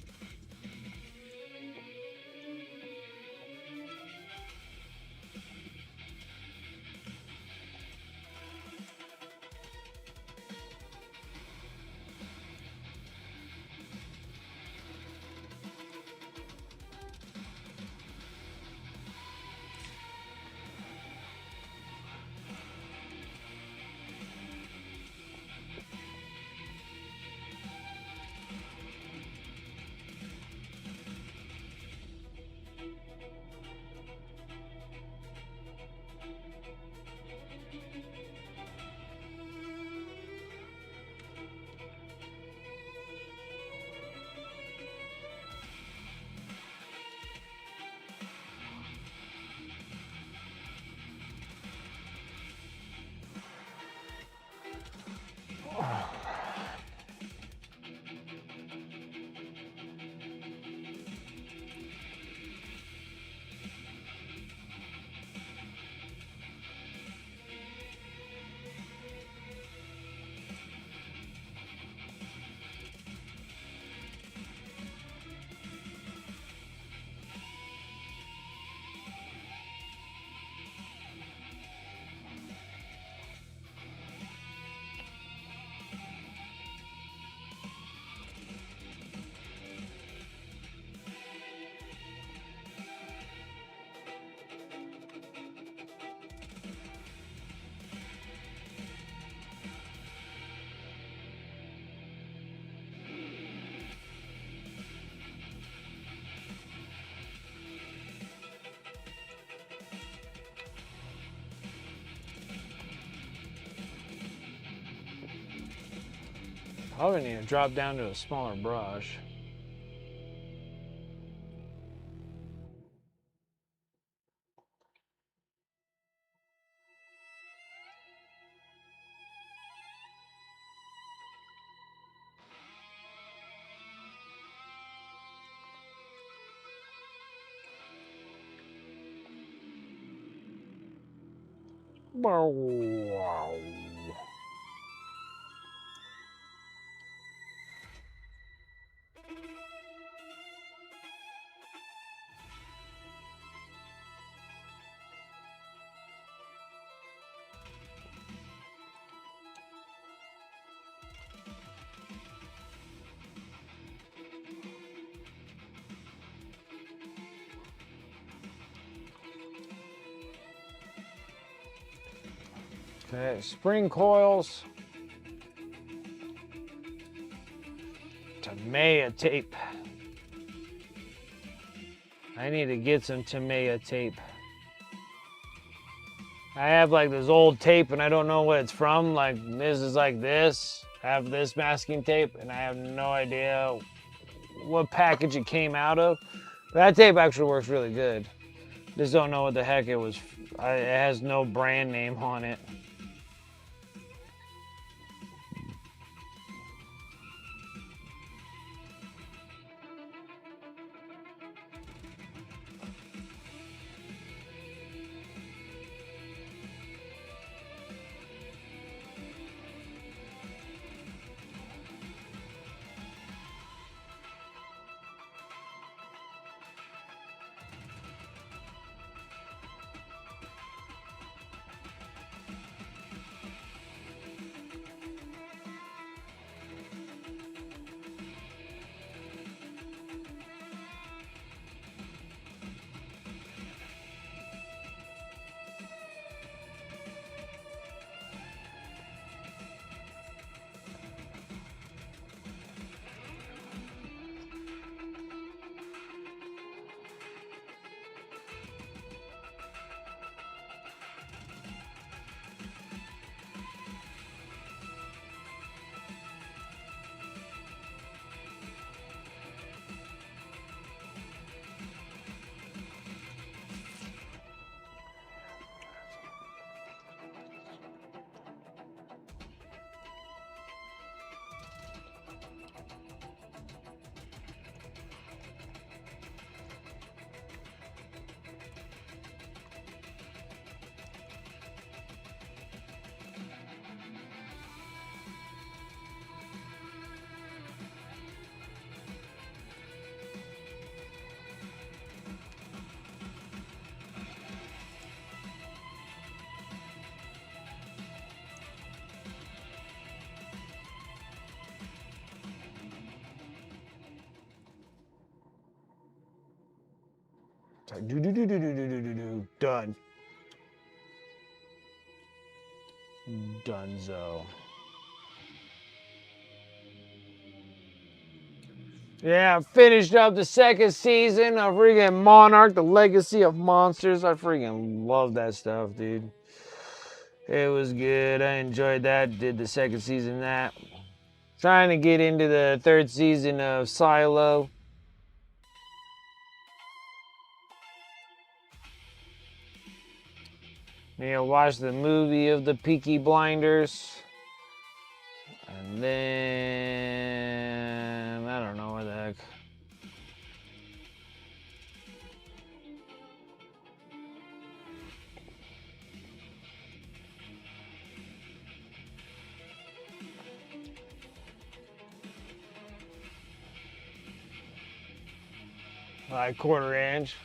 Probably need to drop down to a smaller brush. Wow. Okay, spring coils. Tamiya tape. I need to get some Tamiya tape. I have like this old tape and I don't know what it's from. Like this is like this. I have this masking tape and I have no idea what package it came out of. That tape actually works really good. Just don't know what the heck it was. It has no brand name on it. It's like do. Done. Dunzo. Yeah, I finished up the second season of freaking Monarch, the Legacy of Monsters. I freaking love that stuff, dude. It was good. I enjoyed that. Did the second season of that. Trying to get into the third season of Silo. You know, watch the movie of the Peaky Blinders. And then I don't know where the heck. Like quarter inch.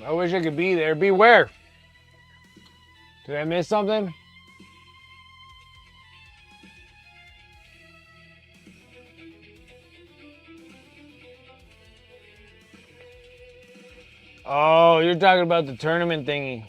I wish I could be there. Beware. Did I miss something? Oh, you're talking about the tournament thingy.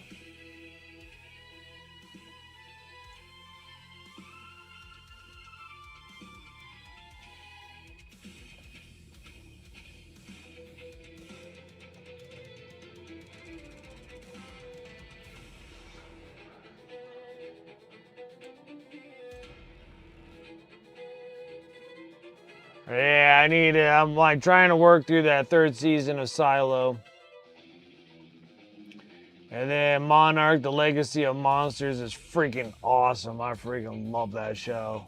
Yeah, I need it. I'm like trying to work through that third season of Silo. And then Monarch, the Legacy of Monsters is freaking awesome. I freaking love that show.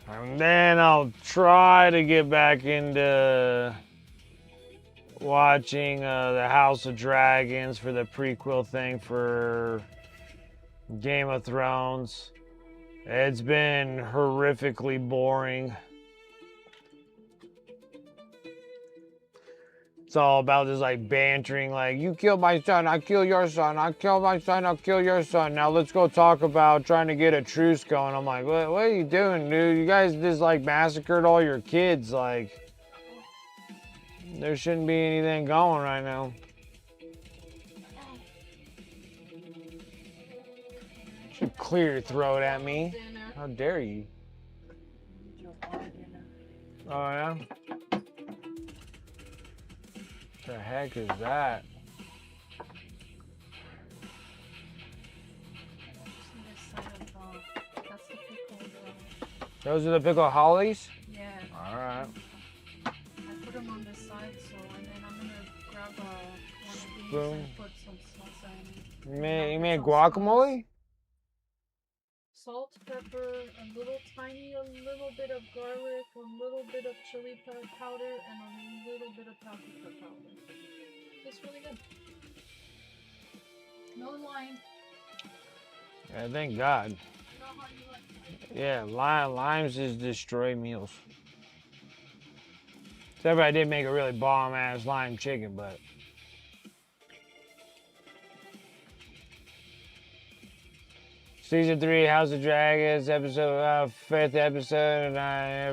And then I'll try to get back into watching the House of Dragons for the prequel thing for Game of Thrones. It's been horrifically boring. It's all about this like bantering, like, you killed my son, I kill your son, I kill my son, I'll kill your son. Now let's go talk about trying to get a truce going. I'm like, what are you doing, dude? You guys just like massacred all your kids. Like, there shouldn't be anything going right now. You should clear your throat at me. How dare you? Oh yeah? What the heck is that? Those are the pickle hollies? Yeah. Alright. I put them on this side, so, and then I'm gonna grab one of these Boom. and put some salsa in it. You made guacamole? Salt, pepper, a little bit of garlic, a little bit of chili powder, and a little bit of paprika powder. It's really good. No lime. Yeah, thank God. You know how you like it. Yeah, limes just destroy meals. Except for I did make a really bomb-ass lime chicken, but... Season 3, House of Dragons, episode, 5th episode, and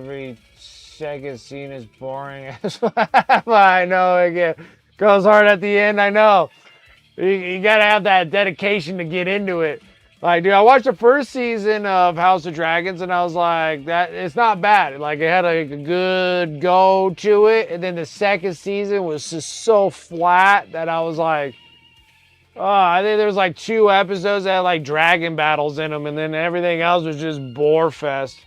every second scene is boring as I know, it goes hard at the end, I know. You gotta have that dedication to get into it. Like, dude, I watched the first season of House of Dragons, and I was like, that it's not bad. Like, it had a good go to it, and then the second season was just so flat that I was like, oh, I think there was like 2 episodes that had like dragon battles in them, and then everything else was just bore fest.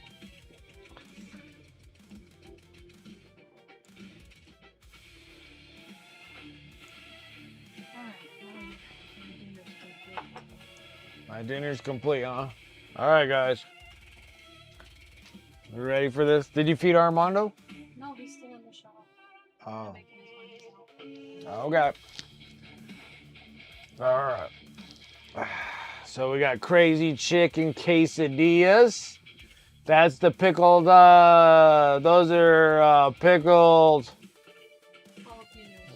My dinner's complete, huh? All right, guys. You ready for this? Did you feed Armando? No, he's still in the shop. Oh. Making his money out. Okay. All right. So we got crazy chicken quesadillas. That's the pickled, those are pickled,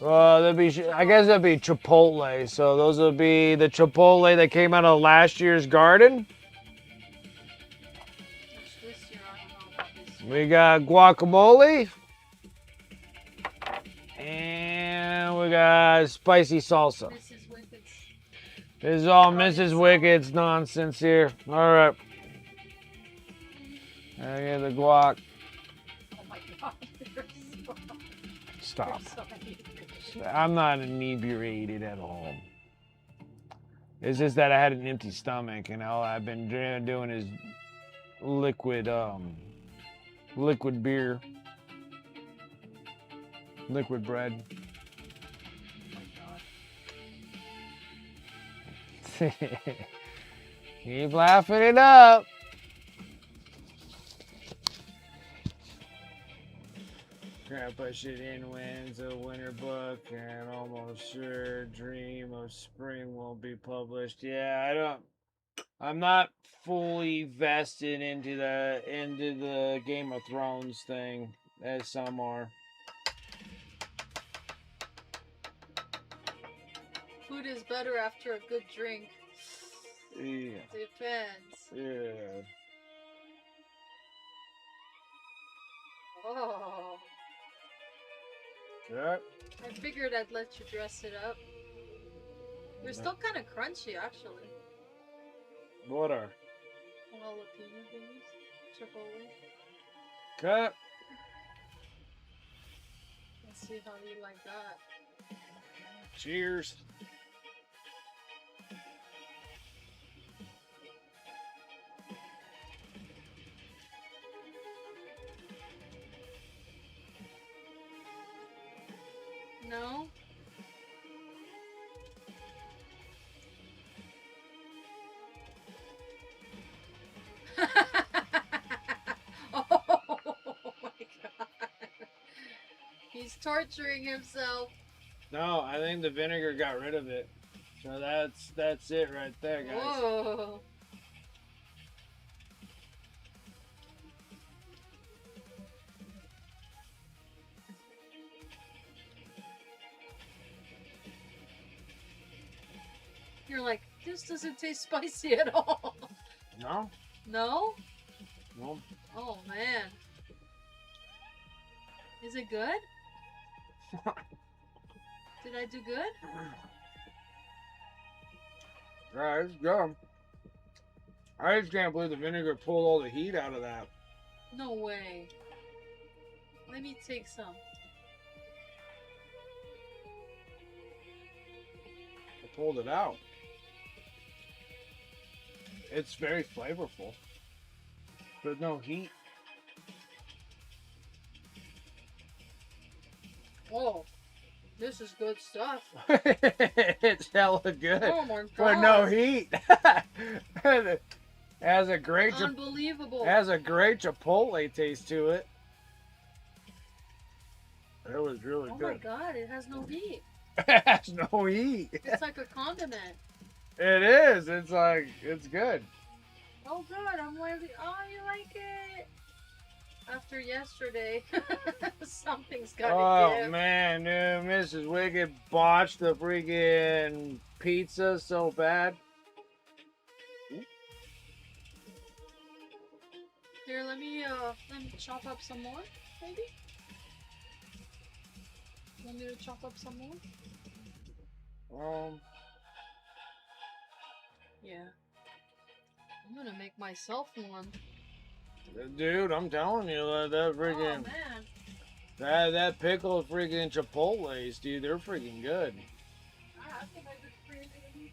I guess that'd be Chipotle. So those would be the Chipotle that came out of last year's garden. This year, I don't know about this year. We got guacamole. And we got spicy salsa. Mrs. Wicked's. This is all Mrs. Wicked's nonsense here. All right. I get the guac. Oh my god. Stop. So I'm not inebriated at all. It's just that I had an empty stomach, and all I've been doing is liquid beer, liquid bread. Keep laughing it up. Grandpa shit in wins a winter book, and almost sure dream of spring won't be published. Yeah, I'm not fully vested into the Game of Thrones thing, as some are. food is better after a good drink. Yeah. Depends. Yeah. Oh. Yep. I figured I'd let you dress it up. They're still kind of crunchy, actually. What are? Jalapeno things. Chipotle. Cut. Let's see how you like that. Cheers. No? Oh my god. He's torturing himself. No, I think the vinegar got rid of it. So that's it right there, guys. Whoa. You're like, this doesn't taste spicy at all. No? No? No. Oh man. Is it good? Did I do good? Alright, it's good. I just can't believe the vinegar pulled all the heat out of that. No way. Let me take some. It pulled it out. It's very flavorful. There's no heat. Oh, this is good stuff. It's hella good. Oh my god. But no heat. It has a great Unbelievable. has a great Chipotle taste to it. It was really Oh good. my god, it has no heat. It has no heat. It's like a condiment. It is. It's like, it's good. Oh good, I'm like, oh, you like it? After yesterday, something's gotta Oh give. man, dude, Mrs. Wicked botched the freaking pizza so bad. Here, let me chop up some more, maybe? Want me to chop up some more? Yeah. I'm gonna make myself one. Dude, I'm telling you, that Oh freaking man. that pickled freaking Chipotles, dude, they're freaking good. I think I just created a new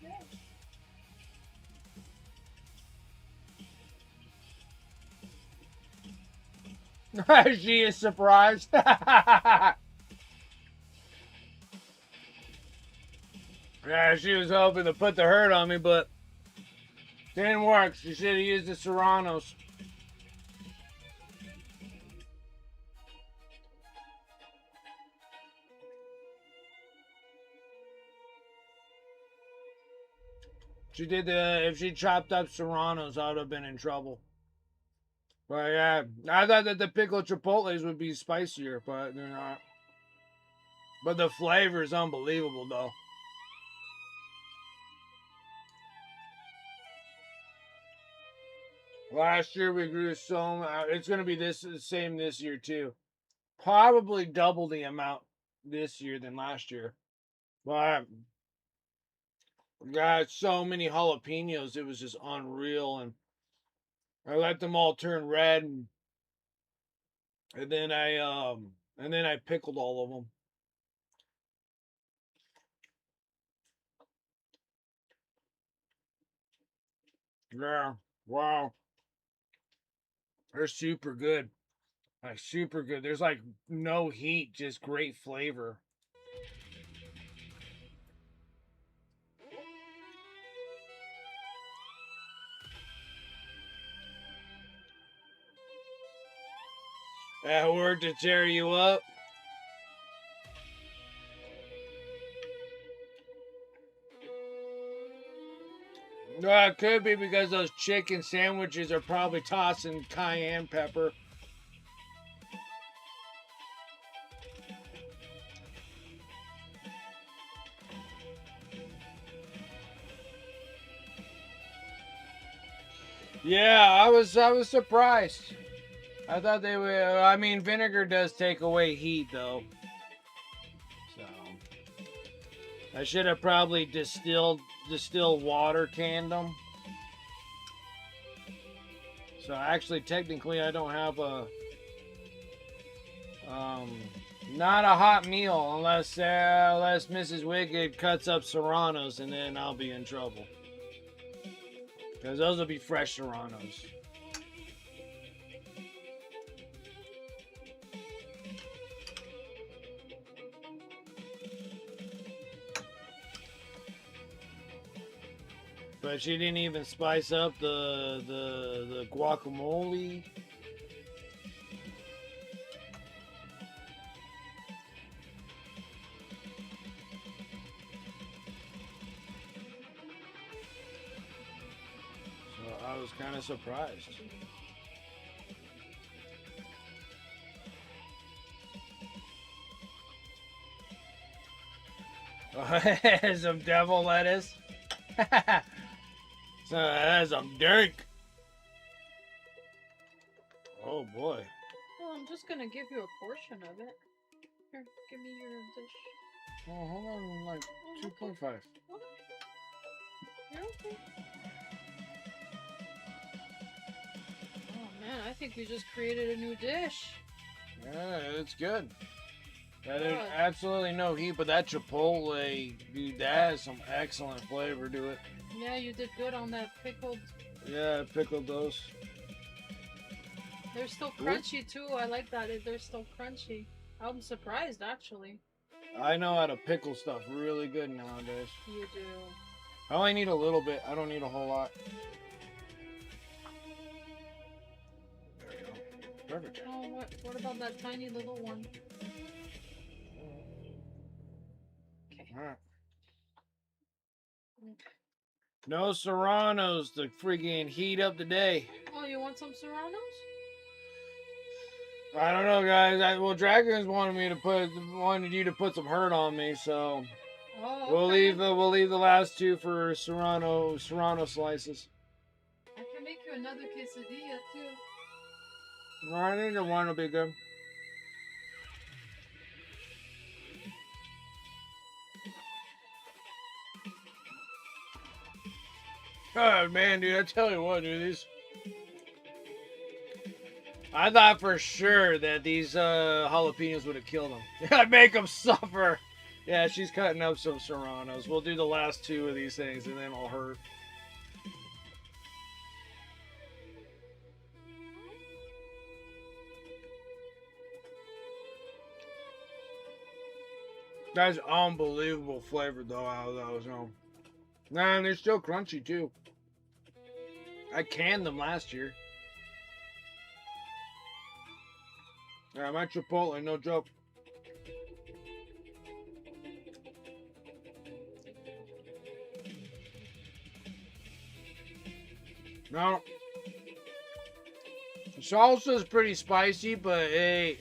dish. She is surprised. Yeah, she was hoping to put the hurt on me, but didn't work. She should have used the Serranos. She did if she chopped up Serranos, I would have been in trouble. But yeah, I thought that the pickled chipotles would be spicier, but they're not. But the flavor is unbelievable, though. Last year we grew so much. It's gonna be this the same this year too. Probably double the amount this year than last year. But got so many jalapenos, it was just unreal, and I let them all turn red, and then I pickled all of them. Yeah, wow, they're super good. Like super good. There's like no heat, just great flavor. That word to tear you up. No, it could be because those chicken sandwiches are probably tossing cayenne pepper. Yeah, I was surprised. I thought they would. I mean, vinegar does take away heat, though. So I should have probably distilled water canned them. So actually, technically, I don't have a not a hot meal unless Mrs. Wicked cuts up serranos, and then I'll be in trouble because those will be fresh serranos. But she didn't even spice up the guacamole. So I was kind of surprised. Some devil lettuce. So that's some dirt. Oh boy. Well, I'm just gonna give you a portion of it. Here, give me your dish. Oh, hold on, like 2.5. Okay. You're okay. Oh man, I think we just created a new dish. Yeah, it's good. That is Yeah. absolutely no heat, but that chipotle, dude, that has some excellent flavor to it. Yeah, you did good on that pickled. Yeah, I pickled those. They're still crunchy too. I like that. They're still crunchy. I'm surprised actually. I know how to pickle stuff really good nowadays. You do. I only need a little bit. I don't need a whole lot. There we go. Perfect. Oh, what about that tiny little one? Okay. All right. No serranos to friggin' heat up the day. Oh, you want some serranos? I don't know, guys. Well, Dragons wanted you to put some hurt on me, so Oh, okay. we'll leave the last two for serrano slices. I can make you another quesadilla too. All right, I think the one will be good. Oh man, dude, I tell you what, dude, I thought for sure that these jalapenos would have killed them. I'd make them suffer. Yeah, she's cutting up some serranos. We'll do the last two of these things, and then I'll hurt. That's unbelievable flavor, though, out of those. Nah, and they're still crunchy, too. I canned them last year. Yeah, my Chipotle, no joke. No. Salsa's pretty spicy, but it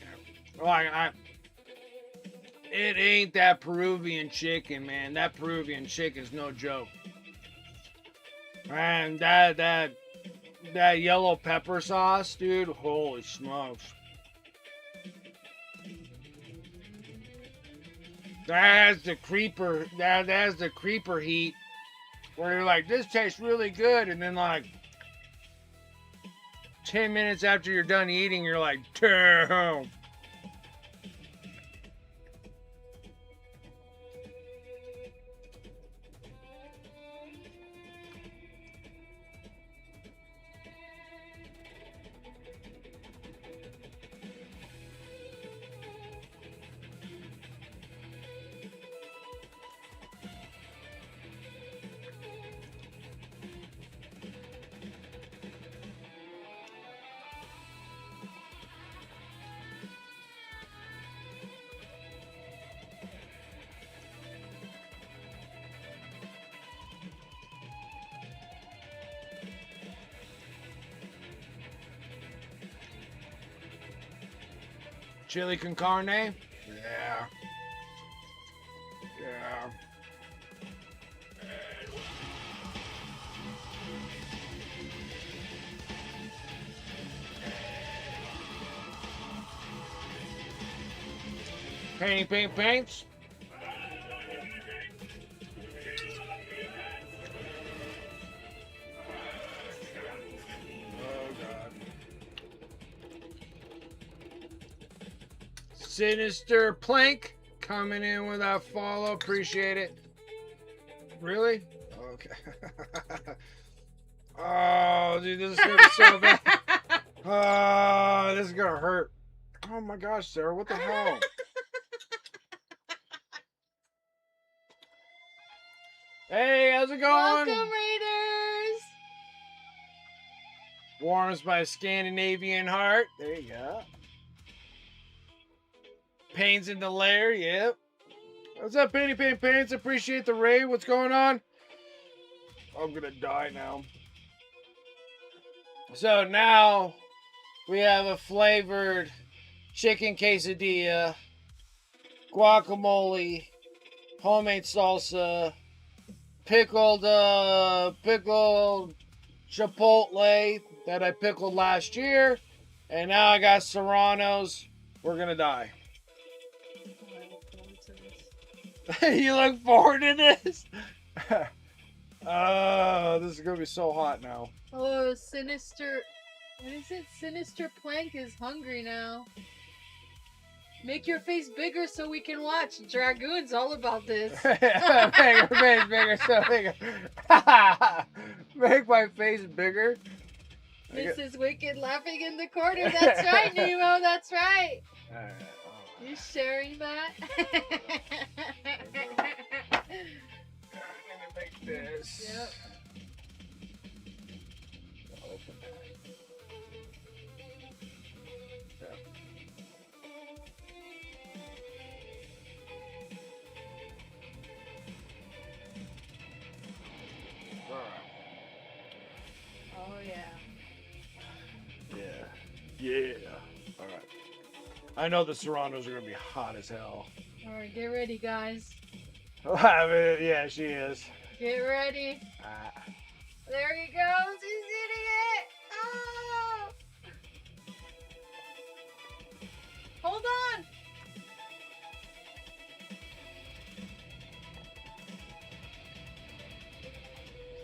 ain't that Peruvian chicken, man. That Peruvian chicken's no joke. And that yellow pepper sauce, dude. Holy smokes. That has the creeper. That has the creeper heat, where you're like, this tastes really good, and then like 10 minutes after you're done eating, you're like, damn. Chili con carne? Yeah. Yeah. Paints. Sinister Plank coming in with that follow. Appreciate it. Really? Okay. Oh, dude, this is gonna be so bad. Oh, this is gonna hurt. Oh my gosh, Sarah, what the hell? Hey, how's it going? Welcome, Raiders! Warms my Scandinavian heart. There you go. Pains in the lair, yep. What's up, Paints? Appreciate the raid. What's going on? I'm gonna die now. So now we have a flavored chicken quesadilla, guacamole, homemade salsa, pickled chipotle that I pickled last year, and now I got serranos. We're gonna die. You look forward to this? Oh, this is gonna be so hot now. Oh, Sinister. What is it? Sinister Plank is hungry now. Make your face bigger so we can watch. Dragoon's all about this. bigger, so bigger. Make my face bigger. Mrs. Wicked laughing in the corner. That's right, Nemo. That's right. You sharing that? Make this. Yep. Open that. Yep. All right. Oh yeah. Yeah. All right. I know the serranos are gonna be hot as hell. All right, get ready, guys. Yeah, she is. Get ready. There he goes. He's eating it. Oh! Hold on.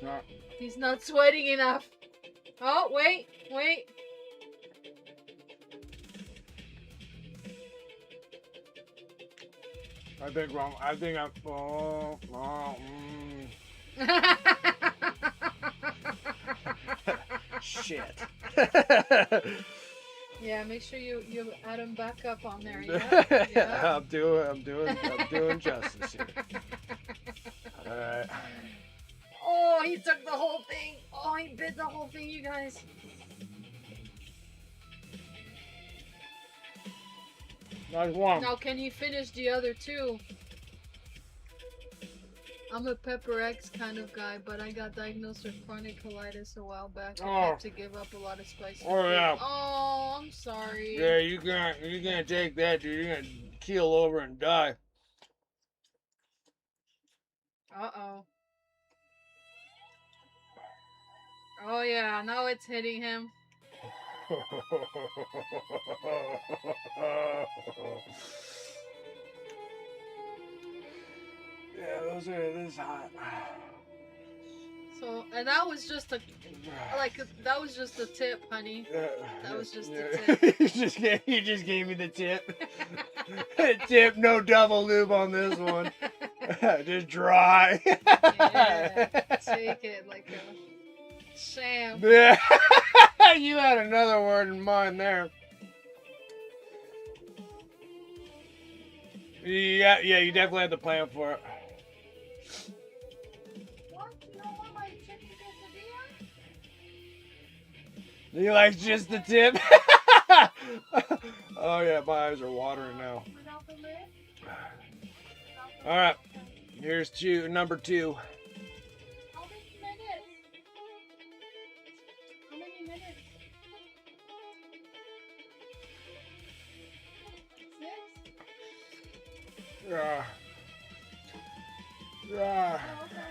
Not. He's not sweating enough. Oh, wait. I think I'm. Shit. Yeah, make sure you add him back up on there. Yeah. I'm doing justice here. All right. Oh, he took the whole thing. Oh, he bit the whole thing, you guys. Nice one. Now, can he finish the other two? I'm a Pepper X kind of guy, but I got diagnosed with chronic colitis a while back and Oh. had to give up a lot of spicy Oh, food. yeah. Oh, I'm sorry. Yeah, you can't take that, dude. You're gonna keel over and die. Uh-oh. Oh yeah, now it's hitting him. Yeah, this is hot. So, and that was just a that was just a tip, honey. That was just a tip. you just gave me the tip. Tip, no double lube on this one. Just dry. Yeah, take it like a champ. Yeah. You had another word in mind there. Yeah, you definitely had the plan for it. What? You don't want my chicken quesadilla? You like just the tip? Oh yeah, my eyes are watering now. Without the lid? All right, here's number two. How many minutes? How many minutes? 6? Yeah. Yeah. Oh, okay.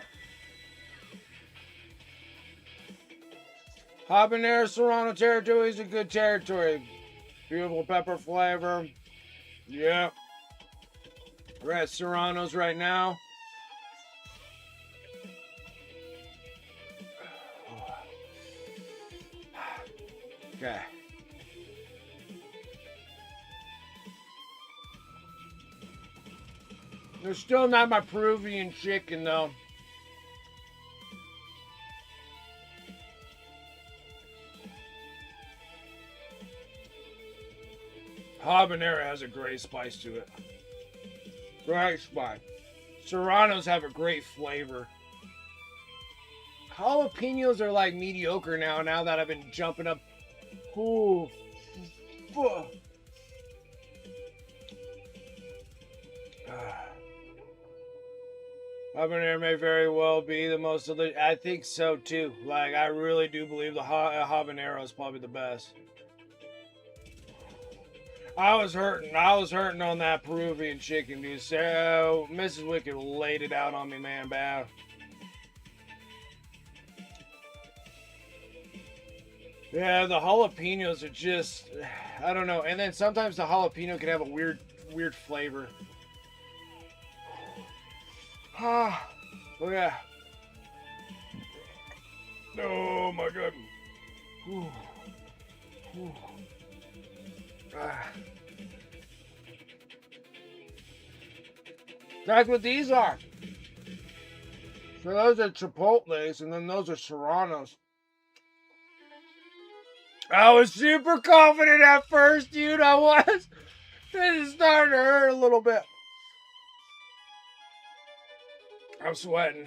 Habanero Serrano territory is a good territory. Beautiful pepper flavor. Yep. We're at Serrano's right now. Okay. They're still not my Peruvian chicken though. Habanero has a great spice to it. Great spice. Serranos have a great flavor. Jalapenos are like mediocre now that I've been jumping up. Ooh. Habanero may very well be the most delicious. I think so too. Like, I really do believe the habanero is probably the best. I was hurting on that Peruvian chicken, dude. So Mrs. Wicked laid it out on me, man, bad. Yeah, the jalapenos are just, I don't know. And then sometimes the jalapeno can have a weird flavor. Oh yeah. Oh my god. Ooh. Ooh. That's what these are. So those are Chipotles, and then those are Serranos. I was super confident at first, dude. I was. This is starting to hurt a little bit. I'm sweating.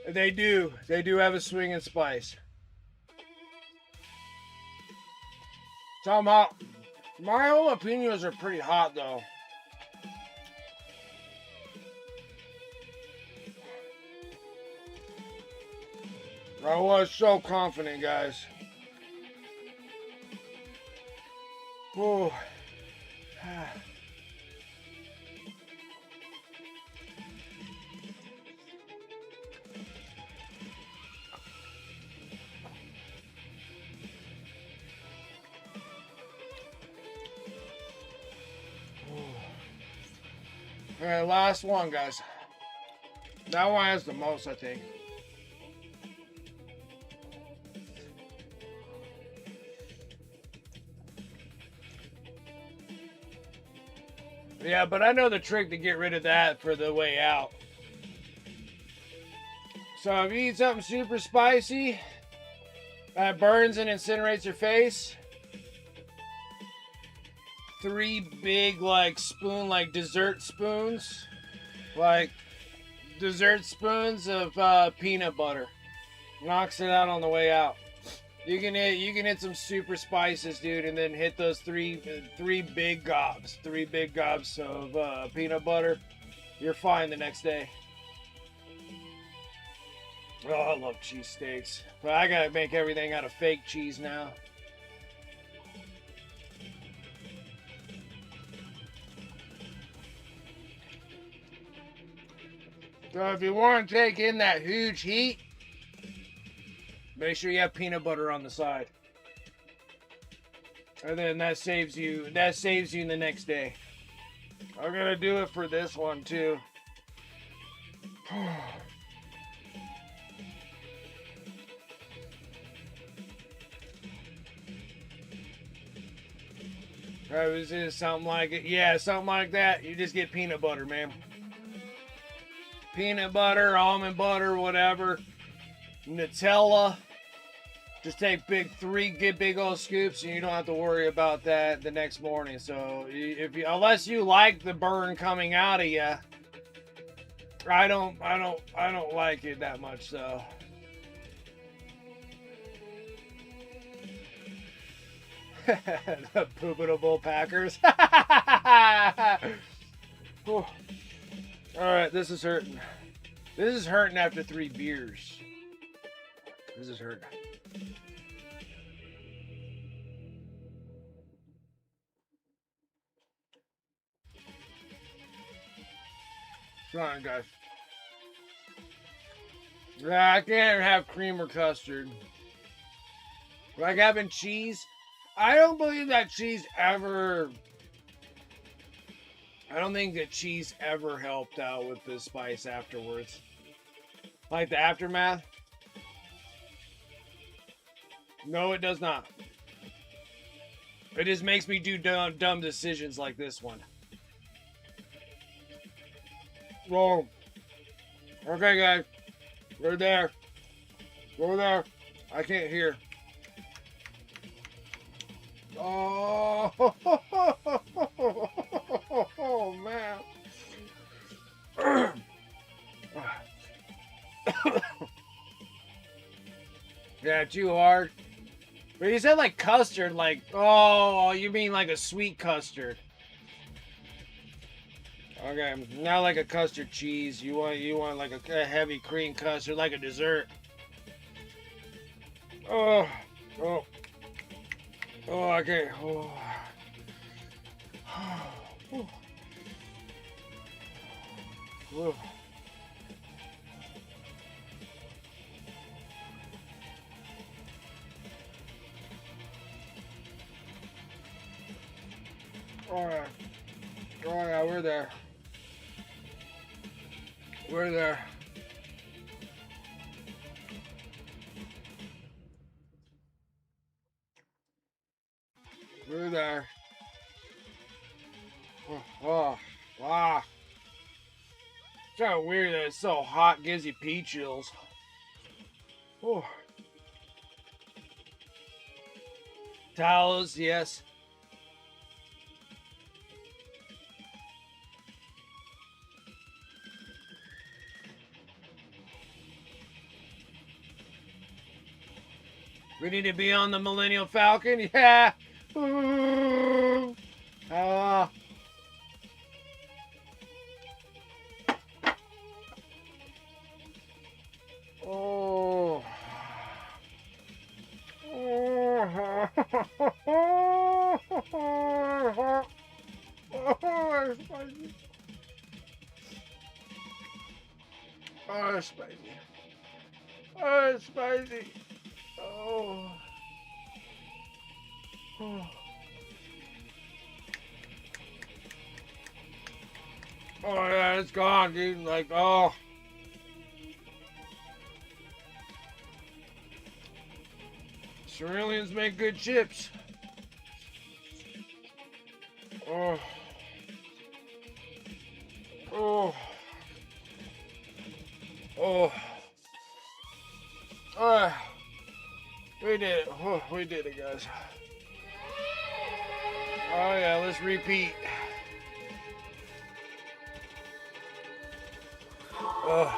They do have a swing and spice. So I'm hot. My jalapenos are pretty hot though. I was so confident, guys. Whew. Alright, last one, guys. That one has the most, I think. Yeah, but I know the trick to get rid of that for the way out. So if you eat something super spicy that burns and incinerates your face, 3 big dessert spoons of peanut butter. Knocks it out on the way out. You can hit some super spices, dude, and then hit those three big gobs of peanut butter. You're fine the next day. Oh, I love cheesesteaks, but I gotta make everything out of fake cheese now. So if you want to take in that huge heat, make sure you have peanut butter on the side. And then that saves you the next day. I'm gonna do it for this one too. Right, was this something like it? Yeah, something like that. You just get peanut butter, man. Peanut butter, almond butter, whatever. Nutella. Just take big old scoops, and you don't have to worry about that the next morning. So unless you like the burn coming out of you, I don't like it that much. So. The poopable Packers. All right, this is hurting. This is hurting after 3 beers. This is hurting. Come on, guys. I can't have cream or custard. Like having cheese. I don't believe that cheese ever. I don't think that cheese ever helped out with the spice afterwards. Like the aftermath. No, it does not. It just makes me do dumb decisions like this one. Whoa. Okay, guys. We're there. We're there. I can't hear. Oh, oh man. Yeah, too hard. But you said like custard, like, oh, you mean like a sweet custard. Okay, not like a custard cheese. You want like a heavy cream custard, like a dessert. Oh, oh. Oh, I can't. Oh. Oh. Oh. Oh yeah. Oh yeah, we're there. We're there. We're there. Oh, wow. It's kind of weird that it's so hot, gives you pee chills. Oh. Towels, yes. We need to be on the Millennial Falcon? Yeah. Oh. Oh. Oh, spicy. Oh, spicy. Oh, spicy. Oh. Oh. Oh yeah, it's gone, dude. Like, oh. Ceruleans make good chips. Oh. Oh. Oh. We did it. Oh, we did it, guys. Oh yeah, let's repeat. Oh.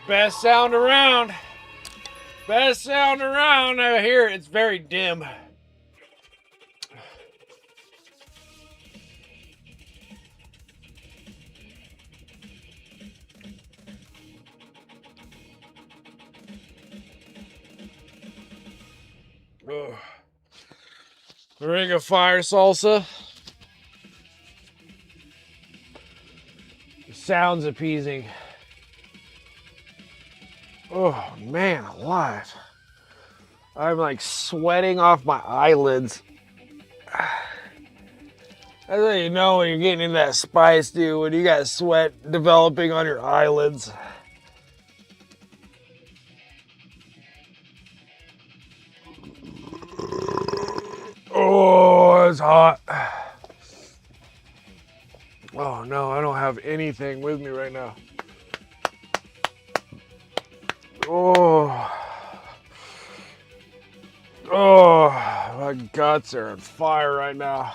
Best sound around. Best sound around. I hear it. It's very dim. Ugh. Ring of fire salsa. Sounds appeasing. Oh man, alive. I'm like sweating off my eyelids. That's how you know when you're getting into that spice, dude, when you got sweat developing on your eyelids. Oh, it's hot. Oh no, I don't have anything with me right now. Oh. Oh, my guts are on fire right now.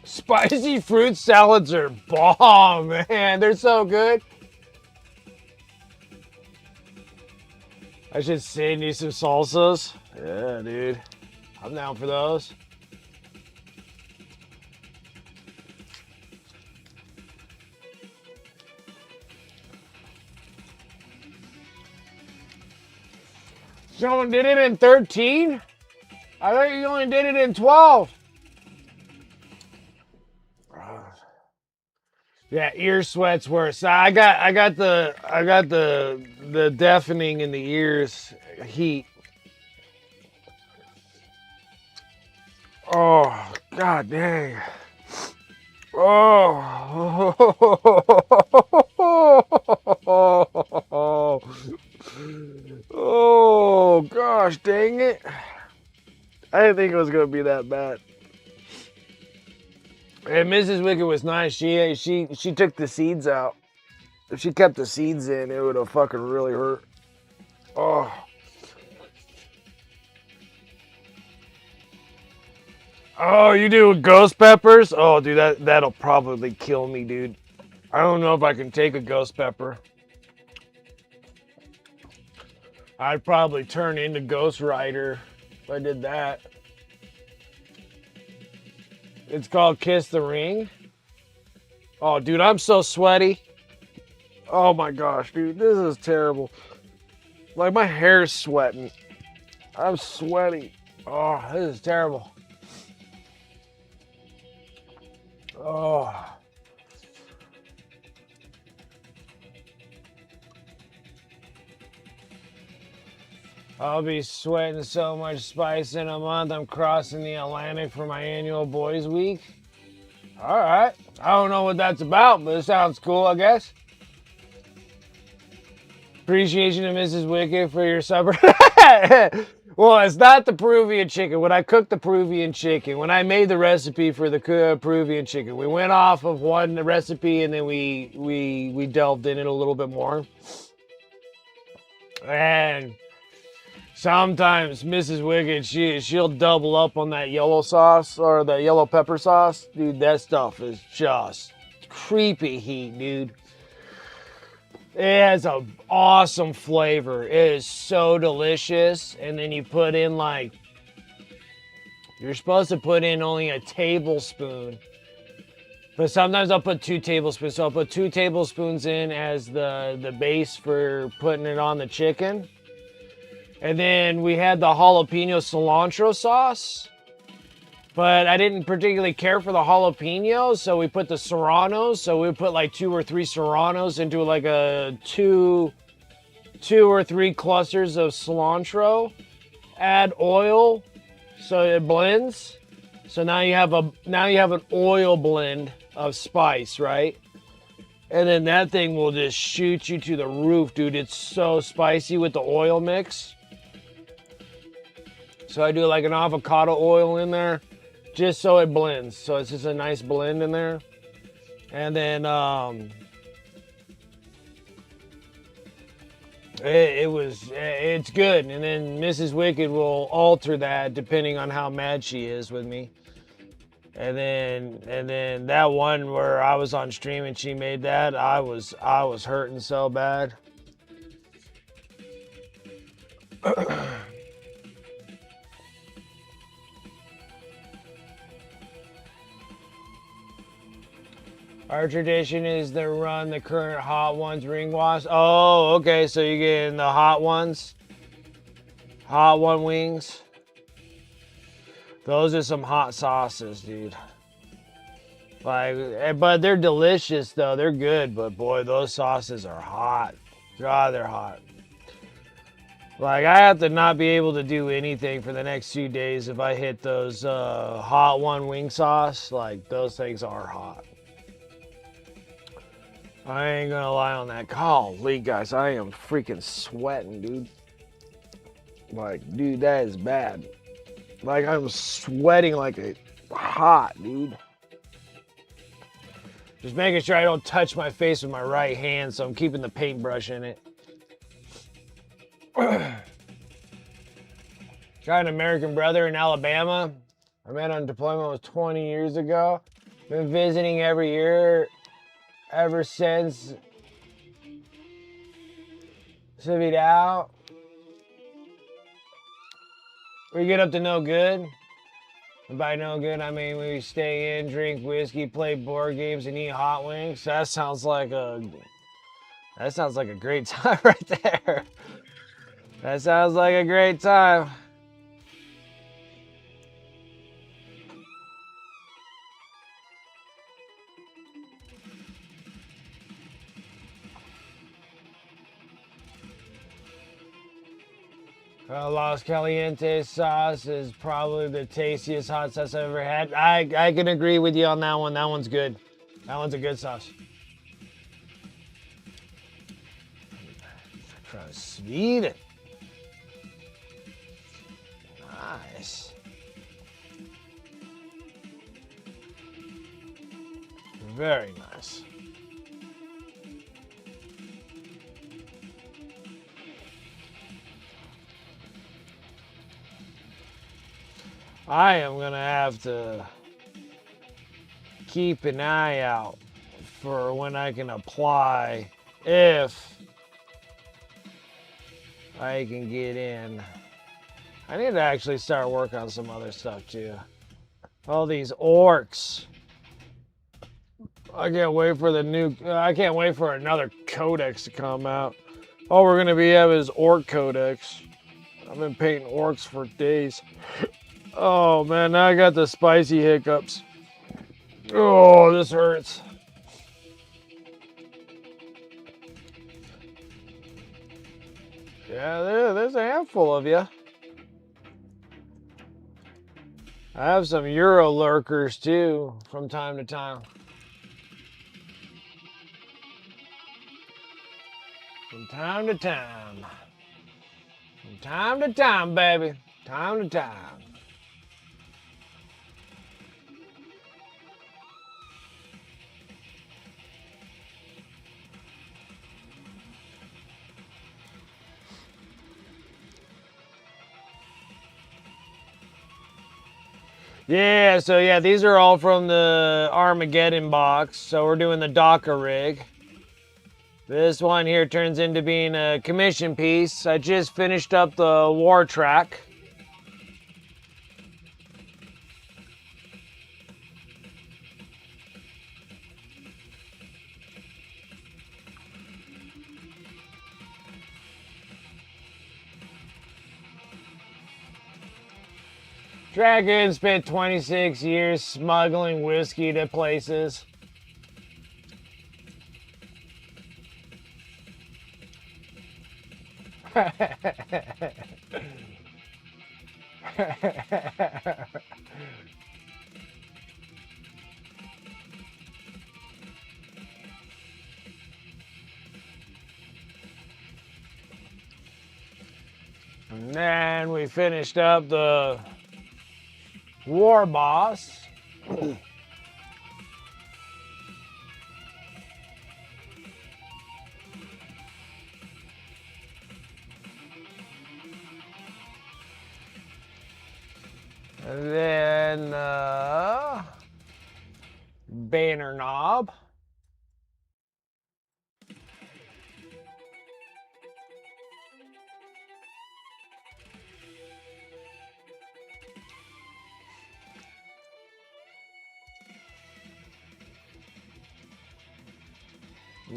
Spicy fruit salads are bomb, man. They're so good. I should send you some salsas. Yeah, dude. I'm down for those. Someone did it in 13? I thought you only did it in 12. Yeah, ear sweat's worse. I got the deafening in the ears heat. Oh, god dang. Oh. Oh gosh, dang it. I didn't think it was gonna be that bad. And Mrs. Wicked was nice. She took the seeds out. If she kept the seeds in, it would have fucking really hurt. Oh. Oh, you do ghost peppers? Oh, dude, that'll probably kill me, dude. I don't know if I can take a ghost pepper. I'd probably turn into Ghost Rider if I did that. It's called Kiss the Ring. Oh, dude, I'm so sweaty. Oh my gosh, dude, this is terrible. Like, my hair's sweating. I'm sweaty. Oh, this is terrible. Oh. I'll be sweating so much spice in a month. I'm crossing the Atlantic for my annual Boys Week. All right. I don't know what that's about, but it sounds cool, I guess. Appreciation to Mrs. Wicked for your supper. Well, it's not the Peruvian chicken. When I cooked the Peruvian chicken, when I made the recipe for the Peruvian chicken, we went off of one recipe and then we delved in it a little bit more. And sometimes Mrs. Wicked, she'll double up on that yellow sauce or the yellow pepper sauce. Dude, that stuff is just creepy heat, dude. It has an awesome flavor. It is so delicious. And then you put in you're supposed to put in only a tablespoon. But sometimes I'll put 2 tablespoons. So I'll put 2 tablespoons in as the base for putting it on the chicken. And then we had the jalapeno cilantro sauce. But I didn't particularly care for the jalapenos, so we put the serranos. So we put like 2 or 3 serranos into like a 2 or 3 clusters of cilantro. Add oil so it blends. So now you have an oil blend of spice, right? And then that thing will just shoot you to the roof, dude. It's so spicy with the oil mix. So I do like an avocado oil in there just so it blends. So it's just a nice blend in there. And then it's good. And then Mrs. Wicked will alter that depending on how mad she is with me. And then that one where I was on stream and she made that, I was hurting so bad. Our tradition is to run the current hot ones ring wasp. Oh, okay. So you're getting the hot ones, hot one wings. Those are some hot sauces, dude. Like, but they're delicious though. They're good, but boy, those sauces are hot. God, they're hot. Like, I have to not be able to do anything for the next few days if I hit those hot one wing sauce. Like, those things are hot. I ain't gonna lie on that. Golly, guys, I am freaking sweating, dude. Like, dude, that is bad. Like, I'm sweating like a hot, dude. Just making sure I don't touch my face with my right hand, so I'm keeping the paintbrush in it. Got an American brother in Alabama. I met on deployment was 20 years ago. Been visiting every year ever since. Civvied out. We get up to no good. And by no good, I mean we stay in, drink whiskey, play board games, and eat hot wings. That sounds like a great time right there. That sounds like a great time. Los Calientes sauce is probably the tastiest hot sauce I've ever had. I can agree with you on that one. That one's good. That one's a good sauce. From Sweden. Nice. Very nice. I am going to have to keep an eye out for when I can apply, if I can get in. I need to actually start working on some other stuff too. All these orcs. I can't wait for I can't wait for another codex to come out. All we're going to be having is orc codex. I've been painting orcs for days. Oh man, now I got the spicy hiccups. Oh, this hurts. Yeah, there's a handful of you. I have some Euro lurkers too, from time to time. From time to time. From time to time, baby. Time to time. Yeah, so yeah, these are all from the Armageddon box. So we're doing the Dakkarig. This one here turns into being a commission piece. I just finished up the war track. Dragon spent 26 years smuggling whiskey to places. And then we finished up the war boss. And then banner knob.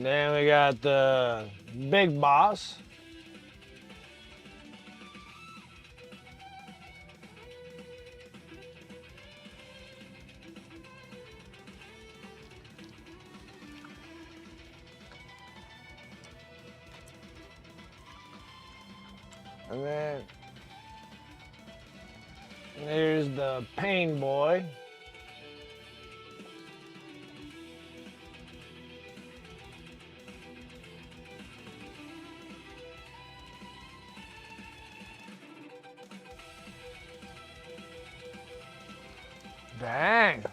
Then we got the Big Boss. And then there's the Pain Boy. Dang.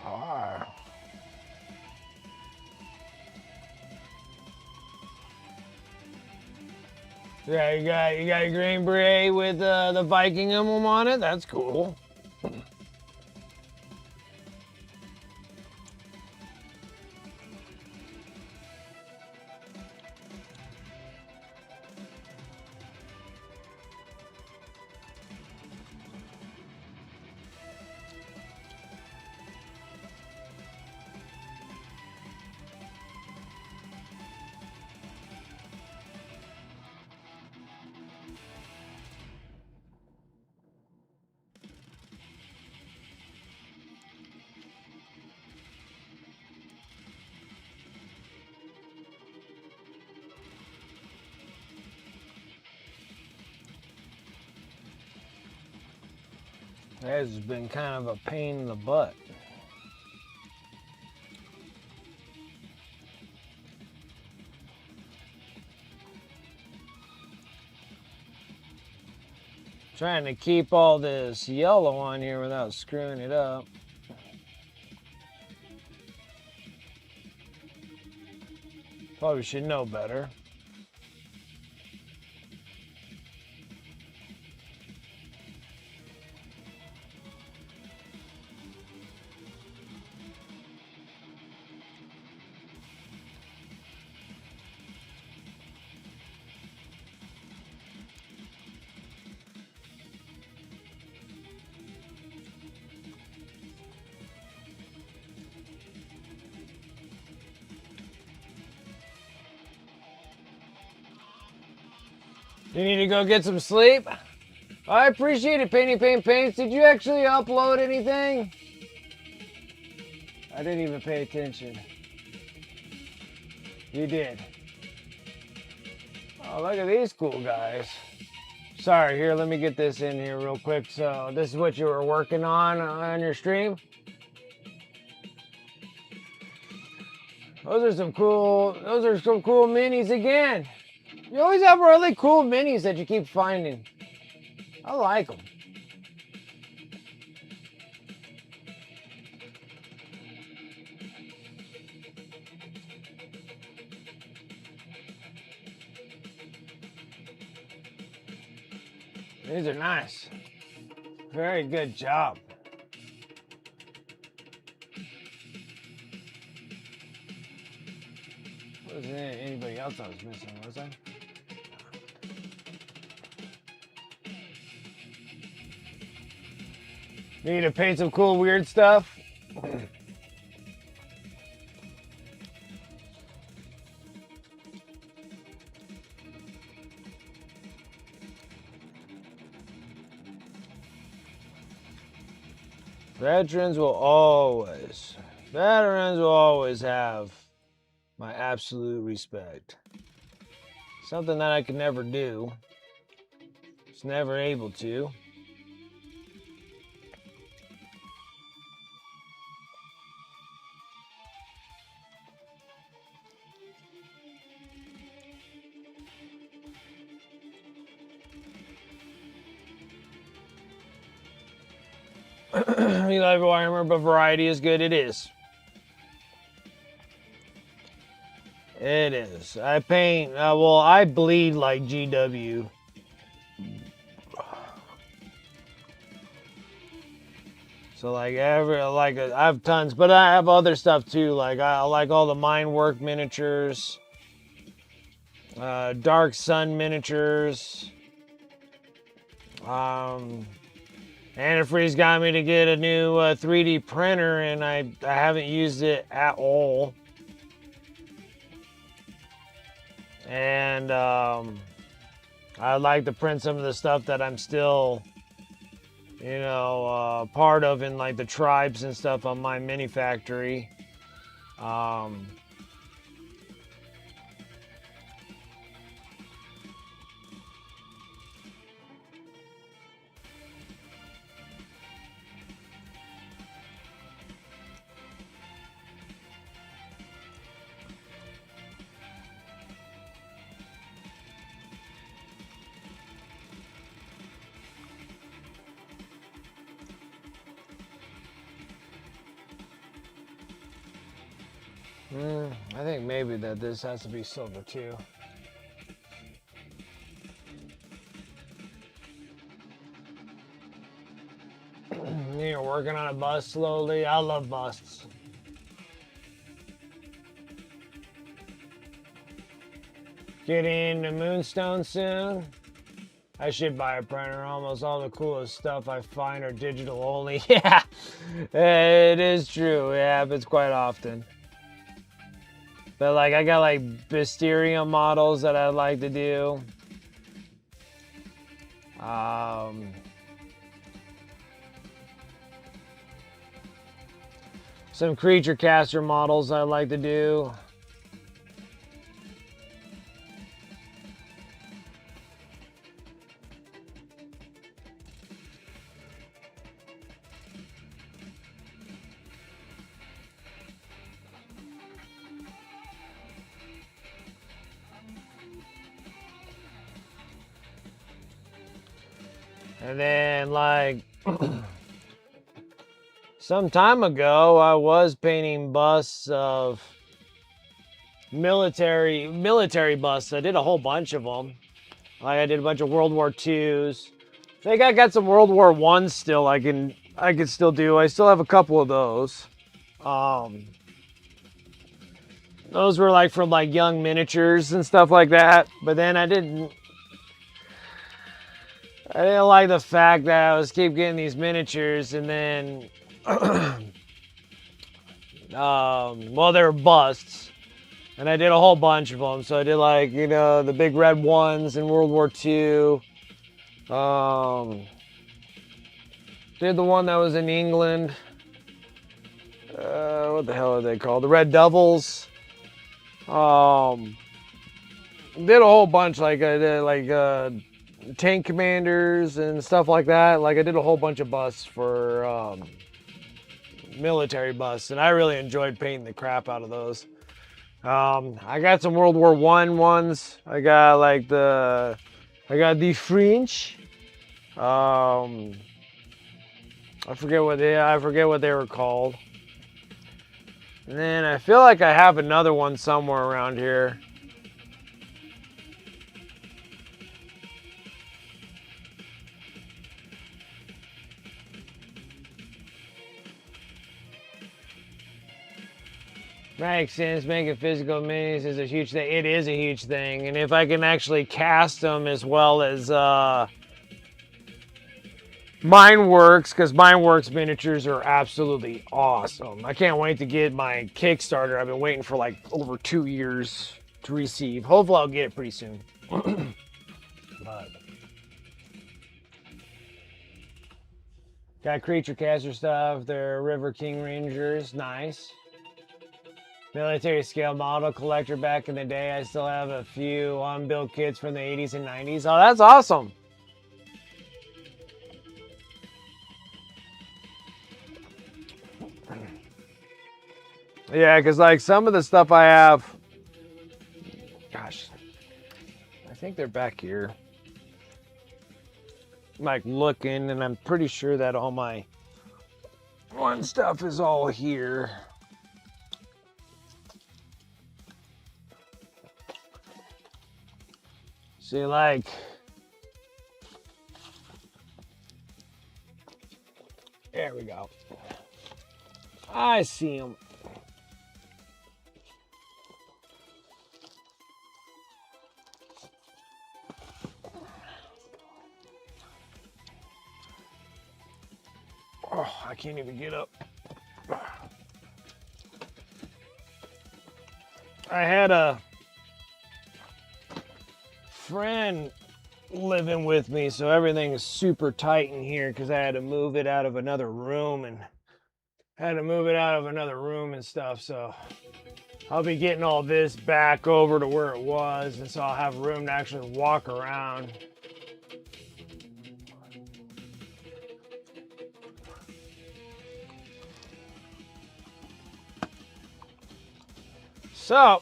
Car. Yeah, you got your green beret with the Viking emblem on it. That's cool. This has been kind of a pain in the butt. Trying to keep all this yellow on here without screwing it up. Probably should know better. You need to go get some sleep? I appreciate it, Painty Paint Paints. Did you actually upload anything? I didn't even pay attention. You did. Oh, look at these cool guys. Sorry, here, let me get this in here real quick. So this is what you were working on your stream? Those are some cool minis again. You always have really cool minis that you keep finding. I like them. These are nice. Very good job. Wasn't anybody else I was missing, was I? Need to paint some cool weird stuff? Veterans will always have My absolute respect. Something that I could never do. Just never able to. You like Warhammer, but variety is good. It is. It is. I paint. Well, I bleed like GW. So like I have tons, but I have other stuff too. Like I like all the mine work miniatures, Dark Sun miniatures. Antifreeze got me to get a new 3D printer, and I haven't used it at all. And I'd like to print some of the stuff that I'm still, part of in like the tribes and stuff on my mini factory. I think maybe that this has to be silver too. You're working on a bust slowly. I love busts. Getting the Moonstone soon. I should buy a printer. Almost all the coolest stuff I find are digital only. Yeah, it is true. It happens quite often. But like I got like Mysterium models that I'd like to do. Some creature caster models I'd like to do. And then like some time ago, I was painting busts of military busts. I did a whole bunch of them. Like I did a bunch of World War IIs. I think I got some World War I's still. I can still do. I still have a couple of those. Those were like from like young miniatures and stuff like that. But then I didn't like the fact that I was keep getting these miniatures and then well, they were busts, and I did a whole bunch of them. So I did like the big red ones in World War II. Did the one that was in England. What the hell are they called? The Red Devils. Did a whole bunch. Like I did like tank commanders and stuff like that. Like I did a whole bunch of busts for military busts, and I really enjoyed painting the crap out of those. I got some World War I ones. I got the French. I forget what they were called. And then I feel like I have another one somewhere around here. Makes sense. Making physical minis is a huge thing. It is a huge thing. And if I can actually cast them as well as Mineworks, because Mineworks miniatures are absolutely awesome. I can't wait to get my Kickstarter. I've been waiting for like over 2 years to receive. Hopefully I'll get it pretty soon. But got creature caster stuff. They're River King Rangers. Nice. military scale model collector back in the day. I still have a few unbuilt kits from the 80s and 90s. Oh, that's awesome. Yeah, because like some of the stuff I have, gosh, I think they're back here. I'm like looking, and I'm pretty sure that all my one stuff is all here. See, like, there we go. I see them. Oh, I can't even get up. I had a friend living with me, so everything is super tight in here because I had to move it out of another room and stuff. So I'll be getting all this back over to where it was, and so I'll have room to actually walk around. So,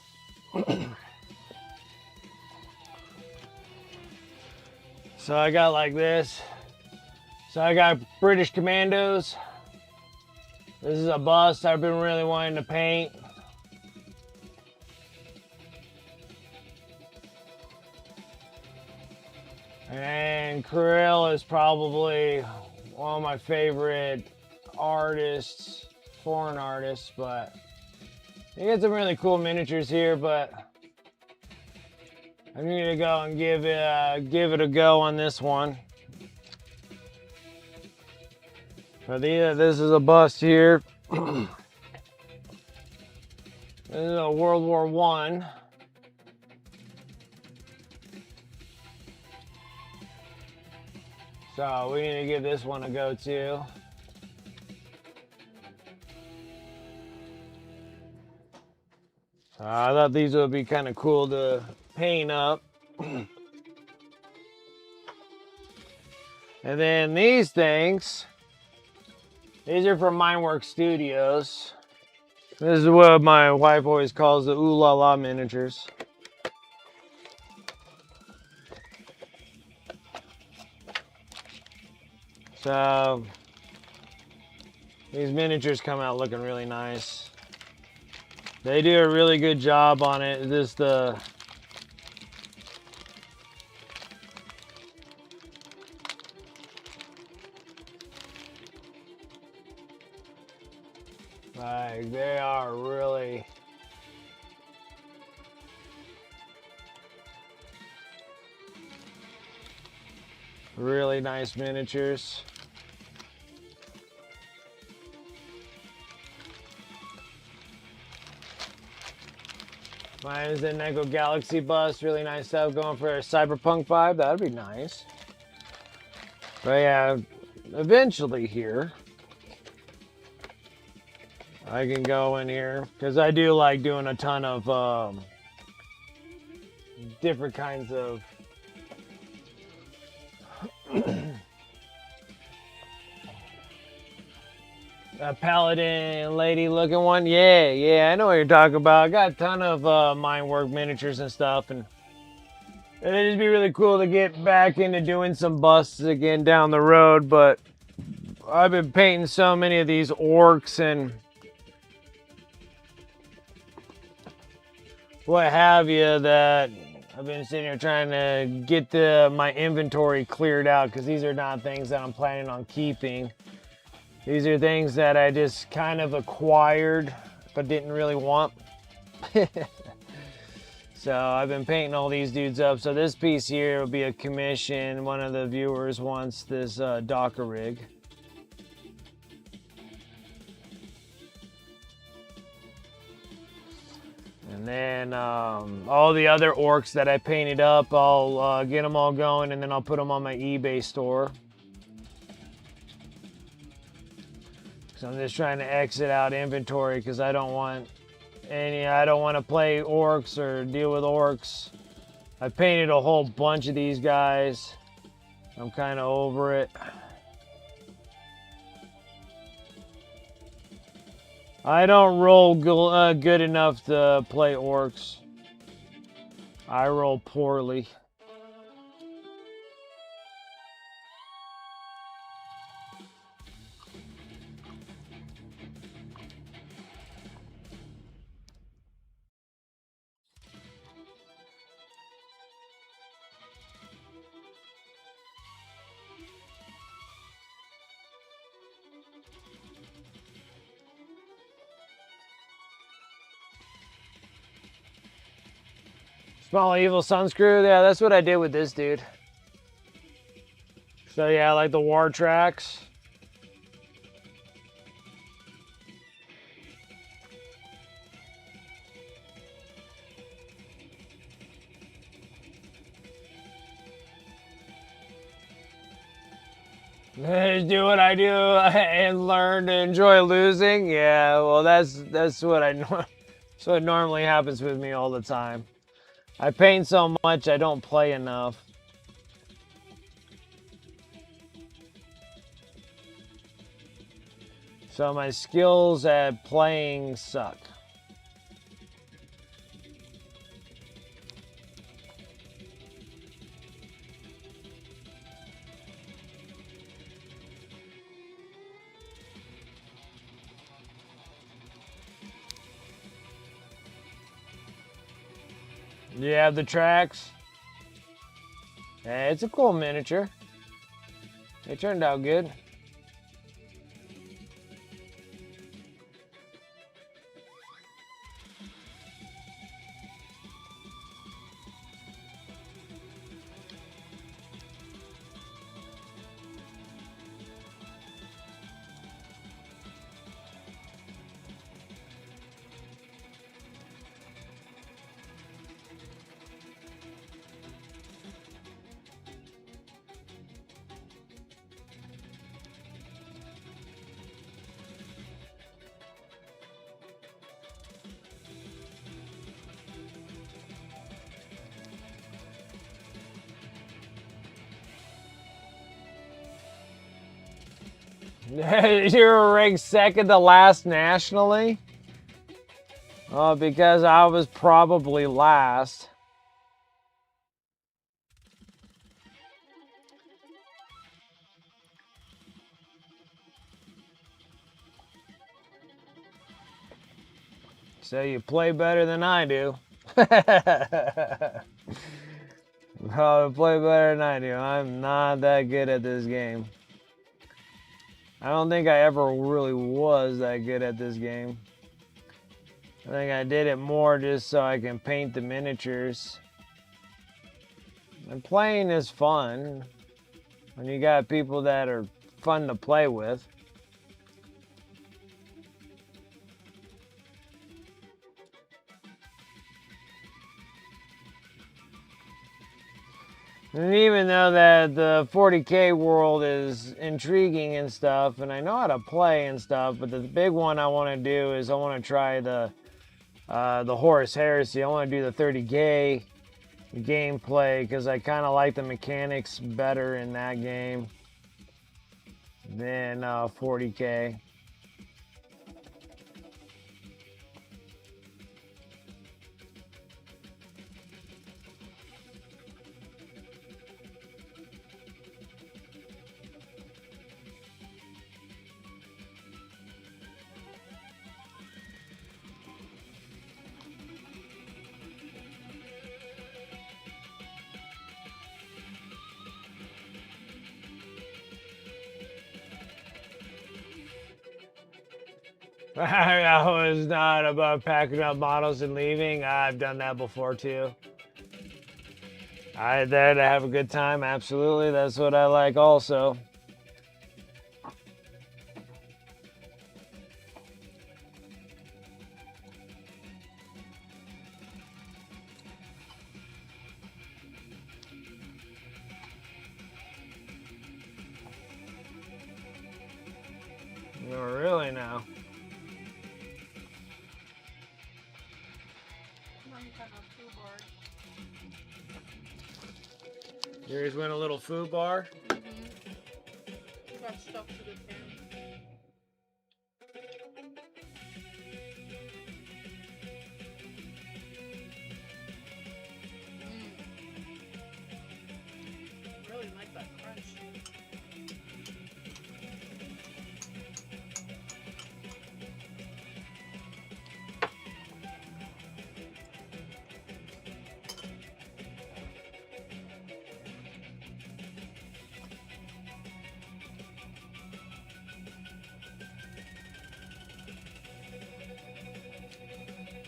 so I got like this. So I got British Commandos. This is a bust I've been really wanting to paint. And Krill is probably one of my favorite artists, foreign artists, but you get some really cool miniatures here, but I'm gonna go and give it a go on this one. So this is a bust here. This is a World War I. So we need to give this one a go too. I thought these would be kind of cool to paint up. And then these things, these are from Minework Studios. This is what my wife always calls the ooh la la miniatures. So these miniatures come out looking really nice. They do a really good job on it. Like, they are really nice miniatures. Mine is a Neko Galaxy bust. Really nice stuff. Going for a cyberpunk vibe. That'd be nice. But yeah, eventually here, I can go in here because I do like doing a ton of different kinds of a paladin lady looking one. Yeah, I know what you're talking about. I got a ton of Minework miniatures and stuff, and it'd just be really cool to get back into doing some busts again down the road. But I've been painting so many of these orcs and what have you that I've been sitting here trying to get my inventory cleared out, because these are not things that I'm planning on keeping. These are things that I just kind of acquired but didn't really want. So I've been painting all these dudes up. So this piece here will be a commission. One of the viewers wants this Dakkarig. And then all the other orcs that I painted up, I'll get them all going, and then I'll put them on my eBay store. So I'm just trying to exit out inventory because I don't want And yeah, I don't want to play orcs or deal with orcs. I painted a whole bunch of these guys. I'm kind of over it. I don't roll good enough to play orcs. I roll poorly. Small evil sunscrew, yeah, that's what I did with this dude. So yeah, like the war tracks. Do what I do and learn to enjoy losing. Yeah, well that's what that's what normally happens with me all the time. I paint so much I don't play enough. So my skills at playing suck. You have the tracks. Yeah, it's a cool miniature. It turned out good. You were ranked second to last nationally? Oh, because I was probably last. So you play better than I do. Oh, play better than I do. I'm not that good at this game. I don't think I ever really was that good at this game. I think I did it more just so I can paint the miniatures. And playing is fun when you got people that are fun to play with. And even though that the 40K world is intriguing and stuff, and I know how to play and stuff, but the big one I want to do is I want to try the Horus Heresy. I want to do the 30K gameplay because I kind of like the mechanics better in that game than 40K. I was not about packing up models and leaving. I've done that before too. I there to have a good time, absolutely. That's what I like also. No, really now. just went a little food bar. Mm-hmm. Got stuck to the pan. Really like that crunch.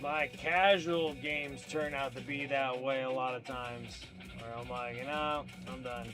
My casual games turn out to be that way a lot of times. Where I'm like, you know, I'm done.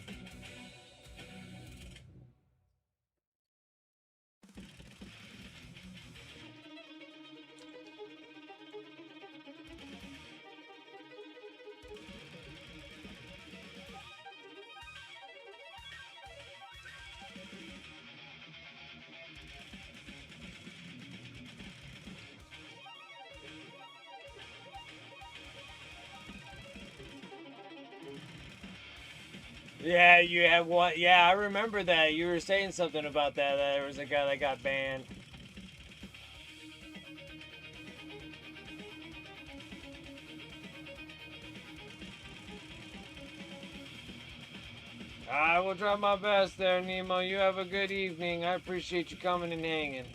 Yeah, you had one. Yeah, I remember that. You were saying something about that. That there was a guy that got banned. I will try my best there, Nemo. You have a good evening. I appreciate you coming and hanging.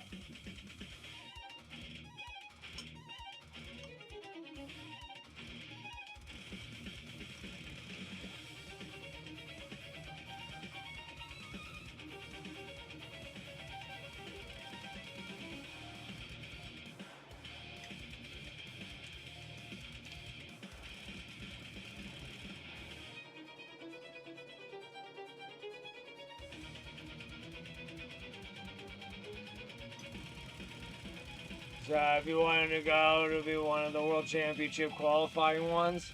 So if you wanted to go to be one of the World Championship qualifying ones,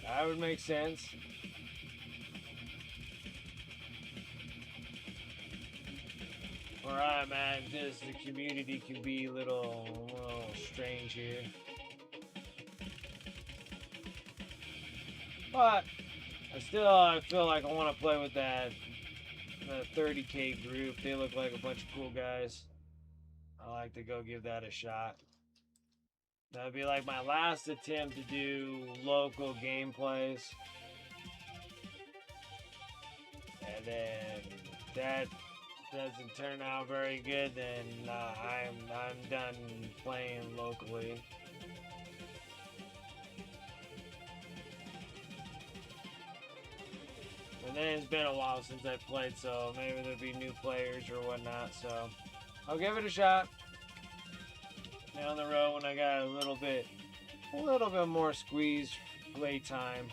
that would make sense. Alright, man, just the community can be a little strange here. But I feel like I want to play with that 30K group. They look like a bunch of cool guys. I like to go give that a shot. That'd be like my last attempt to do local gameplays. And then that doesn't turn out very good, then I'm done playing locally. And then it's been a while since I played, so maybe there'll be new players or whatnot, so I'll give it a shot. Down the road when I got a little bit more squeeze play time.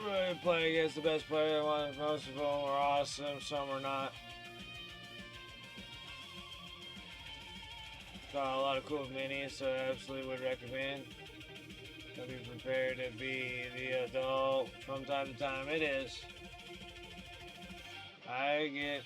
Really play against the best player. Most of them were awesome, some are not. Got a lot of cool minis, so I absolutely would recommend. Be prepared to be the adult from time to time. It is. I get.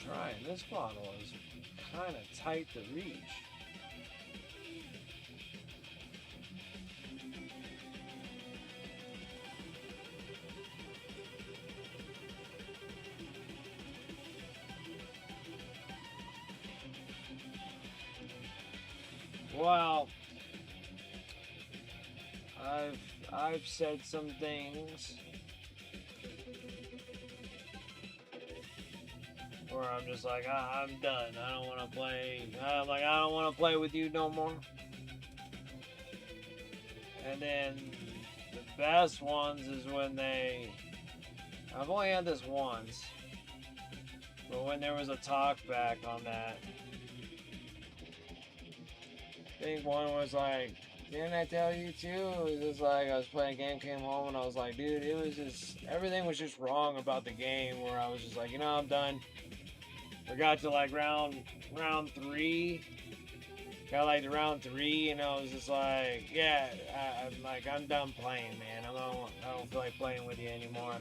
Trying this bottle is kind of tight to reach. Well, I've said some things where I'm just like, I'm done. I don't want to play. I'm like, I don't want to play with you no more. And then the best ones is when I've only had this once, but when there was a talk back on that, I think one was like, didn't I tell you too? It was just like, I was playing a game, came home, and I was like, dude, it was just, everything was just wrong about the game, where I was just like, I'm done. We got to like round 3. Got like to round 3, and I was just like, yeah, I'm done playing, man. I don't feel like playing with you anymore.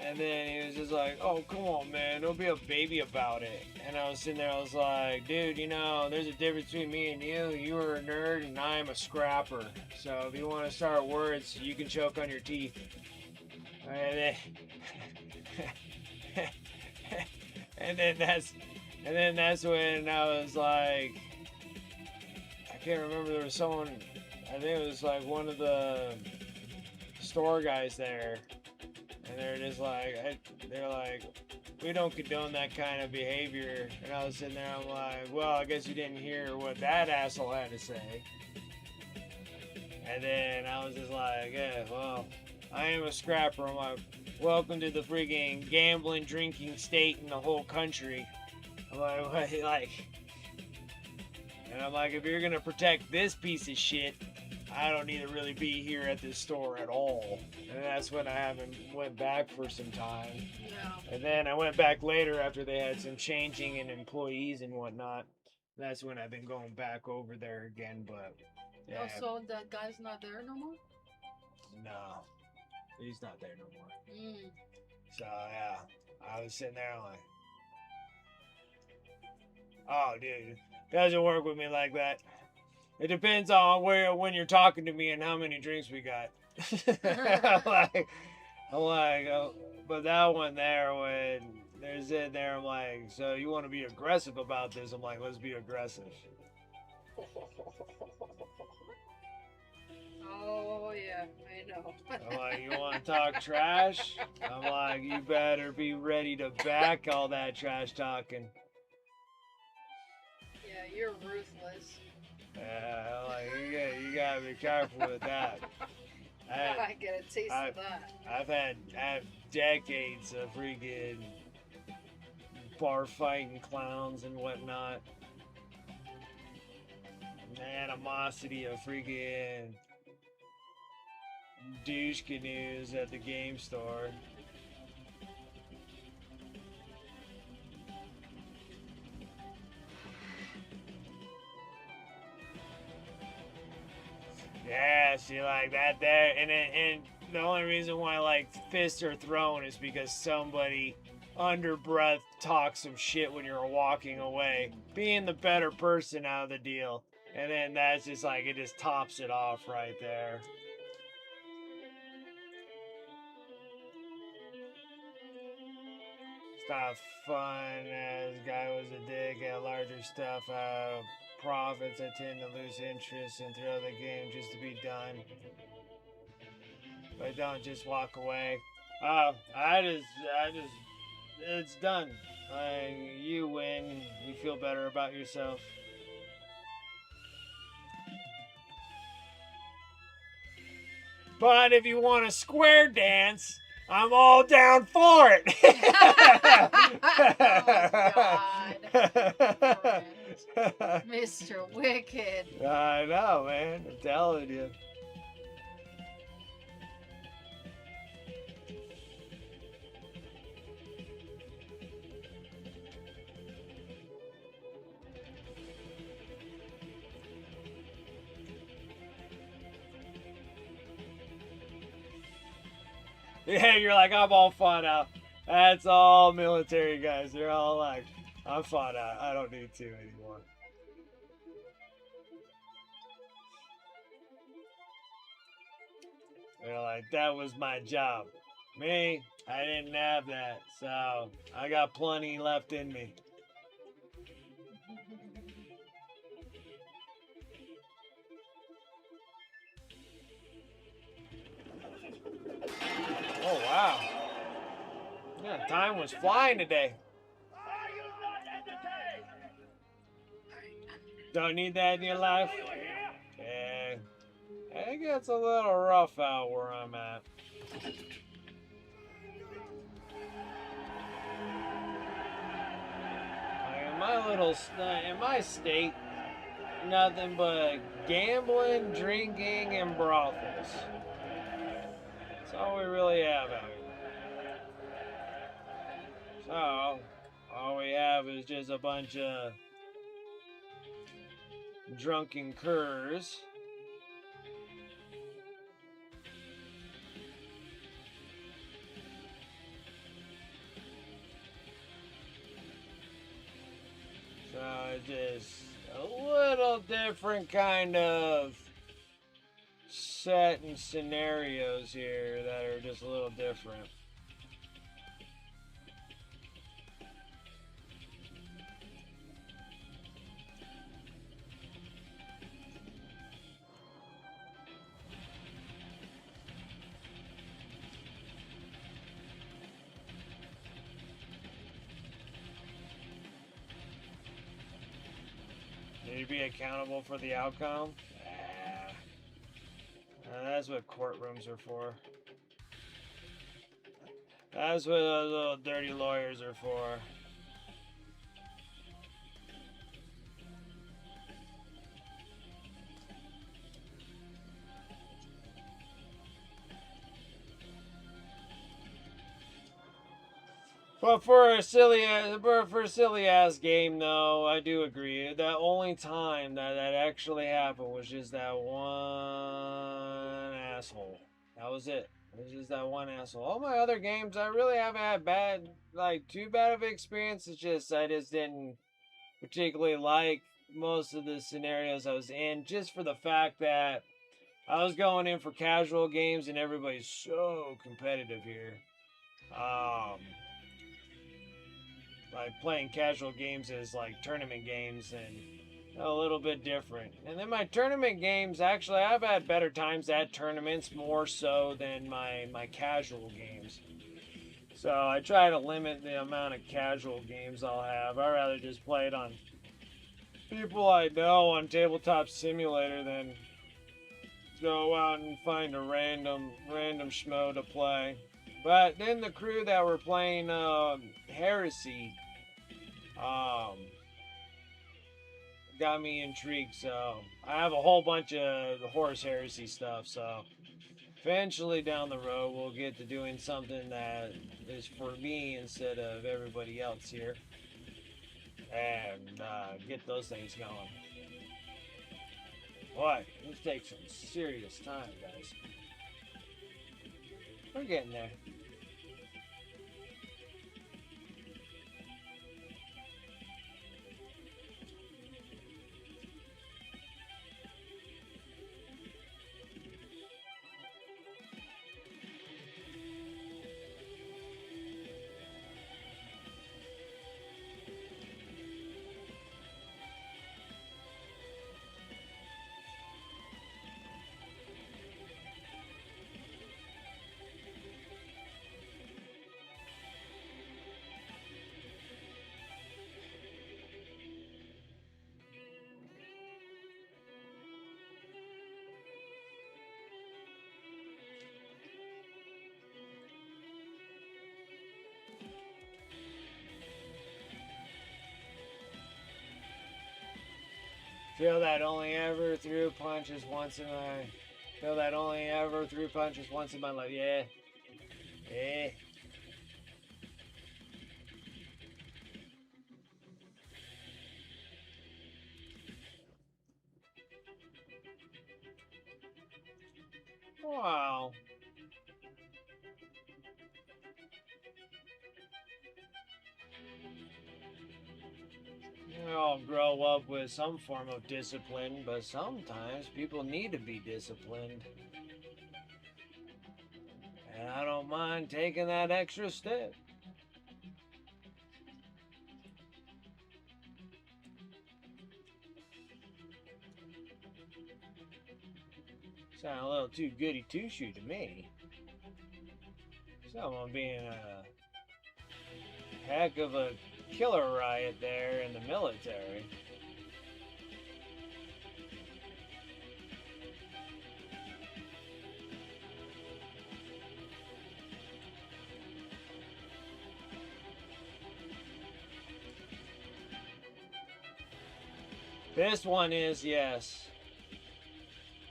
And then he was just like, oh, come on, man, don't be a baby about it. And I was sitting there, I was like, dude, there's a difference between me and you. You are a nerd, and I am a scrapper. So if you want to start words, you can choke on your teeth. And then, and then that's when I was like, I can't remember, there was someone, I think it was like one of the store guys there. And they're just like, they're like, we don't condone that kind of behavior. And I was sitting there, I'm like, well, I guess you didn't hear what that asshole had to say. And then I was just like, yeah, well, I am a scrapper. I'm like, welcome to the freaking gambling, drinking state in the whole country. I'm like, what? And I'm like, if you're going to protect this piece of shit, I don't need to really be here at this store at all. And that's when I haven't went back for some time. Yeah. And then I went back later after they had some changing in employees and whatnot. That's when I've been going back over there again. But yeah. Oh, so that guy's not there no more? No, he's not there no more. Mm. So yeah, I was sitting there like, oh dude, it doesn't work with me like that. It depends on when you're talking to me and how many drinks we got. I'm like, oh, but that one there, when they're sitting there, I'm like, so you want to be aggressive about this? I'm like, let's be aggressive. Oh, yeah, I know. I'm like, you want to talk trash? I'm like, you better be ready to back all that trash talking. Yeah, you're ruthless. Yeah, like, you gotta be careful with that. I get a taste of that. I've had decades of freaking bar fighting clowns and whatnot. The animosity of freaking douche canoes at the game store. Yeah, see, like that there, and the only reason why like fists are thrown is because somebody under breath talks some shit when you're walking away, being the better person out of the deal, and then that's just like, it just tops it off right there. It's not fun. This guy was a dick at larger stuff. Profits, I tend to lose interest and throw the game just to be done. But don't just walk away. It's done. You win. You feel better about yourself. But if you want a square dance, I'm all down for it. Oh, God. Mr. Wicked. I know, man. I'm telling you. Yeah, you're like, I'm all fought out. That's all military guys. They're all like, I'm fought out. I don't need to anymore. They're like, that was my job. Me, I didn't have that. So I got plenty left in me. Yeah, time was flying today. Don't need that in your life? Okay. It gets a little rough out where I'm at. Like in my state, nothing but gambling, drinking, and brothels. That's all we really have out here. So, all we have is just a bunch of drunken curs. So it's just a little different kind of set and scenarios here that are just a little different. Need to be accountable for the outcome? That's what courtrooms are for. That's what those little dirty lawyers are for. But for a silly ass game, though, I do agree. The only time that actually happened was just that one asshole. That was it. It was just that one asshole. All my other games, I really haven't had too bad of an experience. It's just I just didn't particularly like most of the scenarios I was in, just for the fact that I was going in for casual games and everybody's so competitive here. Like playing casual games is like tournament games and a little bit different. And then my tournament games, actually, I've had better times at tournaments more so than my casual games. So I try to limit the amount of casual games I'll have. I'd rather just play it on people I know on Tabletop Simulator than go out and find a random schmo to play. But then the crew that were playing Heresy got me intrigued. So I have a whole bunch of the Horus Heresy stuff. So eventually down the road, we'll get to doing something that is for me instead of everybody else here, and get those things going. Boy, this takes some serious time, guys. We're getting there. Feel that only ever threw punches once in my... Feel that only ever threw punches once in my life. Yeah. Yeah. Wow. We all grow up with some form of discipline, but sometimes people need to be disciplined. And I don't mind taking that extra step. Sound a little too goody two-shoe to me. Someone being heck of a killer riot there in the military. This one is, yes.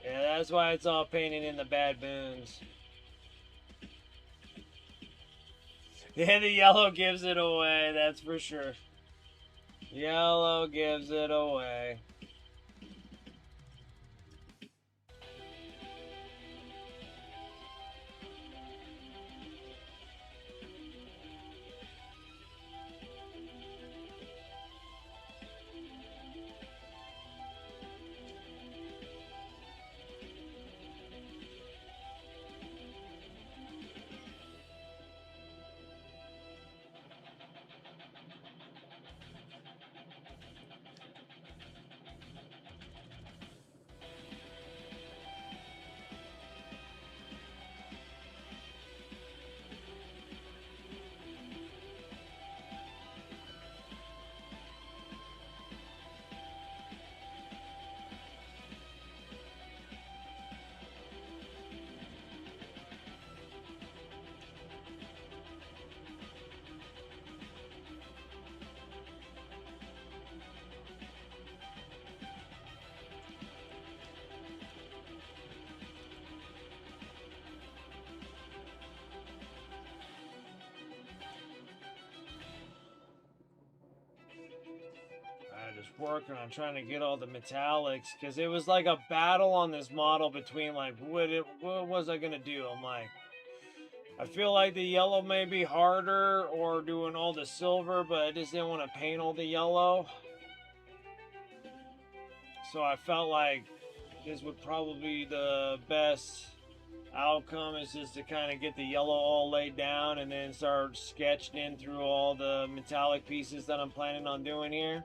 Yeah, that's why it's all painted in the baboons. Yeah, the yellow gives it away, that's for sure. Yellow gives it away. Just working on trying to get all the metallics because it was like a battle on this model between like what was I gonna do? I'm like, I feel like the yellow may be harder or doing all the silver, but I just didn't want to paint all the yellow. So I felt like this would probably be the best outcome, is just to kind of get the yellow all laid down and then start sketching in through all the metallic pieces that I'm planning on doing here.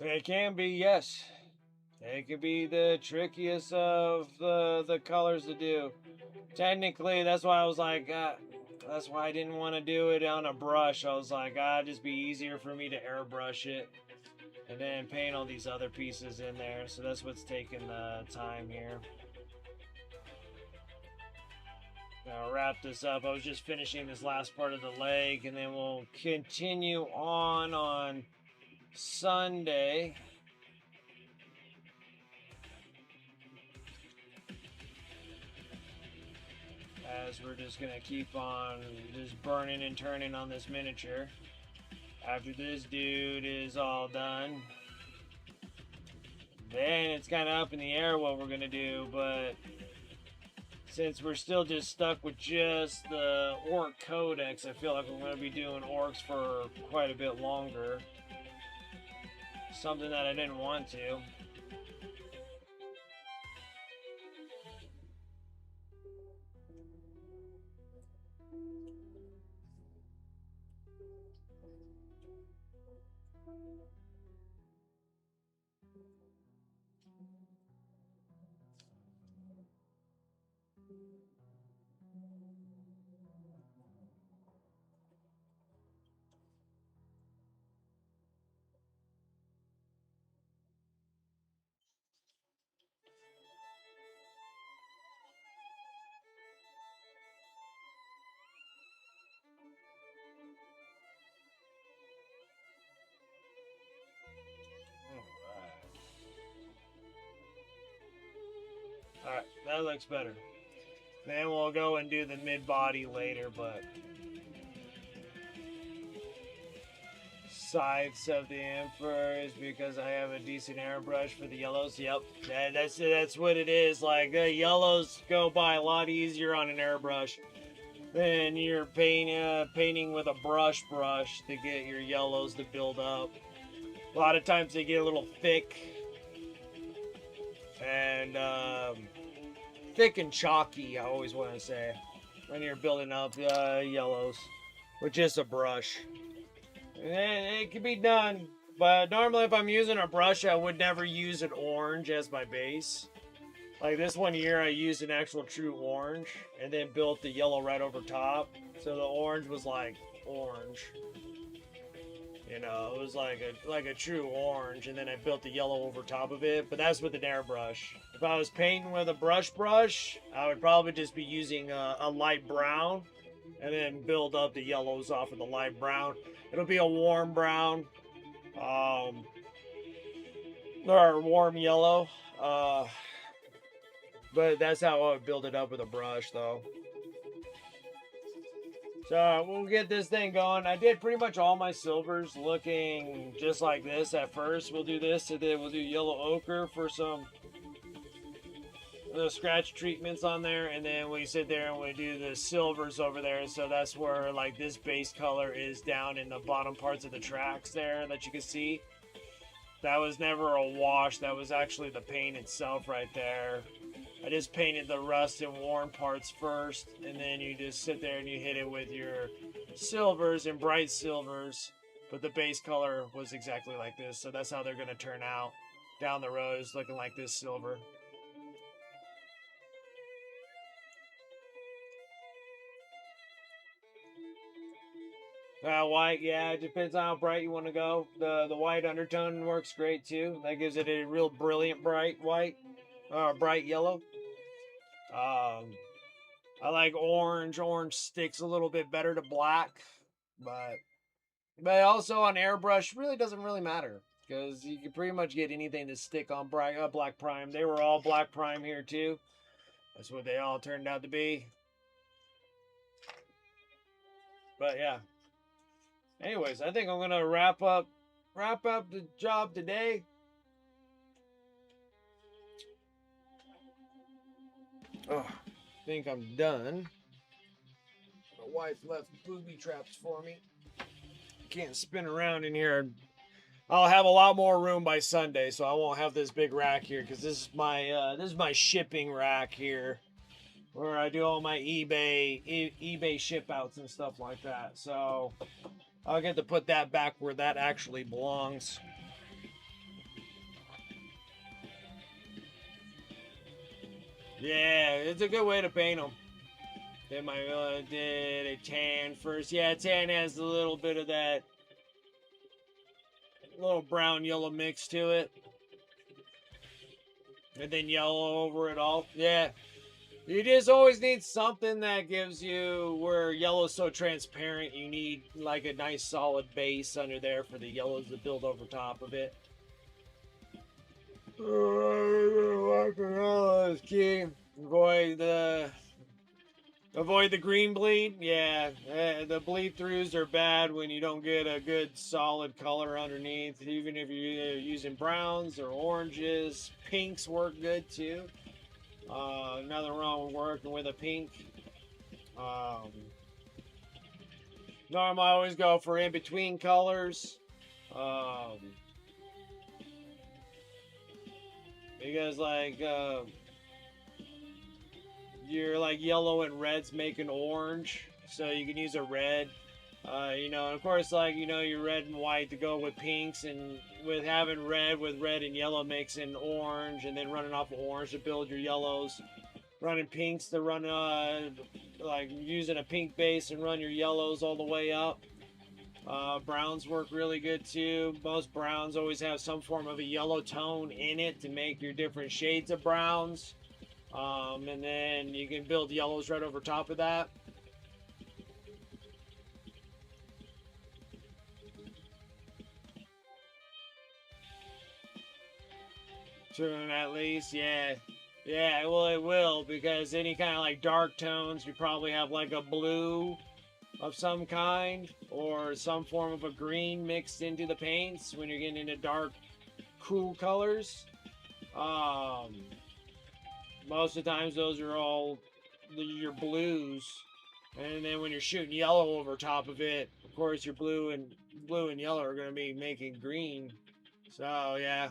It can be, yes. It could be the trickiest of the colors to do. Technically, that's why I was like, that's why I didn't want to do it on a brush. I was like, it'd just be easier for me to airbrush it and then paint all these other pieces in there. So that's what's taking the time here. I'll wrap this up. I was just finishing this last part of the leg, and then we'll continue on Sunday. As we're just gonna keep on just burning and turning on this miniature. After this dude is all done, then it's kind of up in the air what we're gonna do, but since we're still just stuck with just the Orc Codex, I feel like we're gonna be doing orcs for quite a bit longer. Something that I didn't want to. that looks better. Then we'll go and do the mid-body later, but... Scythes of the Emperors because I have a decent airbrush for the yellows. Yep, that's what it is. Like, the yellows go by a lot easier on an airbrush than you're painting with a brush to get your yellows to build up. A lot of times they get a little thick and thick and chalky, I always want to say, when you're building up yellows with just a brush. It can be done, but normally if I'm using a brush, I would never use an orange as my base. Like this one here, I used an actual true orange and then built the yellow right over top. So the orange was like orange. You know, it was like a true orange, and then I built the yellow over top of it. But that's with an airbrush. If I was painting with a brush, I would probably just be using a light brown, and then build up the yellows off of the light brown. It'll be a warm brown, or a warm yellow. But that's how I would build it up with a brush, though. So we'll get this thing going. I did pretty much all my silvers looking just like this at first. We'll do this, and then we'll do yellow ochre for some scratch treatments on there, and then we sit there and we do the silvers over there. So that's where like this base color is down in the bottom parts of the tracks there that you can see. That was never a wash. That was actually the paint itself right there. I just painted the rust and worn parts first, and then you just sit there and you hit it with your silvers and bright silvers. But the base color was exactly like this, so that's how they're going to turn out down the road, is looking like this silver. White, yeah, it depends on how bright you want to go. The white undertone works great too. That gives it a real brilliant bright white, bright yellow. I like orange. Orange sticks a little bit better to black, but also on airbrush really doesn't really matter because you can pretty much get anything to stick on black prime. They were all black prime here too. That's what they all turned out to be. But yeah. Anyways, I think I'm gonna wrap up the job today. Oh, I think I'm done. My wife left booby traps for me. Can't spin around in here. I'll have a lot more room by Sunday, so I won't have this big rack here because this is my shipping rack here, where I do all my eBay ship outs and stuff like that. So I'll get to put that back where that actually belongs. Yeah, it's a good way to paint them. Then did a tan first. Yeah, tan has a little bit of that little brown yellow mix to it. And then yellow over it all. Yeah. You just always need something that gives you, where yellow's so transparent, you need like a nice solid base under there for the yellows to build over top of it. That's key. Avoid the green bleed. Yeah, the bleed throughs are bad when you don't get a good solid color underneath. Even if you're using browns or oranges, pinks work good too. Nothing wrong with working with a pink. Normally I always go for in between colors. Because like you're like yellow and red's making orange, so you can use a red. And of course, like your red and white to go with pinks, and with having red with red and yellow makes an orange, and then running off of orange to build your yellows. Running pinks to run like using a pink base and run your yellows all the way up. Browns work really good too. Most browns always have some form of a yellow tone in it to make your different shades of browns. And then you can build yellows right over top of that. Turn at least, yeah. Yeah, well, it will, because any kind of like dark tones, you probably have like a blue of some kind or some form of a green mixed into the paints when you're getting into dark, cool colors. Um, Most of the times, those are all your blues, and then when you're shooting yellow over top of it, of course, your blue and yellow are going to be making green. So yeah,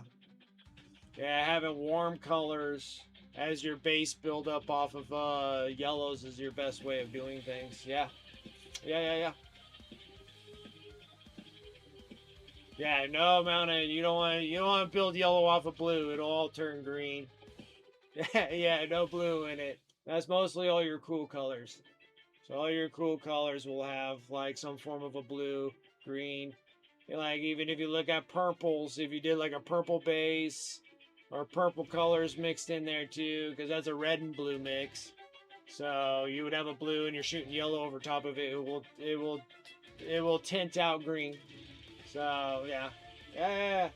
having warm colors as your base build up off of yellows is your best way of doing things. Yeah. Yeah, no amount of you don't want to build yellow off of blue. It'll all turn green. Yeah, no blue in it. That's mostly all your cool colors. So all your cool colors will have like some form of a blue, green. And like even if you look at purples, if you did like a purple base or purple colors mixed in there too, because that's a red and blue mix. So you would have a blue and you're shooting yellow over top of it. It will tint out green. So yeah. Yeah,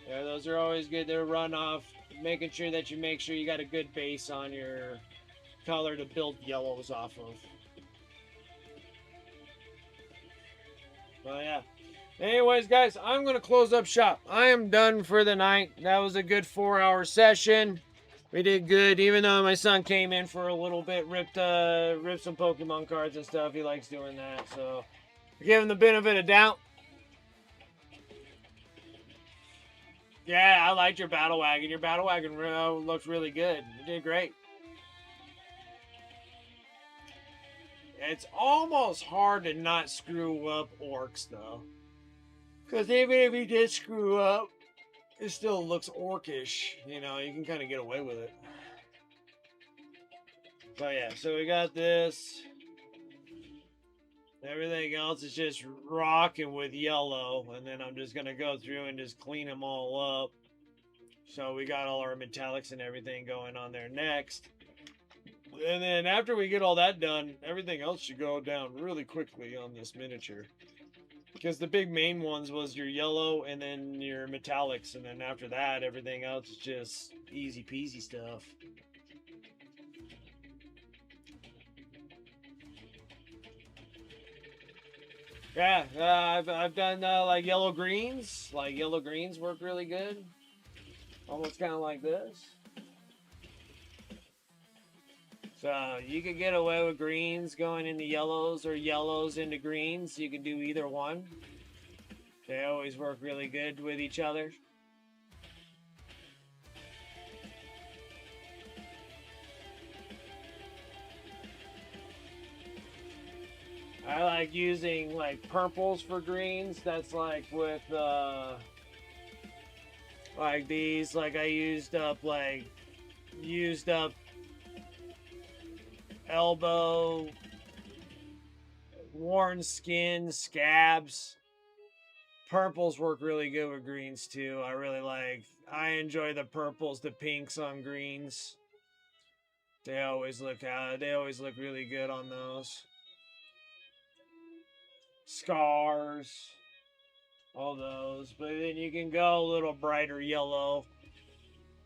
those are always good to run off. Making sure that you make sure you got a good base on your color to build yellows off of. But yeah. Anyways, guys, I'm gonna close up shop. I am done for the night. That was a good 4-hour session. We did good, even though my son came in for a little bit, ripped some Pokemon cards and stuff. He likes doing that, so give him the benefit of doubt. Yeah, I liked your battle wagon. Your battle wagon looks really good. You did great. It's almost hard to not screw up orcs, though. Because even if you did screw up, it still looks orcish. You know, you can kind of get away with it. But yeah, so we got this. Everything else is just rocking with yellow. And then I'm just going to go through and just clean them all up. So we got all our metallics and everything going on there next. And then after we get all that done, everything else should go down really quickly on this miniature. Because the big main ones was your yellow and then your metallics. And then after that, everything else is just easy peasy stuff. Yeah, I've done like yellow greens. Like yellow greens work really good. Almost kind of like this. So you can get away with greens going into yellows or yellows into greens. You can do either one. They always work really good with each other. I like using like purples for greens. That's like with like these. Like I used up elbow, worn skin, scabs. Purples work really good with greens too. I enjoy the purples, the pinks on greens. They always look really good on those. Scars, all those. But then you can go a little brighter yellow.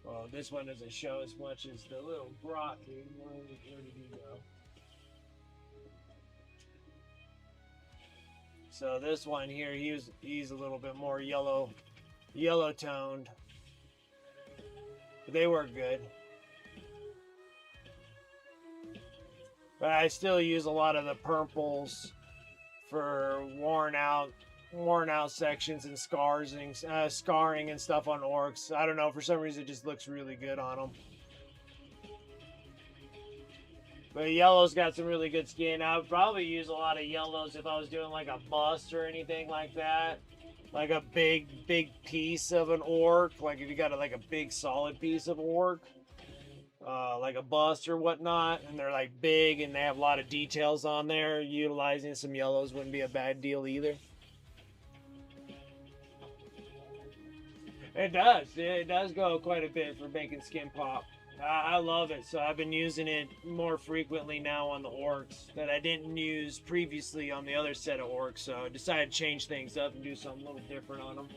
Well, this one doesn't show as much as the little grot dude. Where did he go? So this one here, he's a little bit more yellow toned. But they work good. But I still use a lot of the purples for worn out sections and scarring and stuff on orcs. I don't know, for some reason it just looks really good on them. But yellow's got some really good skin. I would probably use a lot of yellows if I was doing like a bust or anything like that. Like a big piece of an orc. Like if you got like a big solid piece of orc. Like a bust or whatnot. And they're like big and they have a lot of details on there. Utilizing some yellows wouldn't be a bad deal either. It does. It does go quite a bit for making skin pop. I love it, so I've been using it more frequently now on the orcs that I didn't use previously on the other set of orcs, so I decided to change things up and do something a little different on them.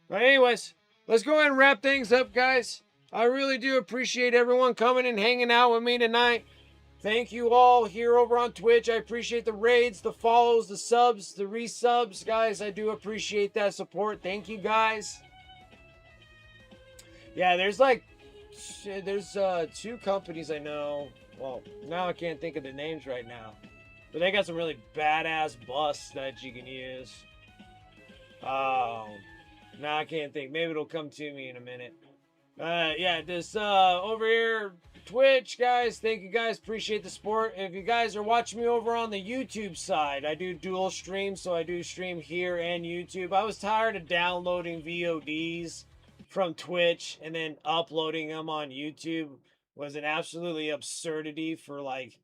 But anyways, let's go ahead and wrap things up, guys. I really do appreciate everyone coming and hanging out with me tonight. Thank you all here over on Twitch. I appreciate the raids, the follows, the subs, the resubs, guys. I do appreciate that support. Thank you, guys. Yeah, there's two companies I know. Well, now I can't think of the names right now, but they got some really badass busts that you can use. Now I can't think. Maybe it'll come to me in a minute. Yeah, this over here, Twitch, guys. Thank you guys. Appreciate the support. If you guys are watching me over on the YouTube side, I do dual stream, so I do stream here and YouTube. I was tired of downloading VODs from Twitch and then uploading them on YouTube. Was an absolutely absurdity for like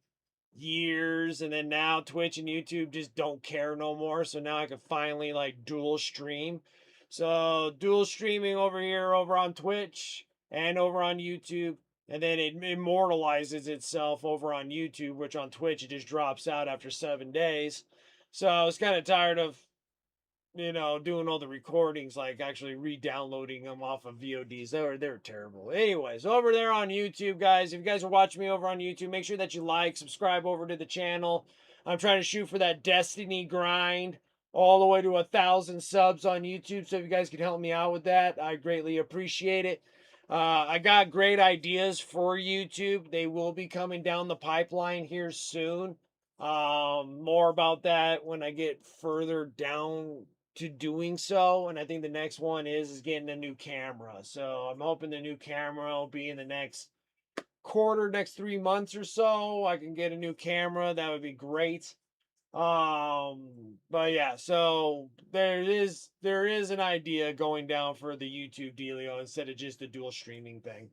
years, and then now Twitch and YouTube just don't care no more. So now I can finally like dual stream. So dual streaming over here, over on Twitch and over on YouTube, and then it immortalizes itself over on YouTube, which on Twitch it just drops out after 7 days. So I was kind of tired of doing all the recordings, like actually re-downloading them off of VODs. They're terrible. Anyways, over there on YouTube, guys, if you guys are watching me over on YouTube, make sure that you like, subscribe over to the channel. I'm trying to shoot for that Destiny grind all the way to 1,000 subs on YouTube. So if you guys can help me out with that, I greatly appreciate it. I got great ideas for YouTube. They will be coming down the pipeline here soon. More about that when I get further down to doing so. And I think the next one is getting a new camera. So I'm hoping the new camera will be in the next quarter, next 3 months or so. I can get a new camera. That would be great. But yeah, so there is an idea going down for the YouTube dealio instead of just the dual streaming thing.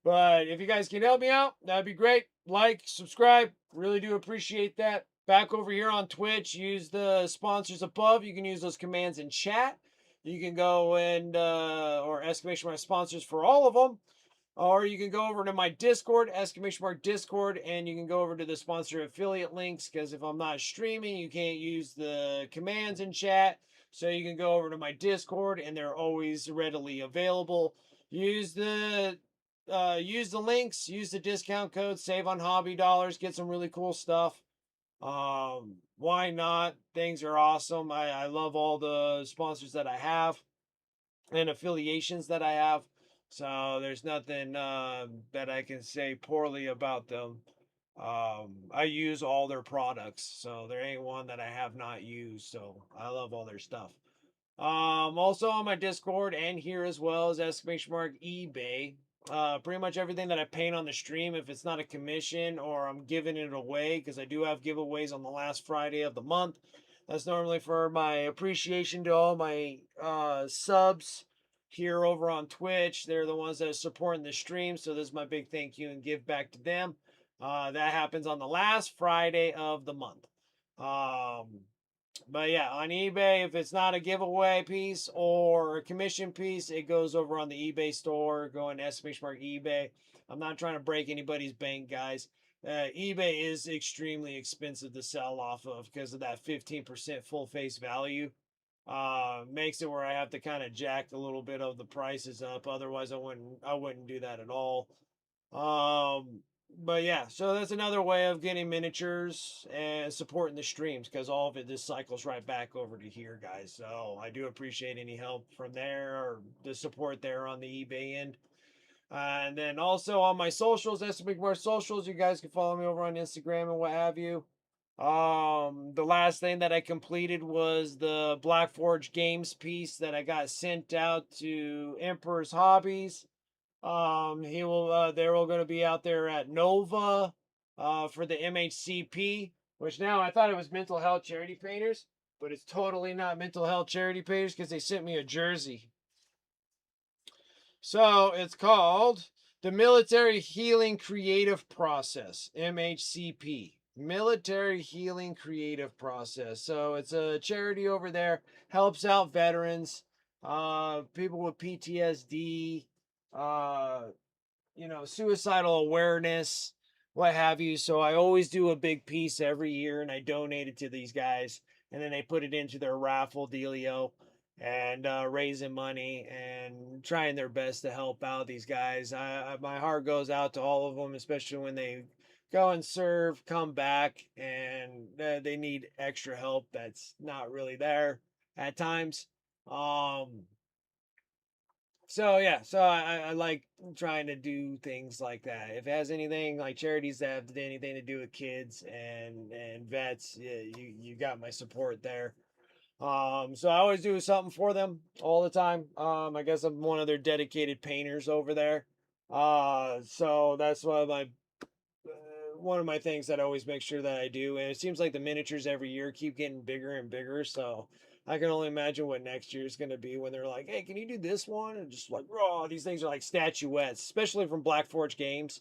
But if you guys can help me out, that'd be great. Like, subscribe. Really do appreciate that. Back over here on Twitch, use the sponsors above. You can use those commands in chat. You can go and, or exclamation mark sponsors for all of them. Or you can go over to my Discord, exclamation mark Discord, and you can go over to the sponsor affiliate links, because if I'm not streaming, you can't use the commands in chat. So you can go over to my Discord, and they're always readily available. Use the links, use the discount code, save on hobby dollars, get some really cool stuff. Why not? Things are awesome. I love all the sponsors that I have and affiliations that I have. So there's nothing that I can say poorly about them. I use all their products, so there ain't one that I have not used. So I love all their stuff. Also on my Discord and here as well as exclamation mark eBay. Pretty much everything that I paint on the stream, if it's not a commission or I'm giving it away, because I do have giveaways on the last Friday of the month. That's normally for my appreciation to all my subs here over on Twitch. They're the ones that are supporting the stream, so this is my big thank you and give back to them. That happens on the last Friday of the month. But yeah, on eBay, if it's not a giveaway piece or a commission piece, it goes over on the eBay store. Go on exclamation mark eBay. I'm not trying to break anybody's bank, guys. eBay is extremely expensive to sell off of because of that 15% full face value. Makes it where I have to kind of jack a little bit of the prices up. Otherwise, I wouldn't do that at all. But yeah, so that's another way of getting miniatures and supporting the streams, because all of it just cycles right back over to here, guys. So I do appreciate any help from there or the support there on the eBay end. And then also on my socials, SMcMore socials, you guys can follow me over on Instagram and what have you. The last thing that I completed was the Black Forge Games piece that I got sent out to Emperor's Hobbies. They're all going to be out there at Nova, for the MHCP, which now I thought it was Mental Health Charity Painters, but it's totally not Mental Health Charity Painters because they sent me a jersey. So it's called the Military Healing Creative Process, MHCP. Military Healing Creative Process. So it's a charity over there, helps out veterans, people with PTSD, suicidal awareness, what have you. So I always do a big piece every year and I donate it to these guys, and then they put it into their raffle dealio. and raising money and trying their best to help out these guys. My heart goes out to all of them, especially when they go and serve, come back, and they need extra help that's not really there at times. Um, so yeah, so I like trying to do things like that. If it has anything like charities that have anything to do with kids and vets, yeah, you got my support there. So I always do something for them all the time. I guess I'm one of their dedicated painters over there. So that's one of my things that I always make sure that I do. And it seems like the miniatures every year keep getting bigger and bigger. So I can only imagine what next year is going to be when they're like, "Hey, can you do this one?" And just like, "Oh, these things are like statuettes," especially from Black Forge Games.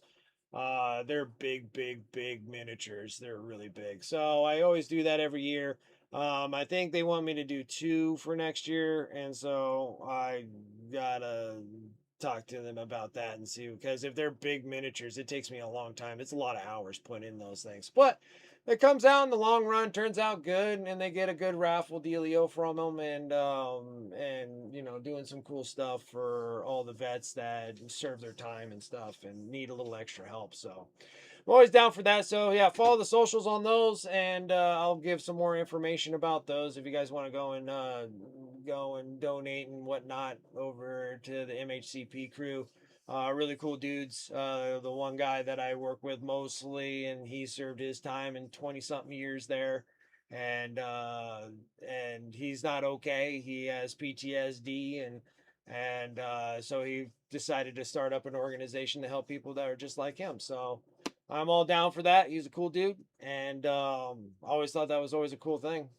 They're big, big, big miniatures. They're really big. So I always do that every year. I think they want me to do two for next year, and so I gotta talk to them about that and see, because if they're big miniatures, it takes me a long time. It's a lot of hours putting in those things, but it comes out in the long run, turns out good, and they get a good raffle dealio from them, and doing some cool stuff for all the vets that serve their time and stuff and need a little extra help. So I'm always down for that. So yeah, follow the socials on those, and I'll give some more information about those if you guys want to go and donate and whatnot over to the MHCP crew. Really cool dudes. The one guy that I work with mostly, and he served his time in 20 something years there, and he's not okay. He has PTSD, and so he decided to start up an organization to help people that are just like him. So I'm all down for that. He's a cool dude, and I always thought that was always a cool thing.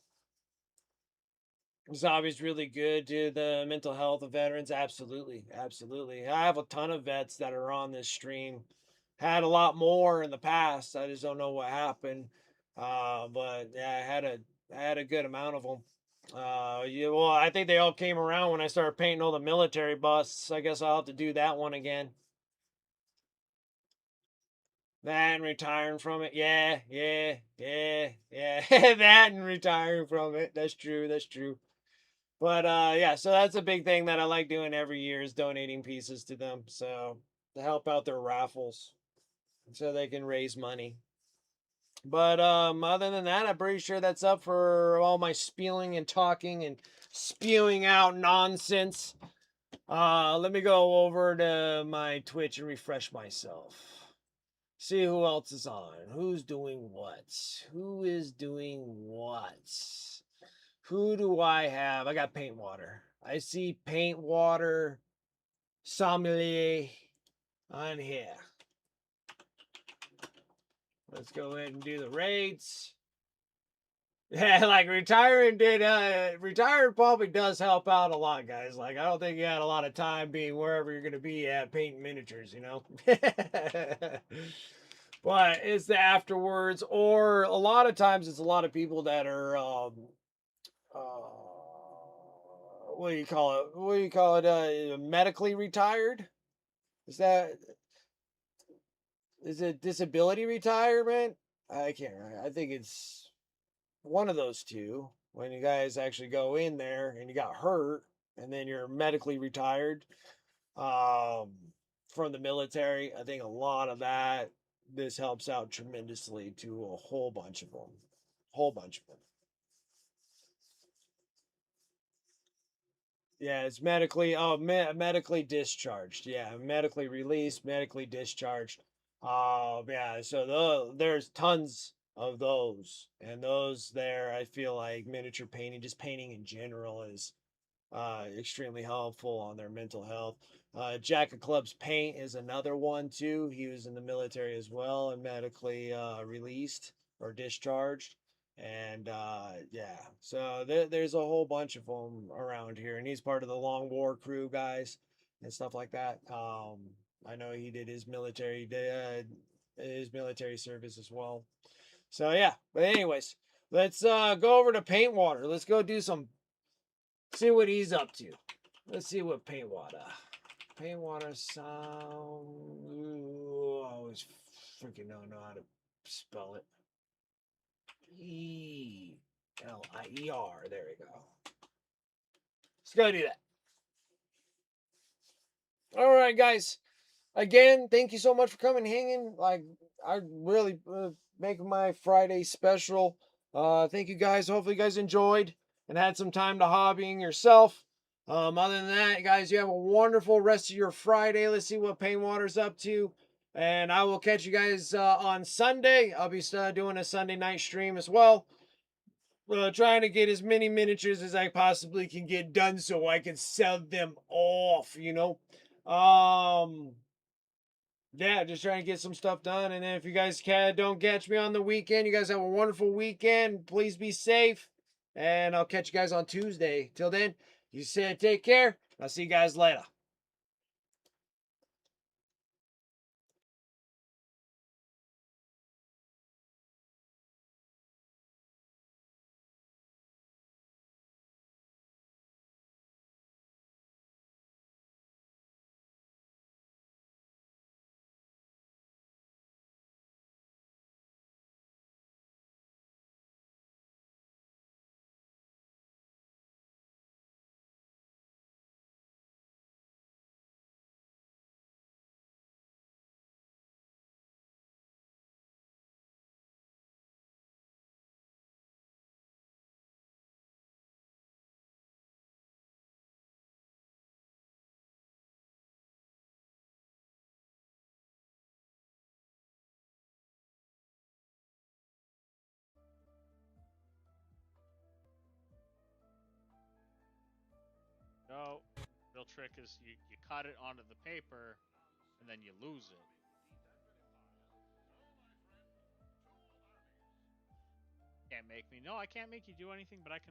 Zombies really good to the mental health of veterans. Absolutely, absolutely. I have a ton of vets that are on this stream. Had a lot more in the past. I just don't know what happened. But yeah, I had a good amount of them. Yeah, well, I think they all came around when I started painting all the military busts. I guess I'll have to do that one again. That and retiring from it. Yeah, yeah, yeah, yeah. That and retiring from it. That's true. That's true. But yeah, so that's a big thing that I like doing every year is donating pieces to them. So to help out their raffles so they can raise money. But other than that, I'm pretty sure that's up for all my spieling and talking and spewing out nonsense. Let me go over to my Twitch and refresh myself. See who else is on. Who's doing what? Who is doing what? Who do I have? I got Paint Water. I see Paint Water Sommelier on here. Let's go ahead and do the raids. Yeah, like retiring probably does help out a lot, guys. Like I don't think you had a lot of time being wherever you're gonna be at painting miniatures, you know. But it's the afterwards, or a lot of times it's a lot of people that are uh, what do you call it? What do you call it? Medically retired? Is that is it disability retirement? I can't remember. I think it's one of those two. When you guys actually go in there and you got hurt, and then you're medically retired um, from the military. I think a lot of that. This helps out tremendously to a whole bunch of them. Whole bunch of them. Yeah, it's medically discharged. Yeah, medically released, medically discharged. Yeah, so there's tons of those, and those there, I feel like miniature painting, just painting in general, is extremely helpful on their mental health. Jack of Clubs Paint is another one too. He was in the military as well and medically released or discharged. And yeah, so there's a whole bunch of them around here, and he's part of the Long War crew guys and stuff like that. I know he did his military service as well. So yeah, but anyways, let's go over to Paint Water. Let's go do some see what he's up to. Let's see what Paint Water. Paint Water sound. Ooh, I always freaking don't know how to spell it. Elier. There we go. Let's go do that. All right, guys. Again, thank you so much for coming, hanging. Like, I really make my Friday special. Thank you guys. Hopefully, you guys enjoyed and had some time to hobbying yourself. Other than that, guys, you have a wonderful rest of your Friday. Let's see what Painwater's up to. And I will catch you guys on Sunday. I'll be doing a Sunday night stream as well. Trying to get as many miniatures as I possibly can get done so I can sell them off, you know. Yeah, just trying to get some stuff done. And then if you guys don't catch me on the weekend, you guys have a wonderful weekend. Please be safe. And I'll catch you guys on Tuesday. Till then, you said take care. I'll see you guys later. No, real trick is you cut it onto the paper and then you lose it. Can't make me. No, I can't make you do anything, but I can